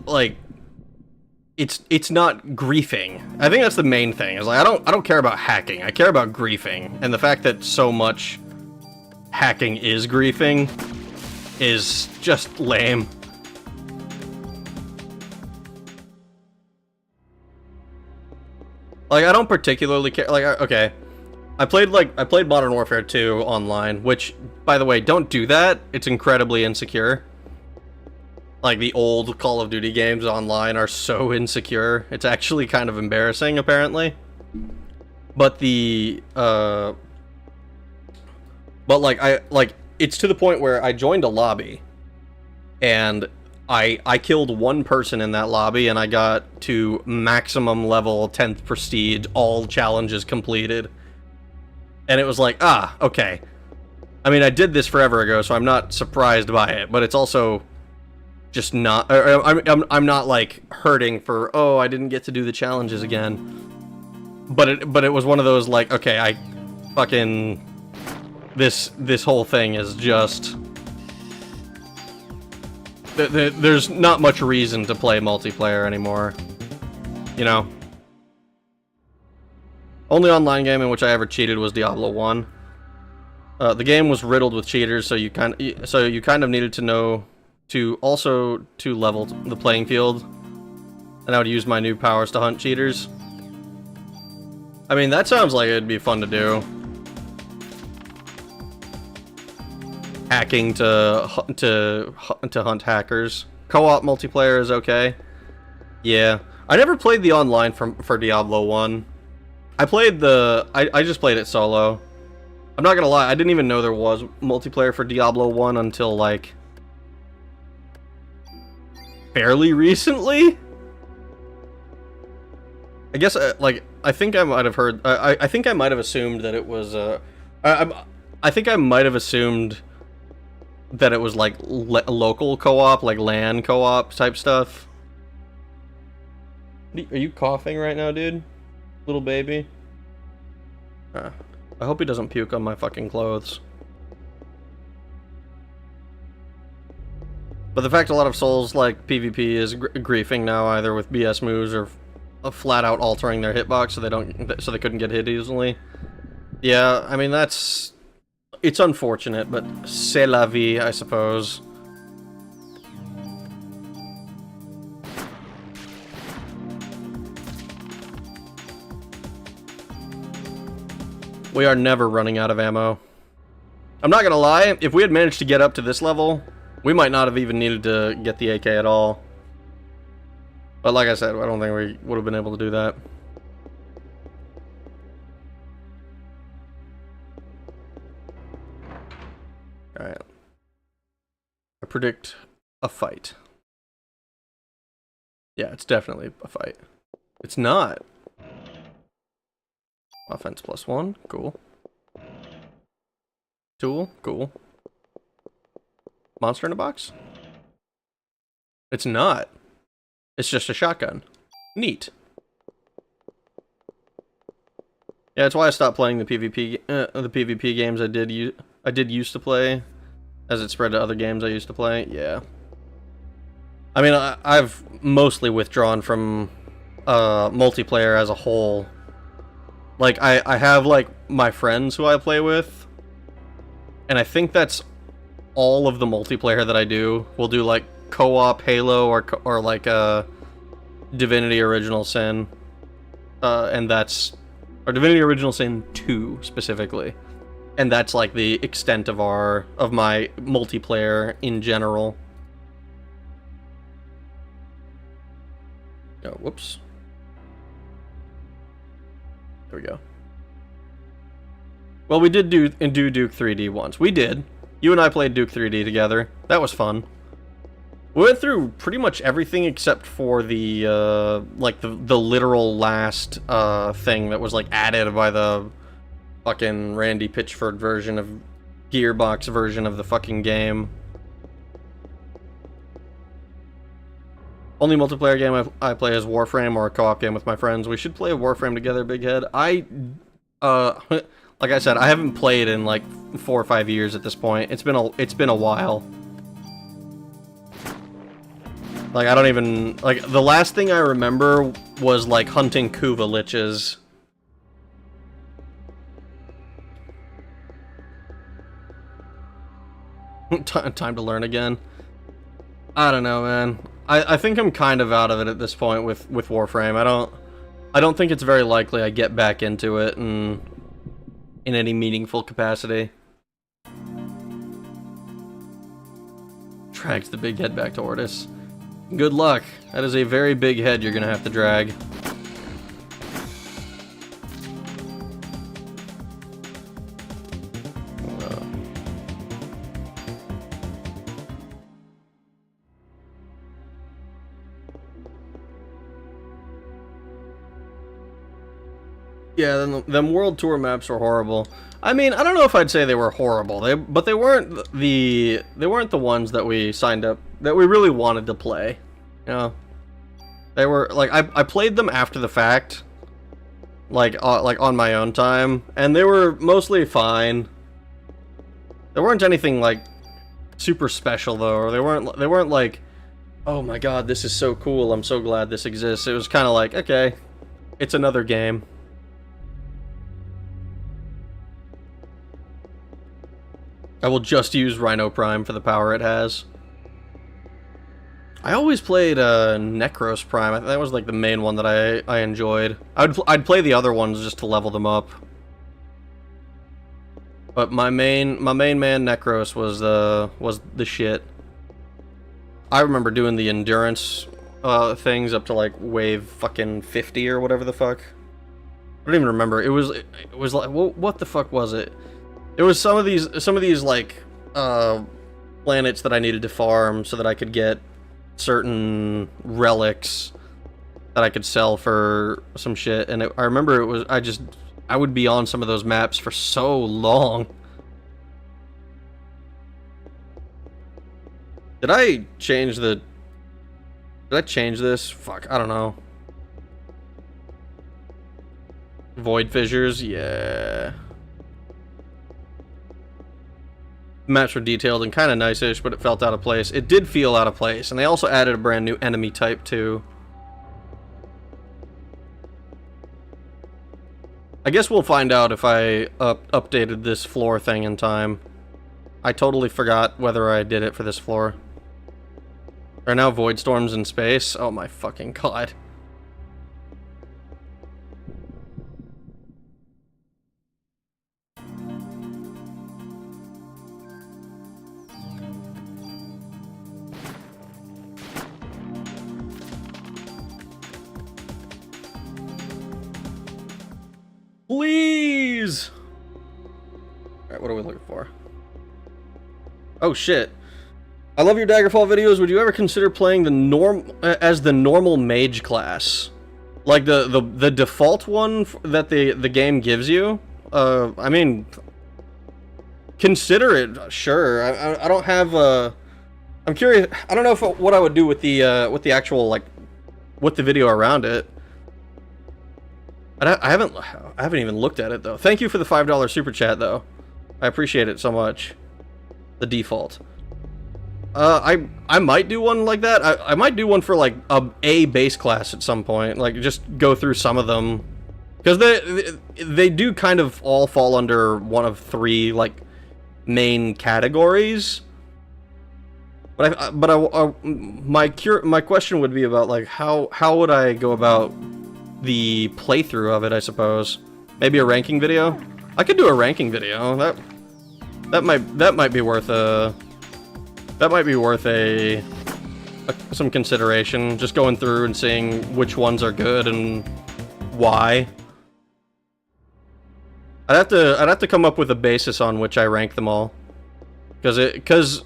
like it's not griefing. I think that's the main thing. Is like I don't care about hacking. I care about griefing, and the fact that so much hacking is griefing is just lame. Like I don't particularly care. Like okay, I played Modern Warfare 2 online, which by the way, don't do that. It's incredibly insecure. Like, the old Call of Duty games online are so insecure. It's actually kind of embarrassing, apparently. But but it's to the point where I joined a lobby, and I killed one person in that lobby, and I got to maximum level 10th prestige, all challenges completed. And it was like, ah, okay. I mean, I did this forever ago, so I'm not surprised by it, but it's also just not, I'm not like hurting for, oh, I didn't get to do the challenges again. But it was one of those like, okay, I fucking, this whole thing is just, there's not much reason to play multiplayer anymore, you know? Only online game in which I ever cheated was Diablo 1. The game was riddled with cheaters, so you kind of needed to know to level the playing field, and I would use my new powers to hunt cheaters. I mean, that sounds like it'd be fun to do. Hacking to hunt hackers. Co-op multiplayer is okay. Yeah, I never played the online for Diablo 1. I just played it solo. I'm not gonna lie, I didn't even know there was multiplayer for Diablo 1 until like fairly recently? I guess, like, I think I might have heard, I think I might have assumed that it was, I think I might have assumed that it was, like, local co-op, like LAN co-op type stuff. Are you coughing right now, dude? Little baby? I hope he doesn't puke on my fucking clothes. But the fact a lot of Souls like PvP is griefing now, either with BS moves or flat out altering their hitbox so they couldn't get hit easily. Yeah, I mean it's unfortunate, but c'est la vie, I suppose. We are never running out of ammo. I'm not gonna lie, if we had managed to get up to this level, we might not have even needed to get the AK at all. But like I said, I don't think we would have been able to do that. Alright. I predict a fight. Yeah, it's definitely a fight. It's not. Offense +1, cool. Tool, cool. Monster in a box? It's not. It's just a shotgun. Neat. Yeah, that's why I stopped playing the PvP games I did used to play, as it spread to other games I used to play. Yeah. I mean, I've mostly withdrawn from multiplayer as a whole. Like, I have, like, my friends who I play with, and I think that's all of the multiplayer that I do. We'll do, like, co-op Halo or like, Divinity Original Sin. And that's... Or Divinity Original Sin 2, specifically. And that's, like, the extent of my multiplayer in general. Oh, whoops. There we go. Well, we did do Duke 3D once. We did. You and I played Duke 3D together. That was fun. We went through pretty much everything except for the, like, the literal last, thing that was, like, added by the fucking Randy Pitchford version of... Gearbox version of the fucking game. Only multiplayer game I play is Warframe or a co-op game with my friends. We should play a Warframe together, Big Head. Like I said, I haven't played in like 4 or 5 years at this point. It's been a while. Like, I don't even... Like, the last thing I remember was, like, hunting Kuva liches. Time to learn again. I don't know, man. I think I'm kind of out of it at this point with Warframe. I don't think it's very likely I get back into it in any meaningful capacity. Drags the big head back to Ortis. Good luck. That is a very big head you're gonna have to drag. Yeah, them World Tour maps were horrible. I mean, I don't know if I'd say they were horrible. But they weren't the ones that we signed up that we really wanted to play. You know, they were like I played them after the fact, like on my own time, and they were mostly fine. There weren't anything like super special though, or they weren't like, oh my god, this is so cool. I'm so glad this exists. It was kind of like, okay, it's another game. I will just use Rhino Prime for the power it has. I always played Necros Prime. I think that was like the main one that I enjoyed. I'd play the other ones just to level them up. But my main man Necros was the shit. I remember doing the endurance things up to like wave fucking 50 or whatever the fuck. I don't even remember. It was like what the fuck was it? It was some of these like planets that I needed to farm so that I could get certain relics that I could sell for some shit, and I remember it was I would be on some of those maps for so long. Did I change this? Fuck, I don't know. Void fissures, yeah. Maps were detailed and kind of nice-ish, but it felt out of place. It did feel out of place, and they also added a brand new enemy type, too. I guess we'll find out if I updated this floor thing in time. I totally forgot whether I did it for this floor. There are now void storms in space. Oh my fucking god. Please! Alright, what are we looking for? Oh shit. I love your Daggerfall videos. Would you ever consider playing the as the normal mage class? Like the default one that the game gives you? I mean, consider it, sure. I don't have I'm curious. I don't know what I would do with the actual, like, with the video around it. I haven't even looked at it though. Thank you for the $5 super chat though. I appreciate it so much. The default. I might do one like that. I might do one for like a base class at some point. Like just go through some of them, because they do kind of all fall under one of 3 like main categories. But my question would be about like how would I go about the playthrough of it, I suppose. Maybe a ranking video? I could do a ranking video. That might be worth some consideration. Just going through and seeing which ones are good and why. I'd have to come up with a basis on which I rank them all, because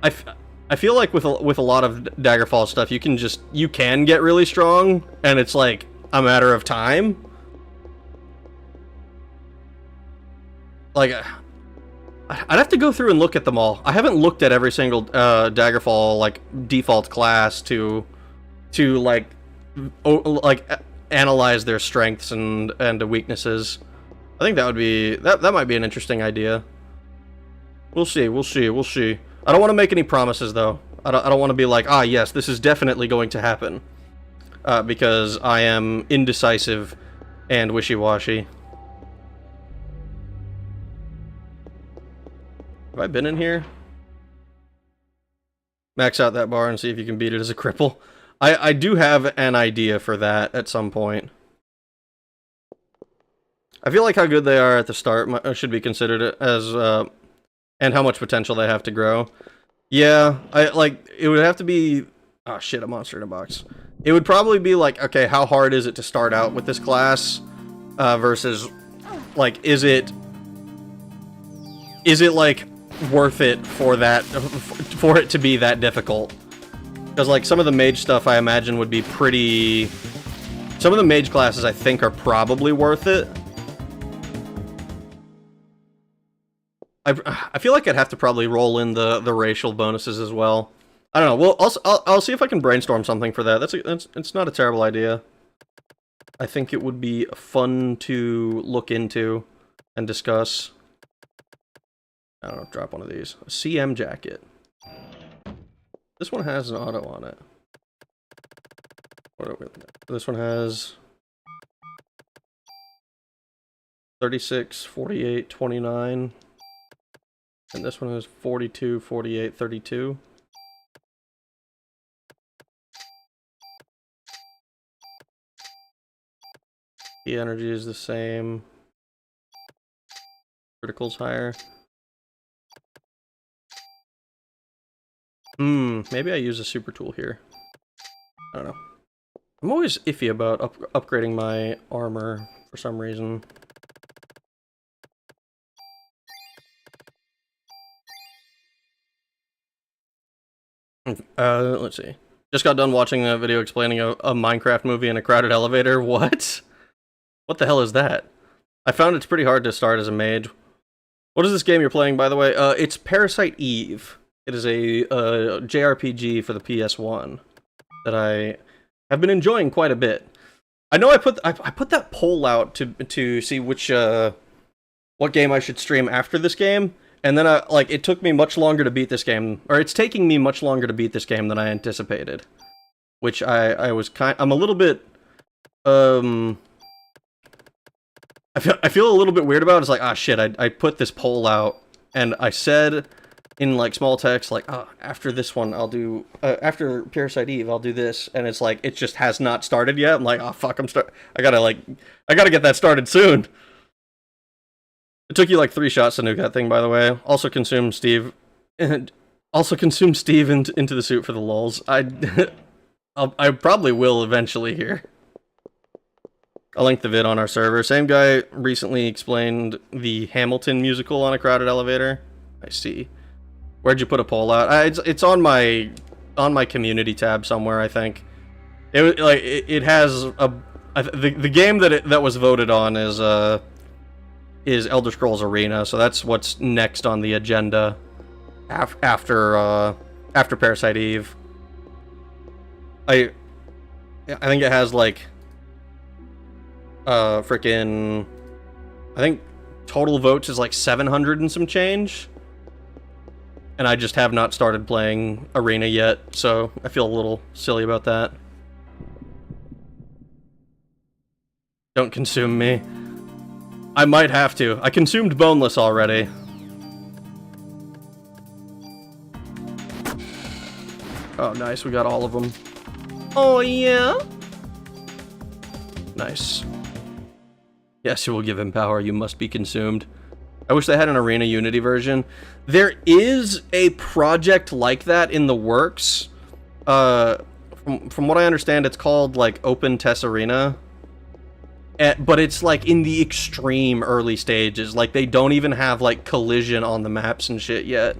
I feel like with a lot of Daggerfall stuff, you can get really strong, and it's like a matter of time. Like, I'd have to go through and look at them all. I haven't looked at every single Daggerfall like default class to like analyze their strengths and weaknesses. I think that might be an interesting idea. We'll see. I don't want to make any promises though. I don't want to be like, yes, this is definitely going to happen, because I am indecisive and wishy-washy. Have I been in here? Max out that bar and see if you can beat it as a cripple. I do have an idea for that at some point. I feel like how good they are at the start should be considered as, and how much potential they have to grow. Yeah, it would have to be... Oh shit, a monster in a box. It would probably be like, okay, how hard is it to start out with this class, versus, like, is it like worth it for it to be that difficult? Because like some of the mage stuff I imagine would be pretty... Some of the mage classes I think are probably worth it. I feel like I'd have to probably roll in the racial bonuses as well. I don't know. Well, I'll see if I can brainstorm something for that. It's not a terrible idea. I think it would be fun to look into and discuss. I don't know, drop one of these. A CM jacket. This one has an auto on it. This one has 36, 48, 29. And this one has 42, 48, 32. The energy is the same. Critical's higher. Maybe I use a super tool here. I don't know. I'm always iffy about upgrading my armor for some reason. Let's see. Just got done watching a video explaining a Minecraft movie in a crowded elevator. What? What the hell is that? I found it's pretty hard to start as a mage. What is this game you're playing, by the way? It's Parasite Eve. It is a JRPG for the PS1 that I have been enjoying quite a bit. I know I put that poll out to see which what game I should stream after this game. And then, it took me much longer to beat this game, or it's taking me much longer to beat this game than I anticipated. Which I'm a little bit, I feel a little bit weird about it. It's like, shit, I put this poll out, and I said in, like, small text, like, after this one, I'll do, after Parasite Eve, I'll do this, and it's like, it just has not started yet. I'm like, fuck, I gotta get that started soon. It took you like 3 shots to nuke that thing, by the way. Also consume Steve. Also consume Steve into the suit for the lulz. I probably will eventually here. I'll link the vid on our server. Same guy recently explained the Hamilton musical on a crowded elevator. I see. Where'd you put a poll out? It's on my community tab somewhere, I think. It has the game that was voted on is Elder Scrolls Arena, so that's what's next on the agenda after Parasite Eve. I think it has like frickin', I think total votes is like 700 and some change, and I just have not started playing Arena yet, so I feel a little silly about that. Don't consume me. I might have to. I consumed Boneless already. Oh, nice. We got all of them. Oh, yeah? Nice. Yes, you will give him power. You must be consumed. I wish they had an Arena Unity version. There is a project like that in the works. From what I understand, it's called, like, Open Tess Arena. But it's like in the extreme early stages. Like they don't even have like collision on the maps and shit yet.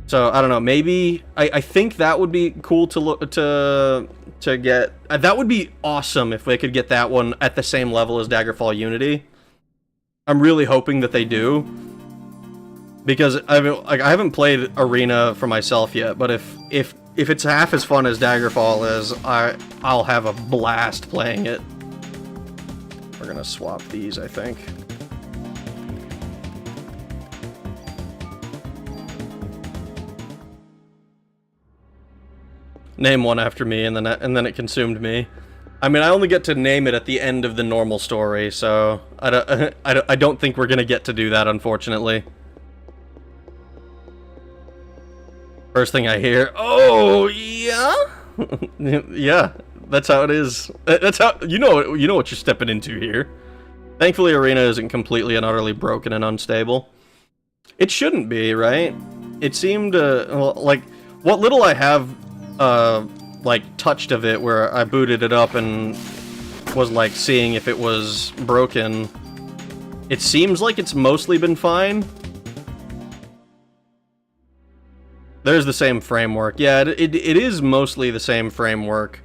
So I don't know. Maybe I think that would be cool to look to get. That would be awesome if they could get that one at the same level as Daggerfall Unity. I'm really hoping that they do, because I haven't played Arena for myself yet. But if it's half as fun as Daggerfall is, I'll have a blast playing it. We're gonna swap these, I think. Name one after me, and then it consumed me. I mean, I only get to name it at the end of the normal story, so I don't think we're gonna get to do that, unfortunately. First thing I hear, oh yeah, yeah, that's how it is. That's how you know what you're stepping into here. Thankfully, Arena isn't completely and utterly broken and unstable. It shouldn't be, right? It seemed well, like what little I have like touched of it, where I booted it up and was like seeing if it was broken. It seems like it's mostly been fine. There's the same framework. Yeah, it is mostly the same framework.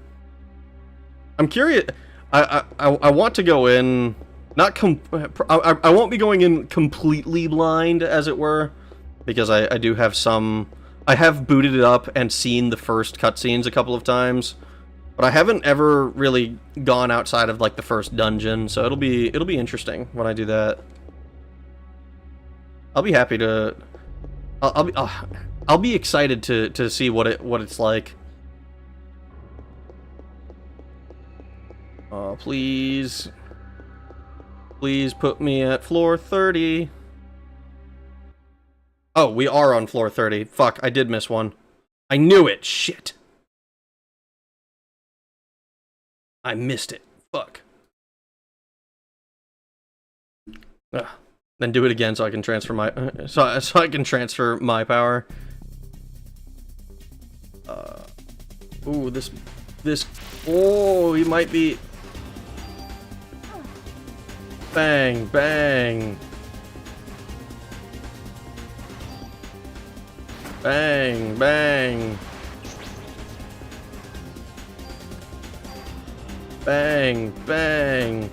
I'm curious. I want to go in. I won't be going in completely blind, as it were, because I do have some. I have booted it up and seen the first cutscenes a couple of times, but I haven't ever really gone outside of like the first dungeon. So it'll be interesting when I do that. I'll be happy to. I'll be excited to see what it's like. Oh, please put me at floor 30. Oh, we are on floor 30. Fuck, I did miss one. I knew it. Shit. I missed it. Fuck. Ugh. Then do it again so I can transfer my so I can transfer my power. Ooh, this oh, he might be. Bang, bang. Bang, bang. Bang, bang.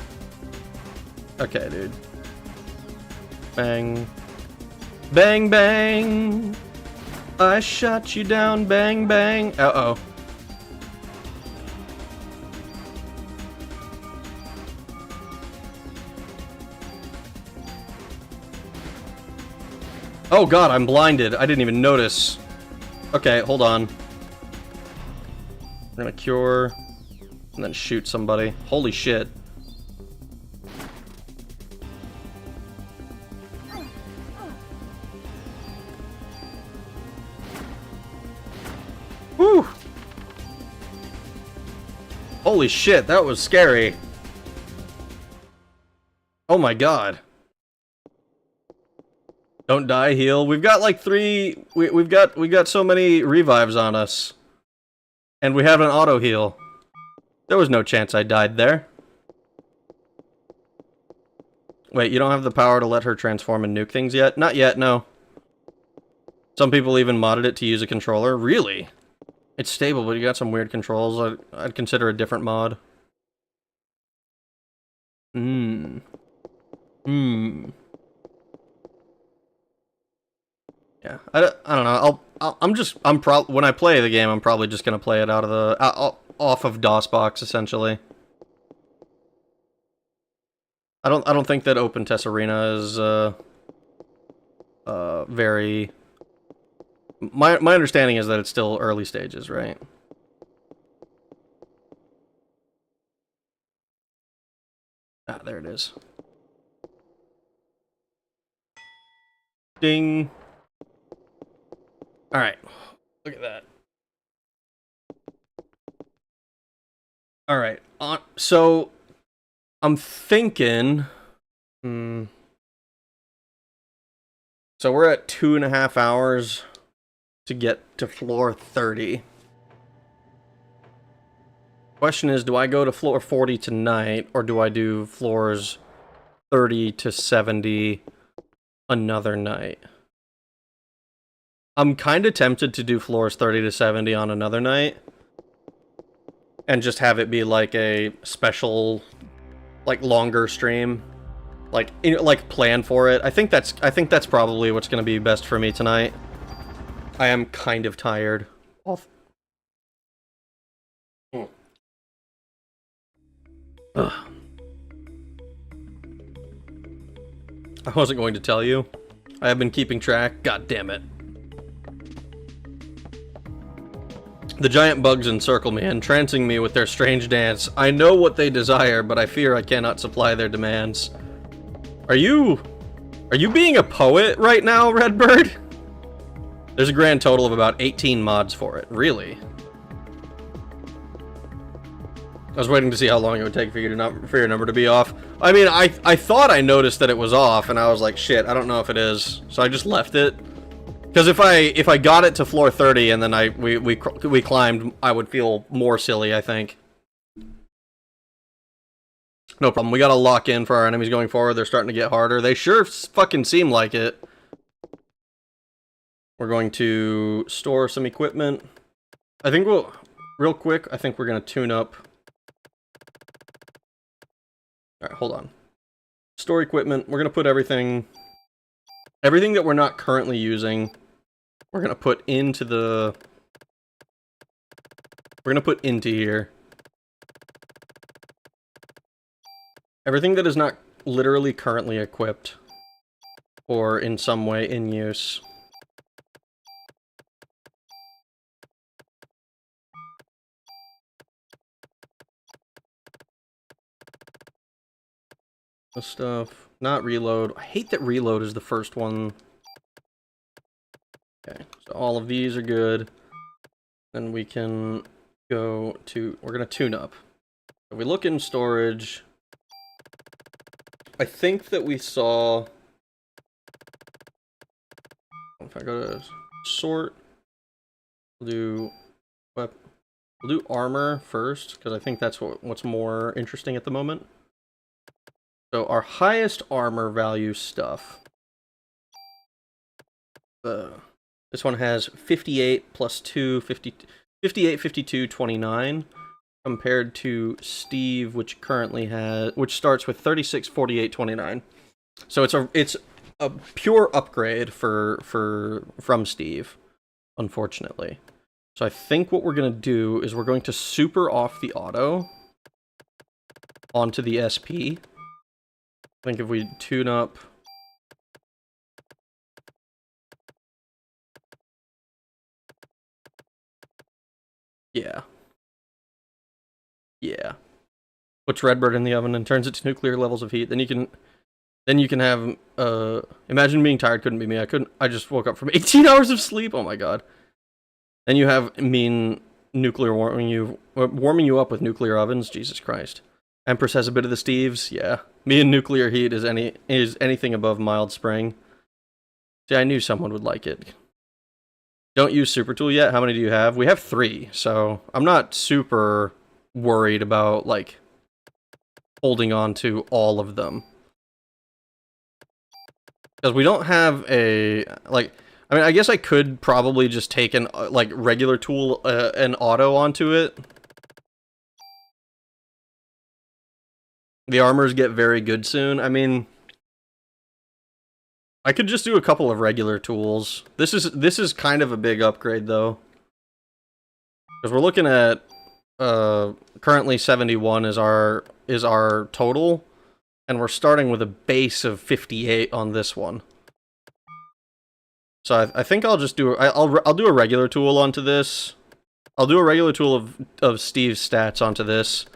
Okay, dude. Bang. Bang, bang. I shot you down, bang, bang. Uh-oh. Oh god, I'm blinded. I didn't even notice. Okay, hold on. We're gonna cure and then shoot somebody. Holy shit. Whew. Holy shit, that was scary. Oh my god. Don't die, heal. We've got like three. We've got so many revives on us, and we have an auto heal. There was no chance I died there. Wait, you don't have the power to let her transform and nuke things yet? Not yet, no. Some people even modded it to use a controller. Really? It's stable, but you got some weird controls. I'd consider a different mod. Yeah, I don't know. When I play the game, I'm probably just gonna play it out of the off of DOSBox essentially. I don't think that Open Test Arena is very. My understanding is that it's still early stages, right? Ah, there it is. Ding. All right, look at that. All right, so I'm thinking. So we're at 2.5 hours to get to floor 30. Question is, do I go to floor 40 tonight, or do I do floors 30 to 70 another night? I'm kind of tempted to do floors 30 to 70 on another night, and just have it be like a special, like, longer stream. Like, plan for it. I think that's probably what's going to be best for me tonight. I am kind of tired. Ugh. I wasn't going to tell you. I have been keeping track. God damn it. The giant bugs encircle me, entrancing me with their strange dance. I know what they desire, but I fear I cannot supply their demands. Are you being a poet right now, Redbird? There's a grand total of about 18 mods for it. Really? I was waiting to see how long it would take for your number to be off. I mean, I thought I noticed that it was off, and I was like, shit, I don't know if it is. So I just left it. Because if I got it to floor 30 and then we climbed, I would feel more silly, I think. No problem. We gotta lock in for our enemies going forward. They're starting to get harder. They sure fucking seem like it. We're going to store some equipment. I think real quick, I think we're gonna tune up. Alright, hold on. Store equipment. We're gonna put everything that we're not currently using, we're gonna put into here. Everything that is not literally currently equipped or in some way in use. This stuff, not reload. I hate that reload is the first one. Okay, so all of these are good. Then we can go to, we're gonna tune up. If we look in storage, I think that we saw, if I go to sort, we'll do armor first, because I think that's what's more interesting at the moment. So our highest armor value stuff, this one has 58 plus 2, 58, 52, 29, compared to Steve, which starts with 36, 48, 29. So it's a pure upgrade from Steve, unfortunately. So I think what we're gonna do is we're going to super off the auto onto the SP. I think if we tune up, yeah, puts Redbird in the oven and turns it to nuclear levels of heat. Then you can have imagine being tired. Couldn't be me. I just woke up from 18 hours of sleep. Oh my god. Then you have mean nuclear warming you up with nuclear ovens. Jesus Christ. Empress has a bit of the Steves. Yeah. Me and nuclear heat is anything above mild spring. See, I knew someone would like it. Don't use super tool yet. How many do you have? We have 3, so I'm not super worried about like holding on to all of them. Because we don't have a like, I mean, I guess I could probably just take an like regular tool and auto onto it. The armors get very good soon. I mean, I could just do a couple of regular tools. This is kind of a big upgrade though, because we're looking at currently 71 is our total, and we're starting with a base of 58 on this one. So I think I'll just do I'll do a regular tool onto this. I'll do a regular tool of Steve's stats onto this.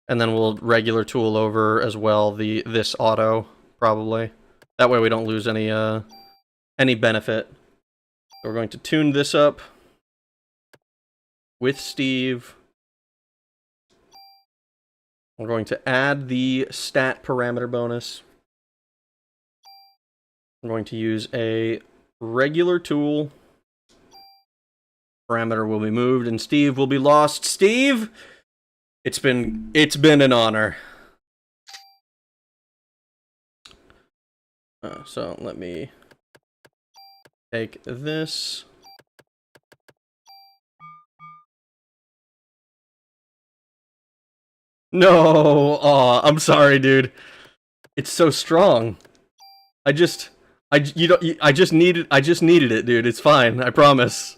And then we'll regular tool over as well this auto, probably. That way we don't lose any benefit. So we're going to tune this up with Steve. We're going to add the stat parameter bonus. I'm going to use a regular tool. Parameter will be moved and Steve will be lost. Steve! It's been an honor. So let me take this. No, aw, I'm sorry, dude. It's so strong. I just needed it, dude. It's fine. I promise.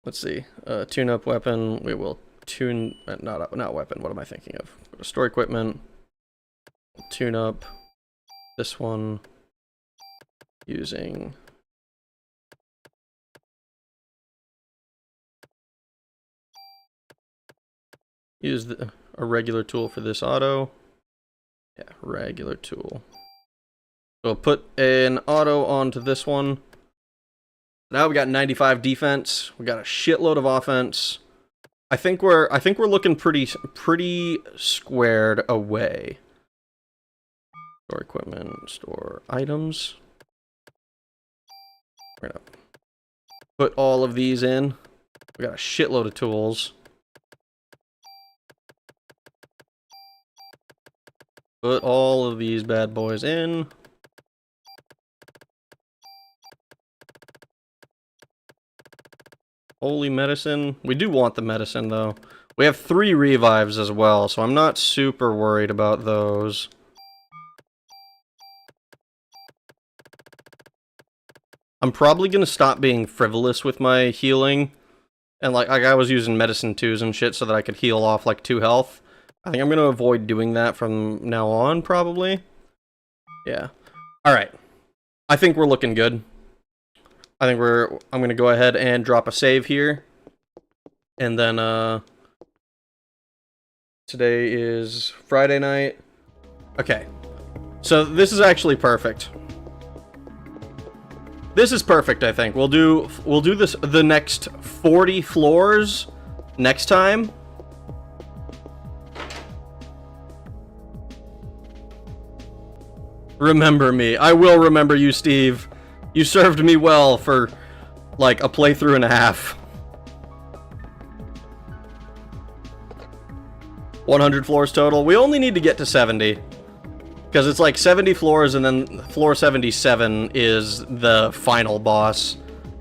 Let's see. Tune up weapon. We will tune not weapon. What am I thinking of? Go to store equipment. Tune up this one using a regular tool for this auto. Yeah, regular tool. So put an auto onto this one. Now we got 95 defense. We got a shitload of offense. I think we're looking pretty squared away. Store equipment, store items. We're gonna put all of these in. We got a shitload of tools. Put all of these bad boys in. Holy medicine. We do want the medicine, though. We have 3 revives as well, so I'm not super worried about those. I'm probably gonna stop being frivolous with my healing. And like I was using medicine 2s and shit so that I could heal off like 2 health. I think I'm gonna avoid doing that from now on, probably. Yeah. Alright. I think we're looking good. I'm gonna go ahead and drop a save here. And then, today is Friday night. Okay. So this is actually perfect. This is perfect, I think. We'll do the next 40 floors next time. Remember me. I will remember you, Steve. You served me well for, like, a playthrough and a half. 100 floors total. We only need to get to 70. Because it's like 70 floors, and then floor 77 is the final boss.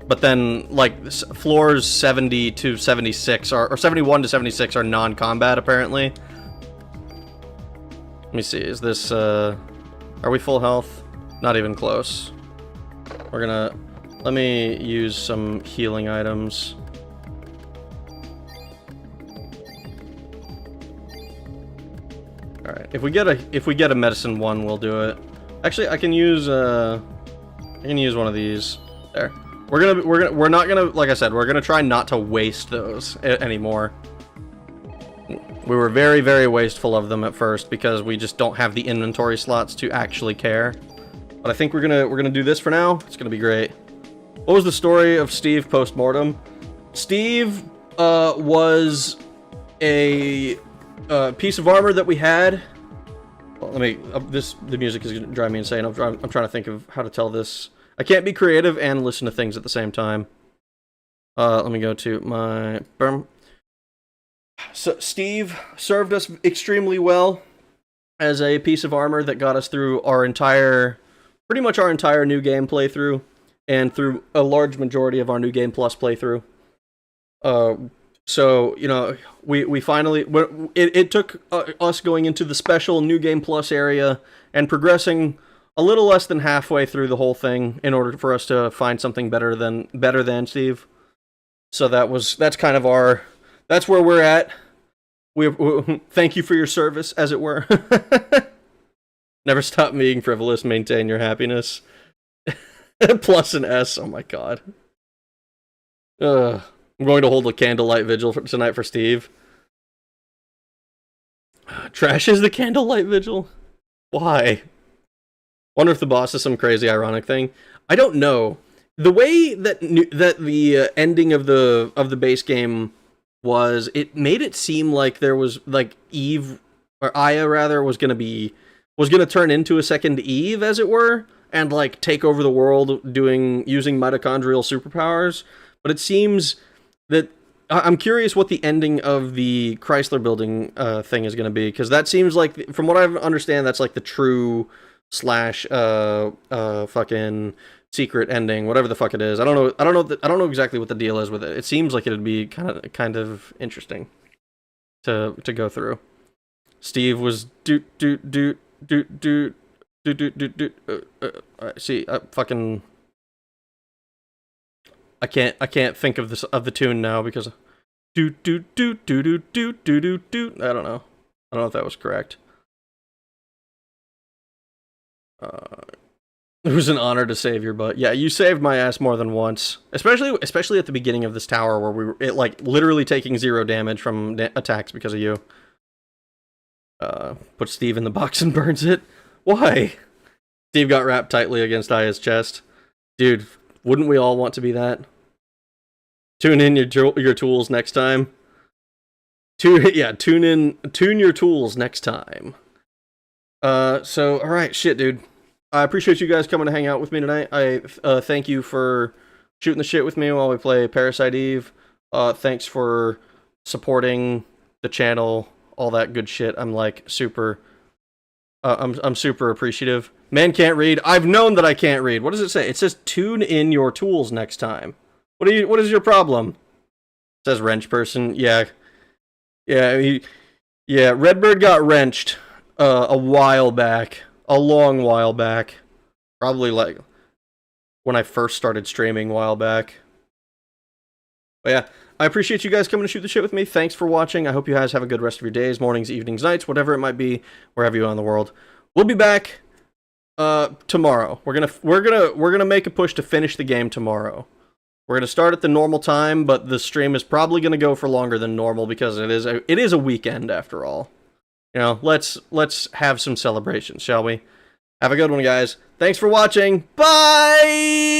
But then, like, floors 70 to 76 or 71 to 76 are non-combat, apparently. Let me see, is this, are we full health? Not even close. Let me use some healing items. Alright, if we get a medicine 1, we'll do it. Actually, I can use one of these. There. We're not gonna, like I said, we're gonna try not to waste those anymore. We were very, very wasteful of them at first because we just don't have the inventory slots to actually care. But I think we're gonna do this for now. It's gonna be great. What was the story of Steve post-mortem? Steve was a piece of armor that we had. Well, let me. The music is gonna drive me insane. I'm trying to think of how to tell this. I can't be creative and listen to things at the same time. Let me go to my. So Steve served us extremely well as a piece of armor that got us through pretty much our entire new game playthrough, and through a large majority of our new game plus playthrough. So, you know, we finally, it took us going into the special New Game Plus area and progressing a little less than halfway through the whole thing in order for us to find something better than Steve. So that's kind of that's where we're at. Thank you for your service, as it were. Never stop being frivolous, maintain your happiness. Plus an S, oh my god. I'm going to hold a candlelight vigil tonight for Steve. Trash is the candlelight vigil? Why? Wonder if the boss is some crazy ironic thing. I don't know. The way that the ending of the base game was, it made it seem like there was like Aya rather was gonna turn into a second Eve, as it were, and like take over the world using mitochondrial superpowers. But it seems that I'm curious what the ending of the Chrysler building thing is going to be, because that seems like, from what I understand, that's like the true slash fucking secret ending, whatever the fuck it is. I don't know exactly what the deal is with it. It seems like it'd be kind of interesting to go through. Steve was doot. See, fucking. I can't think of the tune now because I don't know if that was correct. It was an honor to save your butt. Yeah, you saved my ass more than once, especially at the beginning of this tower where we were like literally taking 0 damage from attacks because of you. Put Steve in the box and burns it. Why? Steve got wrapped tightly against Aya's chest. Dude, wouldn't we all want to be that? Tune in your tools next time. Tune your tools next time. So, alright, shit, dude. I appreciate you guys coming to hang out with me tonight. I thank you for shooting the shit with me while we play Parasite Eve. Thanks for supporting the channel, all that good shit. I'm like super... I'm super appreciative. Man can't read. I've known that I can't read. What does it say? It says tune in your tools next time. What is your problem? It says wrench person. Yeah. Redbird got wrenched a while back. A long while back. Probably like when I first started streaming a while back. But yeah, I appreciate you guys coming to shoot the shit with me. Thanks for watching. I hope you guys have a good rest of your days, mornings, evenings, nights, whatever it might be, wherever you are in the world. We'll be back tomorrow. We're gonna make a push to finish the game tomorrow. We're gonna start at the normal time, but the stream is probably gonna go for longer than normal because it is a weekend after all. You know, let's have some celebrations, shall we? Have a good one, guys. Thanks for watching. Bye.